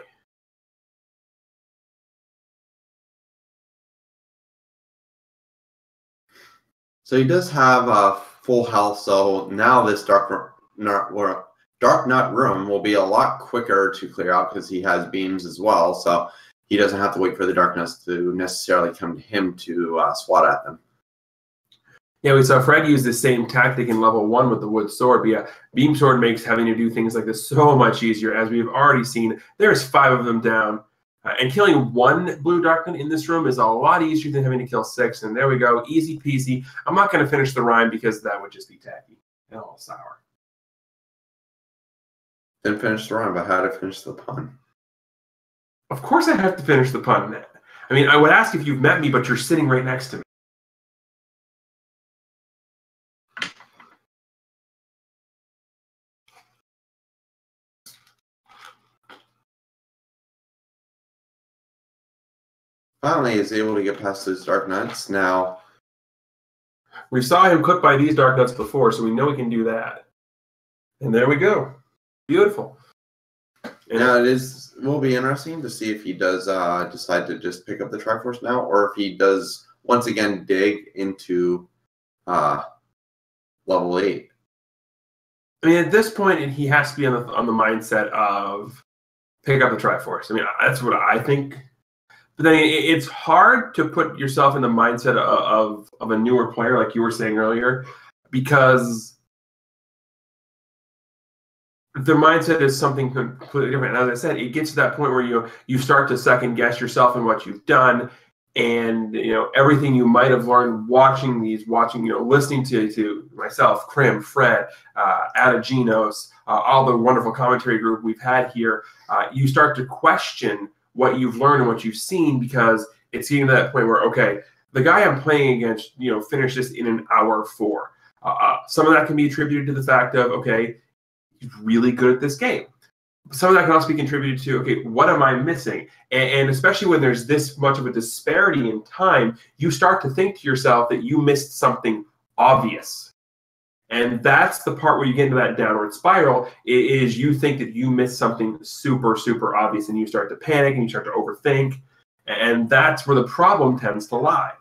So he does have full health, so now this Dark Nut room will be a lot quicker to clear out because he has beams as well, so he doesn't have to wait for the darkness to necessarily come to him to swat at them. Yeah, we saw Fred use the same tactic in level 1 with the wood sword, but yeah, beam sword makes having to do things like this so much easier. As we've already seen, there's 5 of them down. And killing 1 blue Darknut in this room is a lot easier than having to kill 6. And there we go, easy peasy. I'm not going to finish the rhyme because that would just be tacky and all sour. Didn't finish the rhyme, but how to finish the pun? Of course I have to finish the pun. I mean, I would ask if you've met me, but you're sitting right next to me. Finally is able to get past those Dark Nuts. Now, we saw him cooked by these Dark Nuts before, so we know he can do that. And there we go. Beautiful. And now will be interesting to see if he does decide to just pick up the Triforce now, or if he does once again dig into level 8. I mean, at this point, he has to be on the mindset of pick up the Triforce. I mean, that's what I think. But then it's hard to put yourself in the mindset of a newer player, like you were saying earlier, because the mindset is something completely different. And as I said, it gets to that point where you start to second guess yourself and what you've done, and everything you might have learned listening to myself, Krim, Fred, Adaginos, all the wonderful commentary group we've had here. You start to question what you've learned and what you've seen, because it's getting to that point where, okay, the guy I'm playing against, finished this in an hour 4. Some of that can be attributed to the fact of, okay, he's really good at this game. Some of that can also be contributed to, okay, what am I missing? And especially when there's this much of a disparity in time, you start to think to yourself that you missed something obvious. And that's the part where you get into that downward spiral, is you think that you missed something super, super obvious, and you start to panic and you start to overthink. And that's where the problem tends to lie.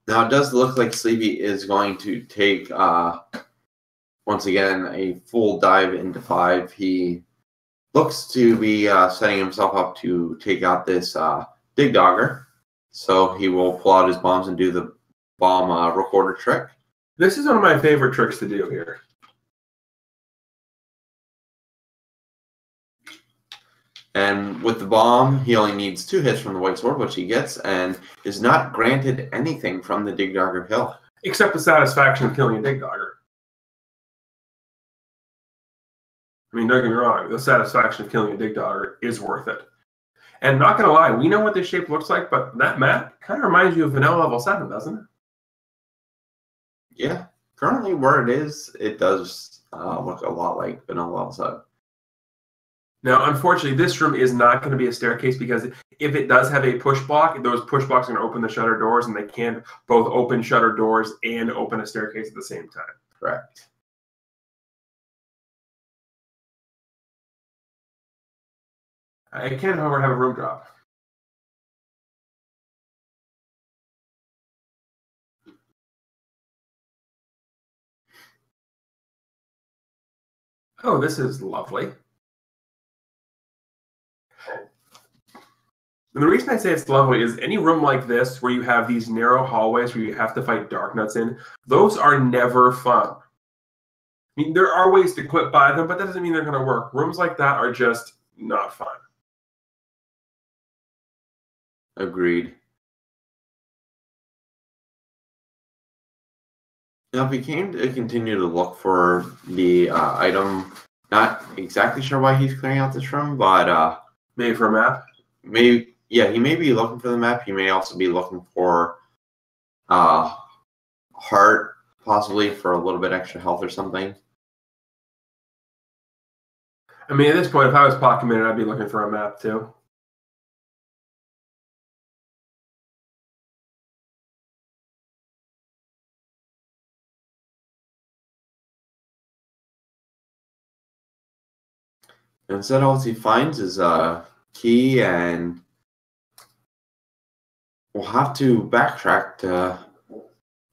Now, it does look like Sleepy is going to take, once again, a full dive into 5. He looks to be setting himself up to take out this Dig Dogger. So he will pull out his bombs and do the bomb recorder trick. This is one of my favorite tricks to do here. And with the bomb, he only needs 2 hits from the white sword, which he gets, and is not granted anything from the Dig Dogger Hill. Except the satisfaction of killing a Dig Dogger. I mean, don't get me wrong, the satisfaction of killing a Dig Dogger is worth it. And not going to lie, we know what this shape looks like, but that map kind of reminds you of Vanilla Level 7, doesn't it? Yeah, currently where it is, it does look a lot like Vanilla Level 7. Now, unfortunately, this room is not going to be a staircase because if it does have a push block, those push blocks are going to open the shutter doors, and they can't both open shutter doors and open a staircase at the same time. Correct. I can, however, have a room drop. Oh, this is lovely. And the reason I say it's lovely is any room like this where you have these narrow hallways where you have to fight dark nuts in, those are never fun. I mean, there are ways to quit by them, but that doesn't mean they're going to work. Rooms like that are just not fun. Agreed. Now, if we came to continue to look for the item, not exactly sure why he's clearing out this room, but maybe for a map? Maybe, yeah, he may be looking for the map. He may also be looking for heart, possibly for a little bit extra health or something. I mean, at this point, if I was pot committed, I'd be looking for a map too. Instead, all he finds is a key, and we'll have to backtrack to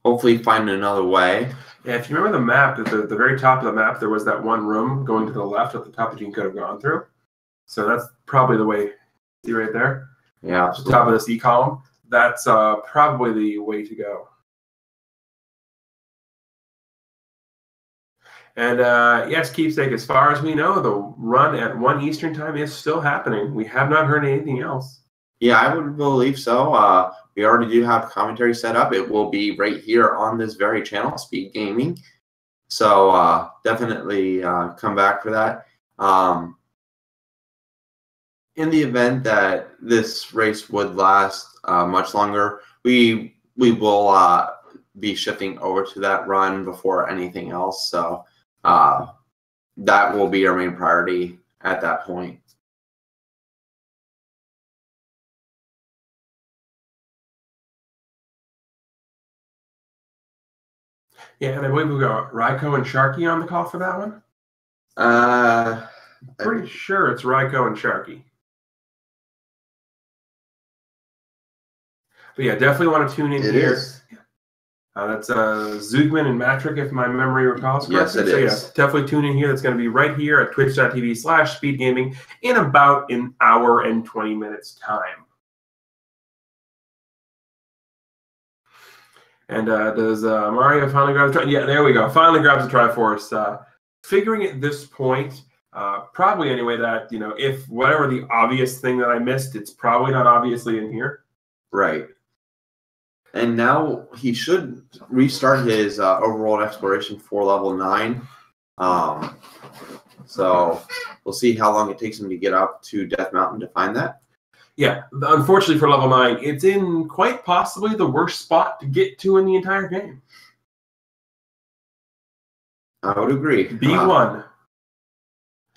hopefully find another way. Yeah, if you remember the map, at the very top of the map, there was that one room going to the left at the top that you could have gone through. So that's probably the way. See right there? Yeah, at the top of this E column. That's probably the way to go. And yes, Keepsake, as far as we know, the run at 1 Eastern time is still happening. We have not heard anything else. Yeah, I would believe so. We already do have commentary set up. It will be right here on this very channel, Speed Gaming. So definitely come back for that. In the event that this race would last much longer, we will be shifting over to that run before anything else. So that will be our main priority at that point. Yeah, and I believe we got Raiko and Sharky on the call for that one. Pretty sure it's Raiko and Sharky. But yeah, definitely want to tune in here. That's Zugman and Matrick, if my memory recalls correctly. Yes, it is. Yeah, definitely tune in here. That's going to be right here at twitch.tv/speedgaming in about an hour and 20 minutes time. And does Mario finally grab the Triforce? Yeah, there we go. Finally grabs the Triforce. Figuring at this point, probably anyway, that, you know, if whatever the obvious thing that I missed, it's probably not obviously in here. Right. And now he should restart his overworld exploration for level 9. So we'll see how long it takes him to get up to Death Mountain to find that. Yeah, unfortunately for level 9, it's in quite possibly the worst spot to get to in the entire game. I would agree. B1.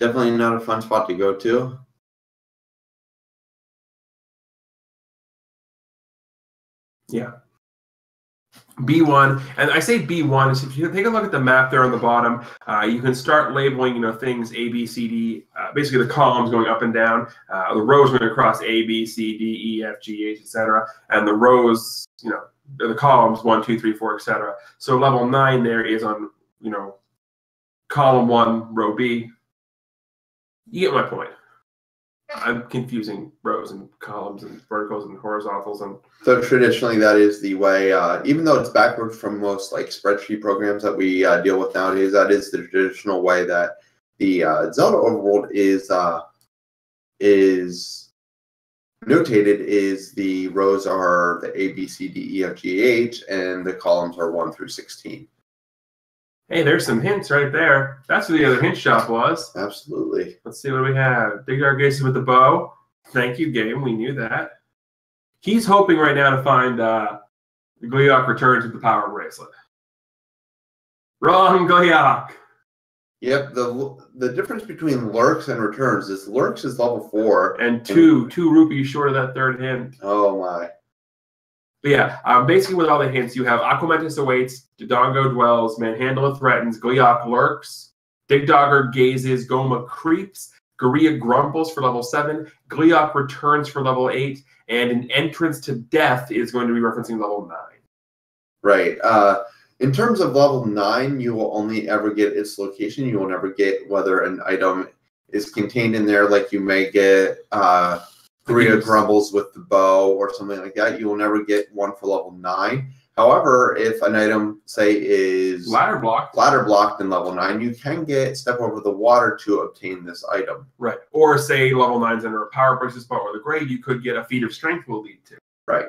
Definitely not a fun spot to go to. Yeah. B1, and I say B1 is if you take a look at the map there on the bottom, you can start labeling, you know, things A, B, C, D, basically the columns going up and down, the rows going across A, B, C, D, E, F, G, H, etc., and the rows, you know, the columns 1, 2, 3, 4, etc. So level 9 there is on, you know, column 1, row B. You get my point. I'm confusing rows and columns and verticals and horizontals and. So traditionally, that is the way. Even though it's backward from most like spreadsheet programs that we deal with nowadays, that is the traditional way that the Zelda Overworld is notated. Is the rows are the A, B, C, D, E, F, G, H, and the columns are 1 through 16. Hey, there's some hints right there. That's what the other hint shop was. Absolutely. Let's see what we have. Dig our gases with the bow. Thank you, game. We knew that. He's hoping right now to find the Gleeok returns with the power bracelet. Wrong, Gleeok. Yep. The difference between lurks and returns is lurks is level 4 and two rupees short of that third hint. Oh my. But yeah, basically with all the hints, you have Aquamentus awaits, Dodongo dwells, Manhandla threatens, Gleeok lurks, Digdogger gazes, Goma creeps, Garia grumbles for level 7, Gleeok returns for level 8, and an entrance to death is going to be referencing level 9. Right. In terms of level 9, you will only ever get its location. You will never get whether an item is contained in there, like you may get Garia grumbles with the bow or something like that. You will never get one for level 9. However, if an item, say, is ladder blocked in level 9, you can get Step Over the Water to obtain this item. Right. Or say level 9's under a power bracelet spot or the grade, you could get a Feat of Strength will lead to. Right.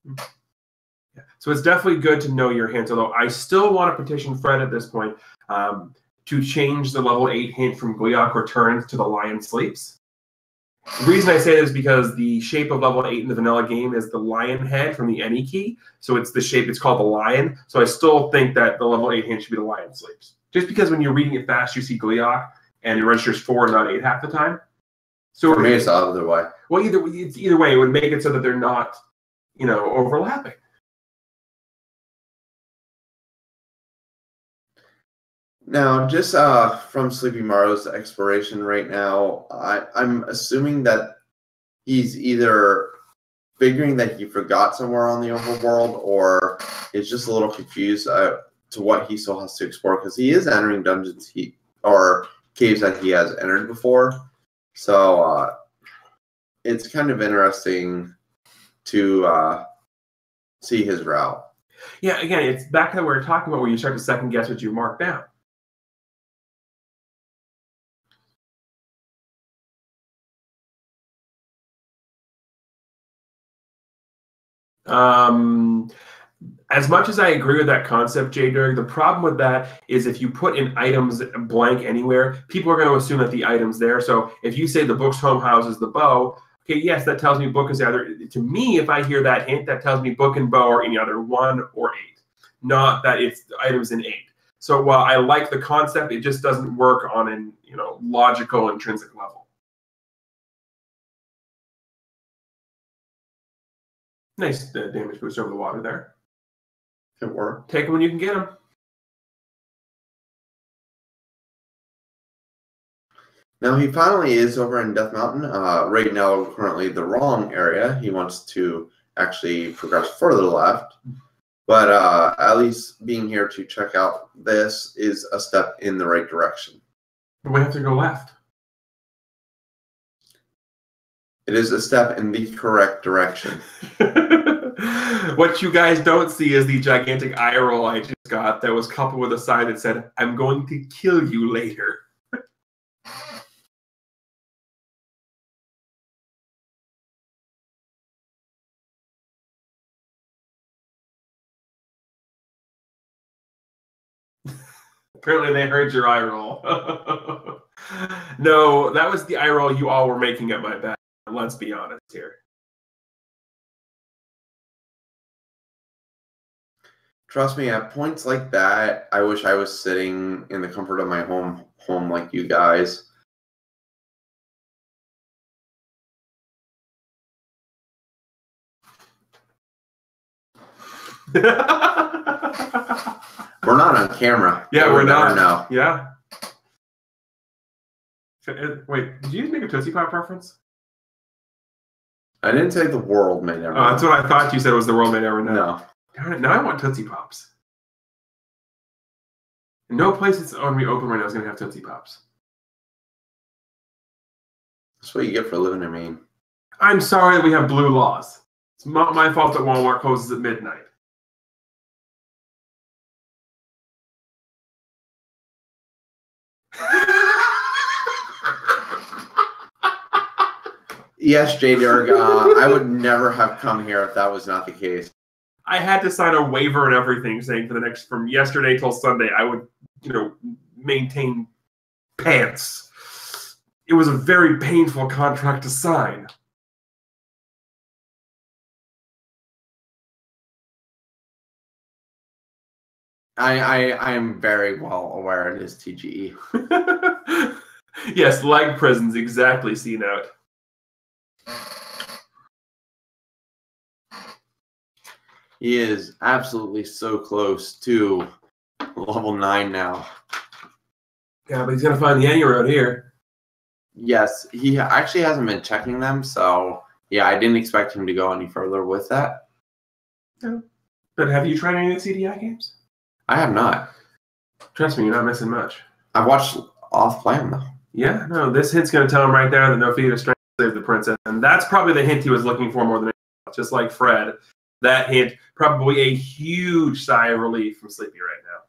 Yeah. So it's definitely good to know your hints, although I still want to petition Fred at this point to change the level 8 hint from Gleeok returns to the lion sleeps. The reason I say this is because the shape of level 8 in the vanilla game is the lion head from the any key. So it's the shape, it's called the lion. So I still think that the level 8 hint should be the lion sleeps. Just because when you're reading it fast, you see Gleeok and it registers 4 not 8 half the time. So for me, it's the other way. Well, either way, it would make it so that they're not, overlapping. Now, just from SleepyMario's exploration right now, I'm assuming that he's either figuring that he forgot somewhere on the overworld or is just a little confused to what he still has to explore, because he is entering dungeons or caves that he has entered before. So it's kind of interesting to see his route. Yeah, again, it's back to what we were talking about where you start to second guess what you marked down. As much as I agree with that concept, J. Dirk, the problem with that is if you put in items blank anywhere, people are going to assume that the item's there. So if you say the book's home houses the bow, okay, yes, that tells me book is either. To me, if I hear that hint, that tells me book and bow are in either 1 or 8, not that it's items in 8. So while I like the concept, it just doesn't work on an logical, intrinsic level. Nice damage boost over the water there. It worked. Take them when you can get them. Now he finally is over in Death Mountain. Right now, currently the wrong area. He wants to actually progress further left. But at least being here to check out this is a step in the right direction. We have to go left. It is a step in the correct direction. What you guys don't see is the gigantic eye roll I just got that was coupled with a sign that said, "I'm going to kill you later." Apparently they heard your eye roll. No, that was the eye roll you all were making at my back. Let's be honest here. Trust me, at points like that, I wish I was sitting in the comfort of my home like you guys. We're not on camera. Yeah, we're not. Now. Yeah. Wait, did you make a Tootsie Pop reference? I didn't say the world may never know. That's what I thought you said was the world may never know. No. Darn it, now I want Tootsie Pops. No place that's on me open right now is going to have Tootsie Pops. That's what you get for living in Maine. I'm sorry that we have blue laws. It's not my fault that Walmart closes at midnight. Yes, J. Dirk, I would never have come here if that was not the case. I had to sign a waiver and everything saying from yesterday till Sunday, I would, maintain pants. It was a very painful contract to sign. I am very well aware it is TGE. Yes, leg prisons, exactly, C-Note. He is absolutely so close to level 9 now. Yeah, but he's going to find the road here. Yes, he actually hasn't been checking them, so yeah, I didn't expect him to go any further with that. No. But have you tried any of the CDI games? I have not. Trust me, you're not missing much. I've watched Off play them, though. Yeah, no, this hint's going to tell him right there that no feat of strength saves the princess. And that's probably the hint he was looking for more than anything else. Just like Fred, that hint, probably a huge sigh of relief from Sleepy right now.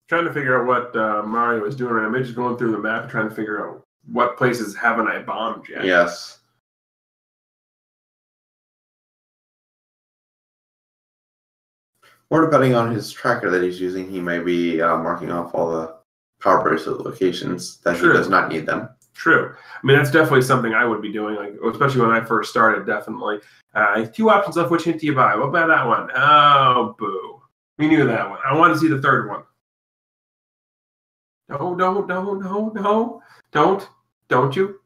Trying to figure out what Mario is doing right now. Maybe just going through the map and trying to figure out what places haven't I bombed yet. Yes. Or depending on his tracker that he's using, he may be marking off all the power bracelet locations that he does not need them. True. I mean, that's definitely something I would be doing, like especially when I first started, definitely. 2 options left. Which hint do you buy? What about that one? Oh, boo. We knew that one. I want to see the third one. No, don't you?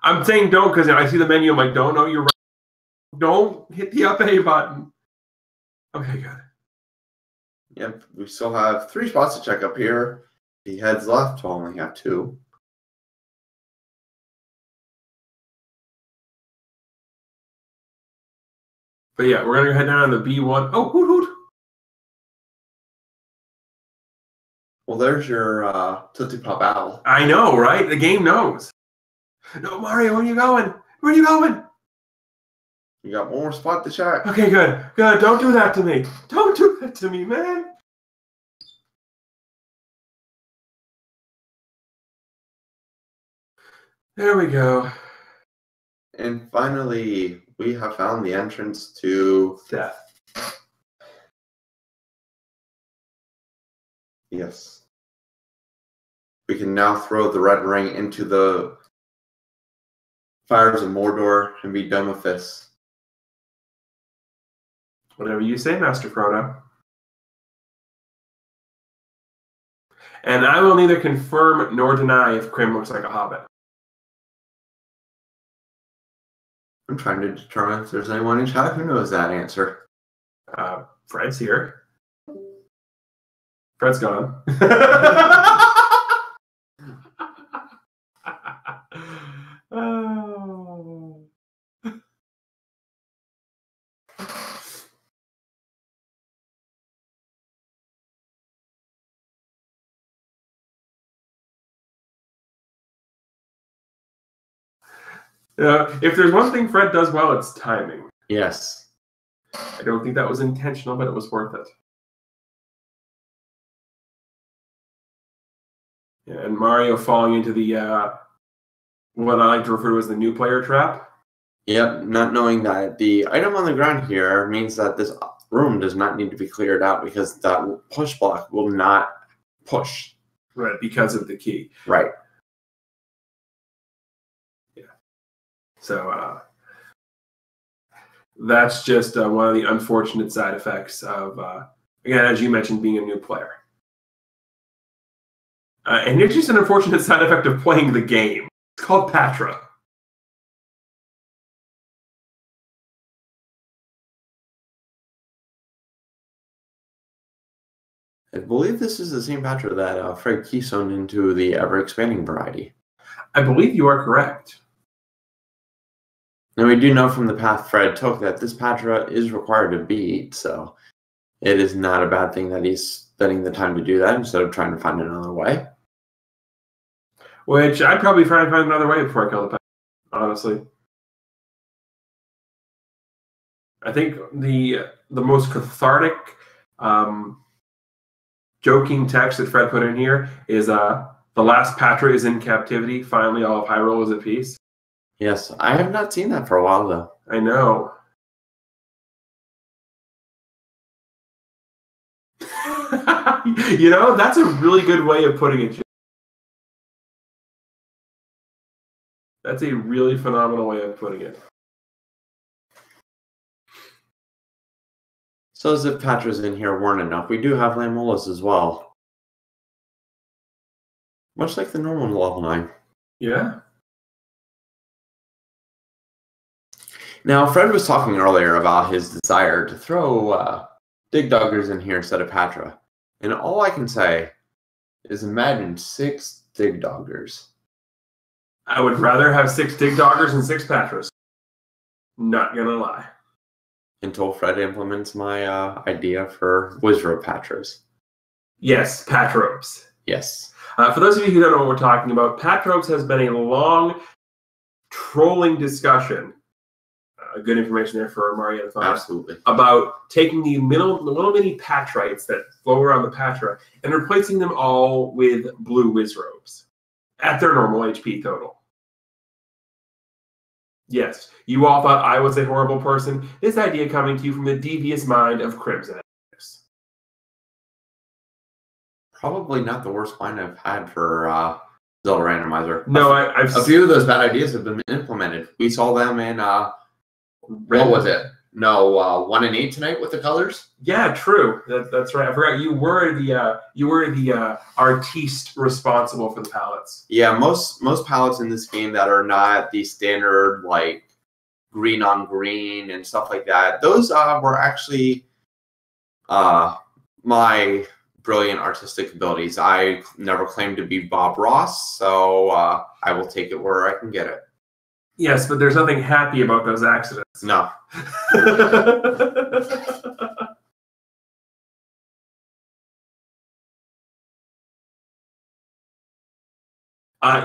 I'm saying don't because I see the menu. I'm like, don't. No, you're right. Don't hit the up A button. Okay, good. Yep, we still have 3 spots to check up here. He heads left, we'll only have 2. But yeah, we're gonna head down to the B1. Oh, hoot hoot. Well, there's your Tootsie Pop Owl. I know, right? The game knows. No, Mario, where are you going? Where are you going? You got one more spot to check. Okay, good. Good. Don't do that to me. Don't do that to me, man. There we go. And finally, we have found the entrance to Death. Yes. We can now throw the red ring into the fires of Mordor and be done with this. Whatever you say, Master Frodo. And I will neither confirm nor deny if Krim looks like a hobbit. I'm trying to determine if there's anyone in chat who knows that answer. Fred's here. Fred's gone. Oh. If there's one thing Fred does well, it's timing. Yes. I don't think that was intentional, but it was worth it. Yeah, and Mario falling into the what I like to refer to as the new player trap. Yep, not knowing that the item on the ground here means that this room does not need to be cleared out because that push block will not push. Right, because of the key. Right. Yeah. So that's just one of the unfortunate side effects of, again, as you mentioned, being a new player. And it's just an unfortunate side effect of playing the game. It's called Patra. I believe this is the same Patra that Fred keystoneed into the ever-expanding variety. I believe you are correct. And we do know from the path Fred took that this Patra is required to beat, so it is not a bad thing that he's spending the time to do that instead of trying to find another way. Which I'd probably try and find another way before I kill the Patra, honestly. I think the most cathartic joking text that Fred put in here is the last Patra is in captivity. Finally, all of Hyrule is at peace. Yes, I have not seen that for a while, though. I know. You know, that's a really good way of putting it. That's a really phenomenal way of putting it. So as if Patras in here weren't enough, we do have Lamolas as well. Much like the normal level 9. Yeah. Now, Fred was talking earlier about his desire to throw Dig-Doggers in here instead of Patra. And all I can say is imagine 6 Dig-Doggers. I would rather have 6 Dig-Doggers than 6 Patras. Not gonna lie. Until Fred implements my idea for Wizrobe Patras. Yes, Patropes. Yes. For those of you who don't know what we're talking about, Patropes has been a long trolling discussion. Good information there for Mario to find. Absolutely. About taking the little mini Patrites that flow around the Patra and replacing them all with blue Wizrobes at their normal HP total. Yes, you all thought I was a horrible person. This idea coming to you from the devious mind of Crimson. Probably not the worst mind I've had for Zelda Randomizer. No, I've a few of those bad ideas have been implemented. We saw them in what was it? No, 1 and 8 tonight with the colors. Yeah, true. That's right. I forgot you were the artiste responsible for the palettes. Yeah, most palettes in this game that are not the standard like green on green and stuff like that. Those were actually my brilliant artistic abilities. I never claimed to be Bob Ross, so I will take it where I can get it. Yes, but there's nothing happy about those accidents. No.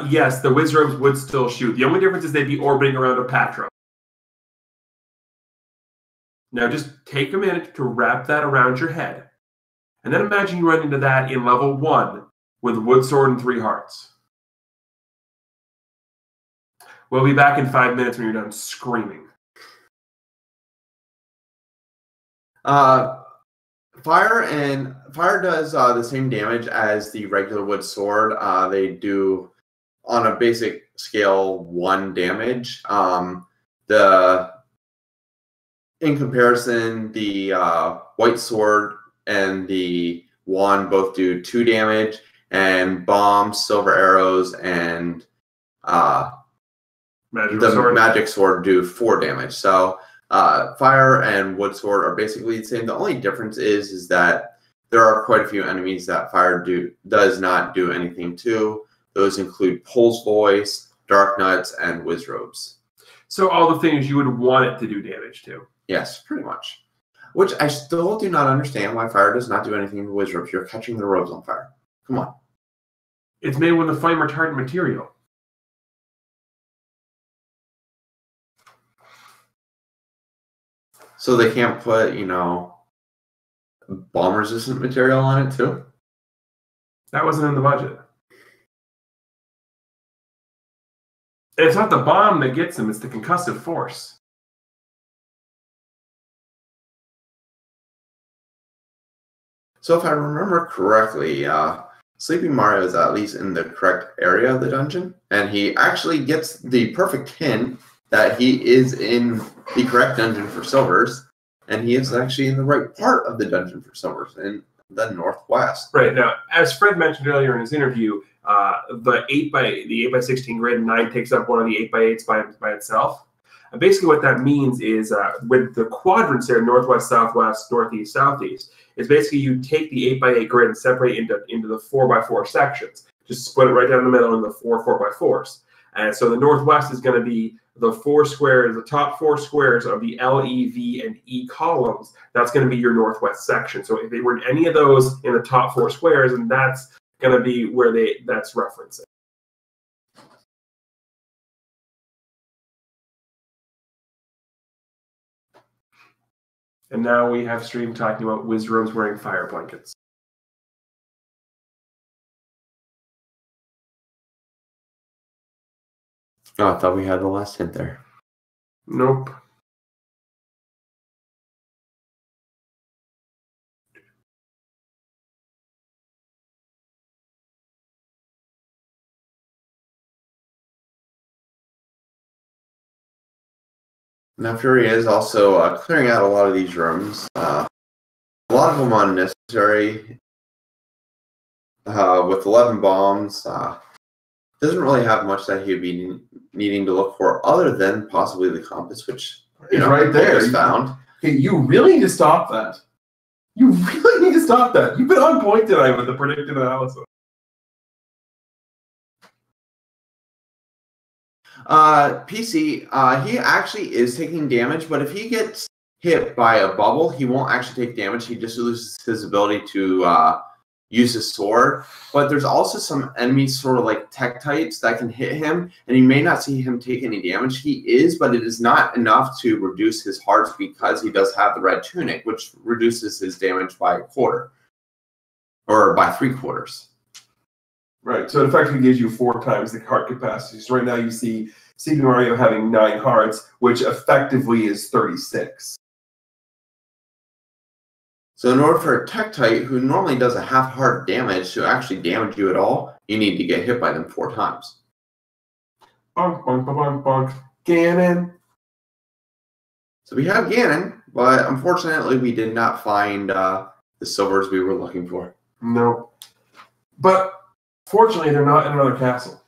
Yes, the Wizrobes would still shoot. The only difference is they'd be orbiting around a Patra. Now just take a minute to wrap that around your head. And then imagine you run into that in level 1 with Wood Sword and 3 hearts. We'll be back in 5 minutes when you're done screaming. Fire does the same damage as the regular wood sword. They do on a basic scale 1 damage. In comparison, the white sword and the wand both do 2 damage, and bombs, silver arrows, and magic sword do 4 damage. So fire and wood sword are basically the same. The only difference is that there are quite a few enemies that fire does not do anything to. Those include Pole's Voice, Dark Nuts, and Wizrobes. So all the things you would want it to do damage to. Yes, pretty much. Which I still do not understand why fire does not do anything to Wizrobes. You're catching the robes on fire. Come on. It's made with a flame retardant material. So they can't put, bomb-resistant material on it, too? That wasn't in the budget. It's not the bomb that gets them, it's the concussive force. So if I remember correctly, SleepyMario is at least in the correct area of the dungeon, and he actually gets the perfect hint that he is in the correct dungeon for silvers, and he is actually in the right part of the dungeon for silvers, in the northwest. Right. Now, as Fred mentioned earlier in his interview, the 8x16 grid 9 takes up one of the 8x8s by itself. And basically what that means is with the quadrants there, northwest, southwest, northeast, southeast, is basically you take the 8x8 grid and separate into the 4x4 sections. Just split it right down the middle in the 4 4x4s. And so the northwest is going to be the top 4 squares of the L, E, V, and E columns. That's going to be your northwest section. So if they were in any of those in the top 4 squares, and that's going to be where that's referencing. And now we have stream talking about Wizrooms wearing fire blankets. Oh, I thought we had the last hint there. Nope. Now Fury is also clearing out a lot of these rooms. A lot of them unnecessary. With 11 bombs, doesn't really have much that he'd be needing to look for, other than possibly the compass, which right there is found. Okay, you really need to stop that. You really need to stop that. You've been on point tonight with the predictive analysis. PC, he actually is taking damage, but if he gets hit by a bubble, he won't actually take damage. He just loses his ability to use his sword. But there's also some enemies, sort of like Tektites, that can hit him, and you may not see him take any damage. He is, but it is not enough to reduce his hearts, because he does have the red tunic, which reduces his damage by 1/4, or by 3/4. Right, so it effectively gives you 4 times the heart capacity. So right now you see SleepyMario having 9 hearts, which effectively is 36. So in order for a Tektite, who normally does a half-heart damage, to actually damage you at all, you need to get hit by them 4 times. Bonk, bonk, bonk, bonk. Ganon. So we have Ganon, but unfortunately we did not find the silvers we were looking for. No. But fortunately, they're not in another castle.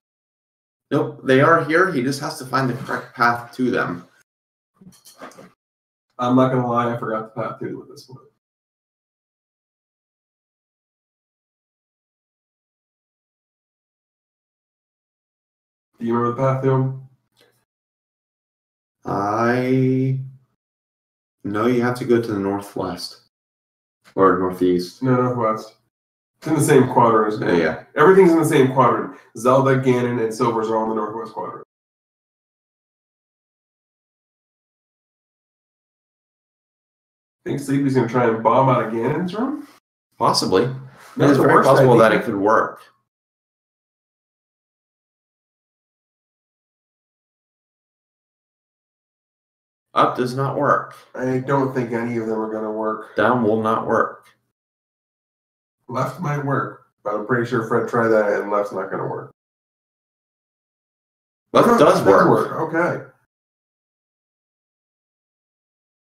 Nope, they are here. He just has to find the correct path to them. I'm not going to lie, I forgot the path to with this one. Do you remember the path to him? No, you have to go to the northwest. Or northeast. No, northwest. It's in the same quadrant as Ganon. Yeah. Everything's in the same quadrant. Zelda, Ganon, and Silvers are all in the northwest quadrant. Think Sleepy's going to try and bomb out of Ganon's room? Possibly. That's It's the very worst possible idea. that it could work. Up does not work. I don't think any of them are going to work. Down will not work. Left might work, but I'm pretty sure Fred tried that and left's not going to work. Left does work. Okay.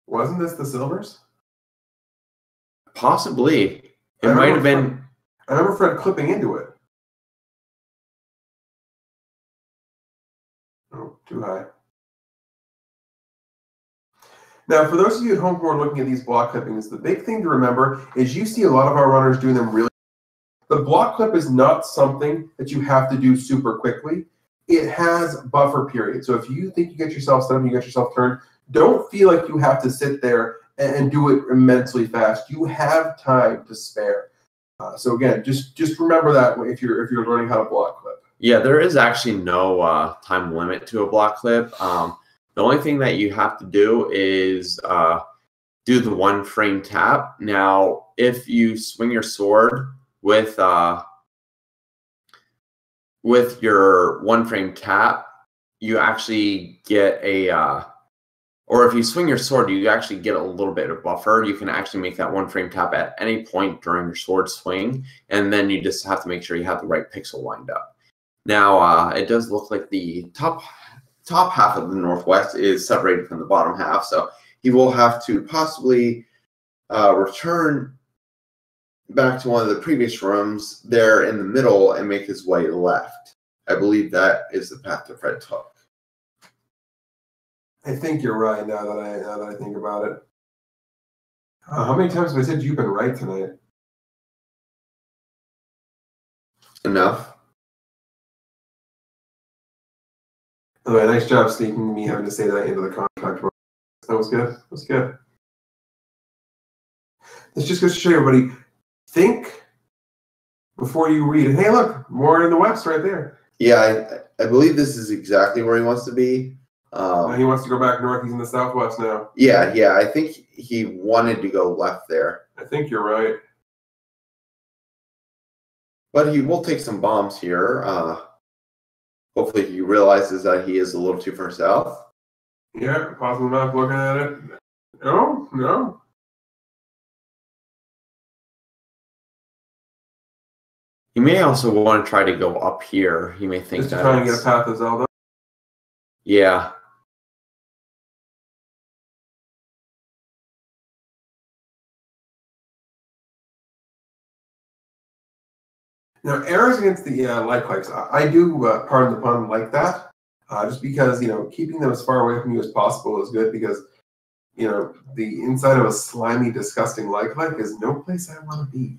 Wasn't this the Silvers? Possibly. It might have been. I remember Fred clipping into it. Oh, too high. Now, for those of you at home who are looking at these block clippings, the big thing to remember is you see a lot of our runners doing them really. The block clip is not something that you have to do super quickly. It has buffer periods. So if you think you get yourself set up, you get yourself turned, don't feel like you have to sit there and do it immensely fast. You have time to spare. So again, just remember that if you're learning how to block clip. Yeah, there is actually no time limit to a block clip. The only thing that you have to do is do the 1 frame tap. Now, if you swing your sword with your 1 frame tap, you actually get a or if you swing your sword, you actually get a little bit of buffer. You can actually make that 1 frame tap at any point during your sword swing, and then you just have to make sure you have the right pixel lined up. Now, it does look like the top half of the northwest is separated from the bottom half, so he will have to possibly return back to one of the previous rooms there in the middle and make his way left. I believe that is the path that Fred took. I think you're right now that I think about it. How many times have I said you've been right tonight? Enough. Anyway, nice job sneaking me having to say that into the contract. That was good. That was good. This just goes to show you, everybody, think before you read. And hey, look, more in the west right there. Yeah, I believe this is exactly where he wants to be. He wants to go back north. He's in the southwest now. Yeah, I think he wanted to go left there. I think you're right. But he will take some bombs here. Hopefully he realizes that he is a little too far south. Yeah, possible enough looking at it. No. He may also want to try to go up here. He may think Just to that try and get a path to Zelda. Yeah. Now, arrows against the light spikes, I do, pardon the pun, like that. Just because, keeping them as far away from you as possible is good because, the inside of a slimy, disgusting light spike is no place I want to be.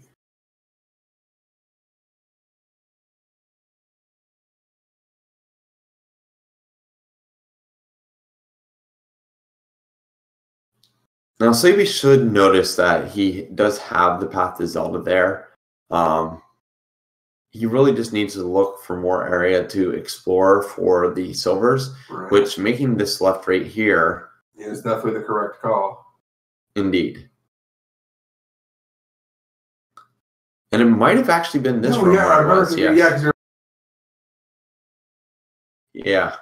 Now, Sleepy should notice that he does have the path to Zelda there. He really just needs to look for more area to explore for the silvers, Right. which making this left right here. Is definitely the correct call. Indeed. And it might have actually been this room. Yeah, I remember. Yes. Yeah, 'cause Yeah.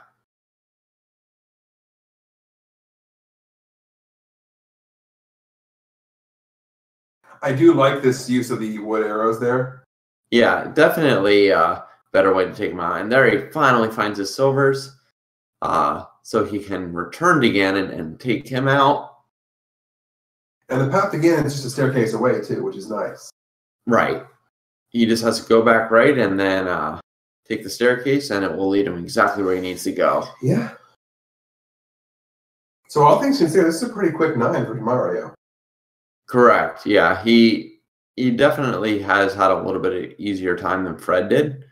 I do like this use of the wood arrows there. Yeah, definitely a better way to take him out. And there he finally finds his silvers. So he can return to Ganon and take him out. And the path to Ganon is just a staircase away, too, which is nice. Right. He just has to go back right and then take the staircase, and it will lead him exactly where he needs to go. Yeah. So all things considered, this is a pretty quick 9 for Mario. Correct. Yeah, he definitely has had a little bit of easier time than Fred did.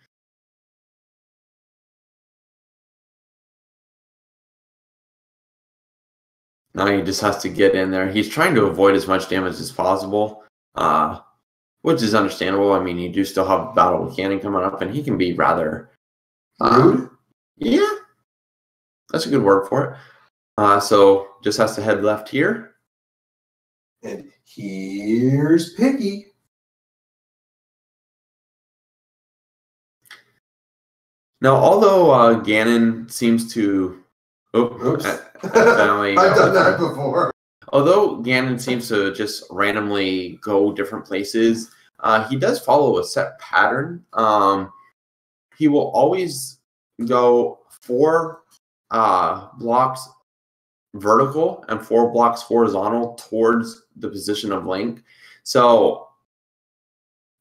Now he just has to get in there. He's trying to avoid as much damage as possible, which is understandable. I mean, you do still have a battle with Ganon coming up, and he can be rather rude. Yeah, that's a good word for it. So just has to head left here. And here's Piggy. Now, although Ganon seems to... Oops. I've done that before. Although Ganon seems to just randomly go different places, he does follow a set pattern. He will always go 4 blocks vertical and 4 blocks horizontal towards the position of Link. So,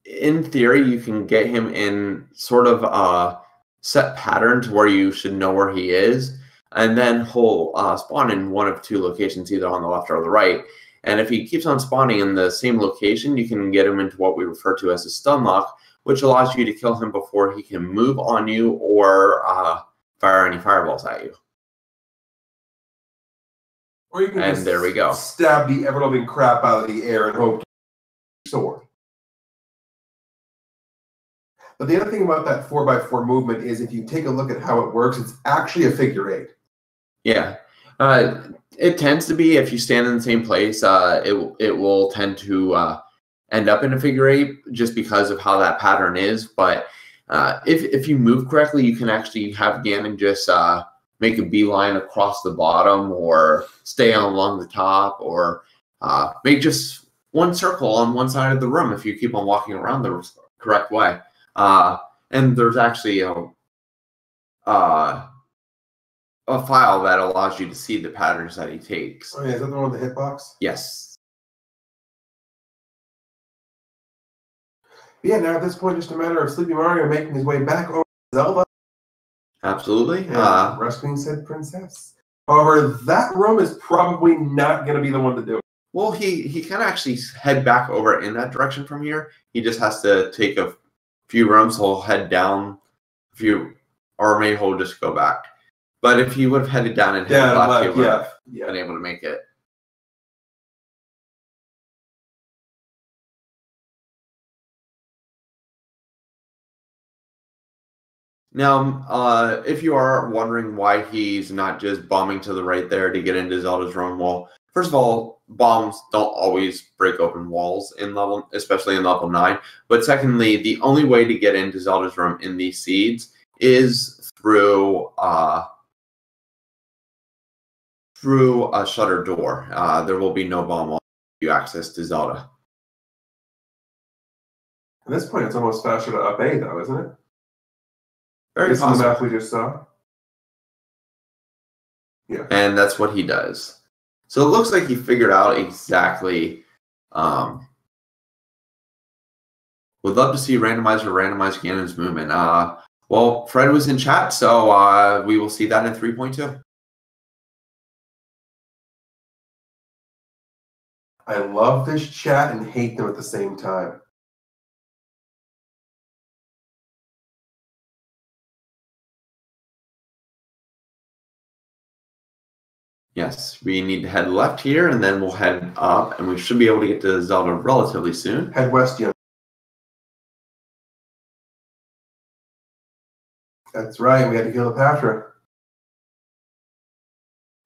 in theory, you can get him in sort of a set pattern to where you should know where he is. And then he'll spawn in one of 2 locations, either on the left or the right. And if he keeps on spawning in the same location, you can get him into what we refer to as a stun lock, which allows you to kill him before he can move on you or fire any fireballs at you. Or you can And just there we go. Stab the ever-loving crap out of the air and hope to sword. But the other thing about that 4x4 movement is if you take a look at how it works, it's actually a figure 8. Yeah. It tends to be, if you stand in the same place, it will tend to end up in a figure 8 just because of how that pattern is. But if you move correctly, you can actually have Ganon just make a beeline across the bottom or stay along the top or make just one circle on one side of the room if you keep on walking around the correct way. And there's actually a file that allows you to see the patterns that he takes. Oh yeah, is that the one with the hitbox? Yes. Yeah, now at this point, just a matter of SleepyMario making his way back over to Zelda. Absolutely. And rescuing said princess. However, that room is probably not going to be the one to do it. Well, he can actually head back over in that direction from here. He just has to take a few rooms. He'll head down a few, or maybe he'll just go back. But if he would have headed down and headed left, he would have been able to make it. Now, if you are wondering why he's not just bombing to the right there to get into Zelda's room, well, first of all, bombs don't always break open walls in level, especially in level 9. But secondly, the only way to get into Zelda's room in these seeds is through a shuttered door. There will be no bomb wall if you access to Zelda. At this point, it's almost faster to up A, though, isn't it? Very This is the possible. map we just saw. Yeah. And that's what he does. So it looks like he figured out exactly. Would love to see randomize Ganon's movement. Well, Fred was in chat, so we will see that in 3.2. I love this chat and hate them at the same time. Yes, we need to head left here, and then we'll head up, and we should be able to get to Zelda relatively soon. Head west, yeah. That's right, we had to kill the Patra.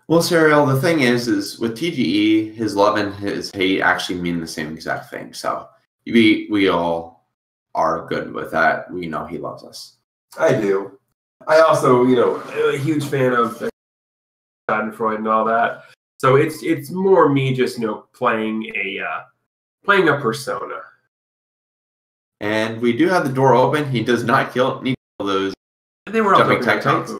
Well, Serial, the thing is with TGE, his love and his hate actually mean the same exact thing. So we all are good with that. We know he loves us. I do. I also, am a huge fan of Schadenfreude and all that. So it's more me just playing a persona. And we do have the door open. He does not need to kill those They were all jumping Titans,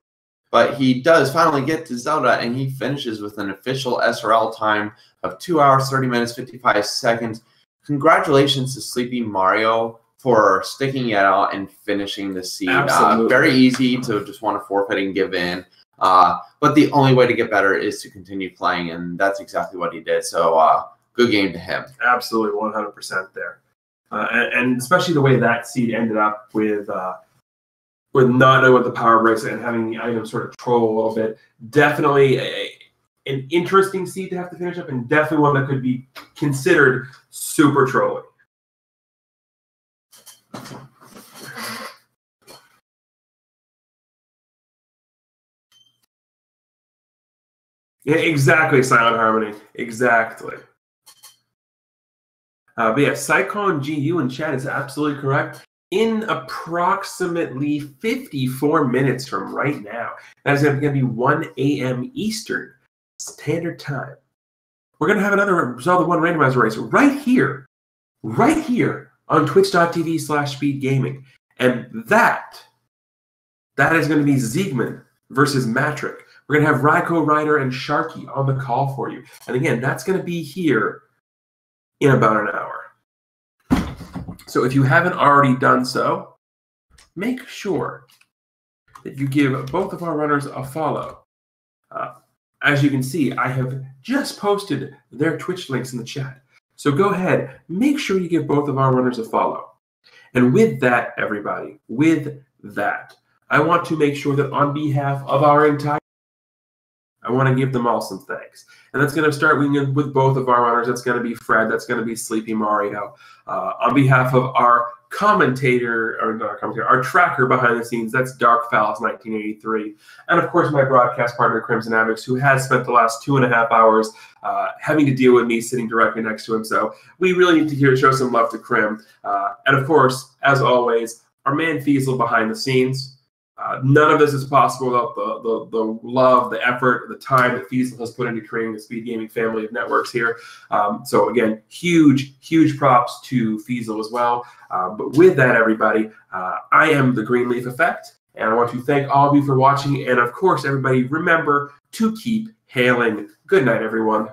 but he does finally get to Zelda, and he finishes with an official SRL time of 2 hours, 30 minutes, 55 seconds. Congratulations to SleepyMario for sticking it out and finishing the seed. Very easy to just want to forfeit and give in. But the only way to get better is to continue playing, and that's exactly what he did. So good game to him. Absolutely, 100% there. And especially the way that seed ended up with not knowing what the power breaks and having the item sort of troll a little bit. Definitely an interesting seed to have to finish up, and definitely one that could be considered super trolling. Yeah, exactly, Silent Harmony. Exactly. But yeah, Psychon GU in chat is absolutely correct. In approximately 54 minutes from right now, that is going to be 1 a.m. Eastern Standard Time. We're going to have another Zelda 1 randomizer race right here on twitch.tv/speedgaming. And that is going to be Ziegman versus Matrick. We're going to have Ryko, Ryder, and Sharky on the call for you. And again, that's going to be here in about an hour. So if you haven't already done so, make sure that you give both of our runners a follow. As you can see, I have just posted their Twitch links in the chat. So go ahead, make sure you give both of our runners a follow. And with that, everybody, I want to make sure that on behalf of our entire I want to give them all some thanks. And that's going to start with both of our runners. That's going to be Fred. That's going to be SleepyMario. On behalf of our our tracker behind the scenes, that's Dark Phallus 1983. And of course, my broadcast partner, Crimson Avix, who has spent the last 2.5 hours having to deal with me sitting directly next to him. So we really need to show some love to Crim. And of course, as always, our man Feasel behind the scenes. None of this is possible without the love, the effort, the time that Feasel has put into creating the Speed Gaming family of networks here. So again, huge props to Feasel as well. But with that, everybody, I am the Greenleaf Effect, and I want to thank all of you for watching. And of course, everybody, remember to keep hailing. Good night, everyone.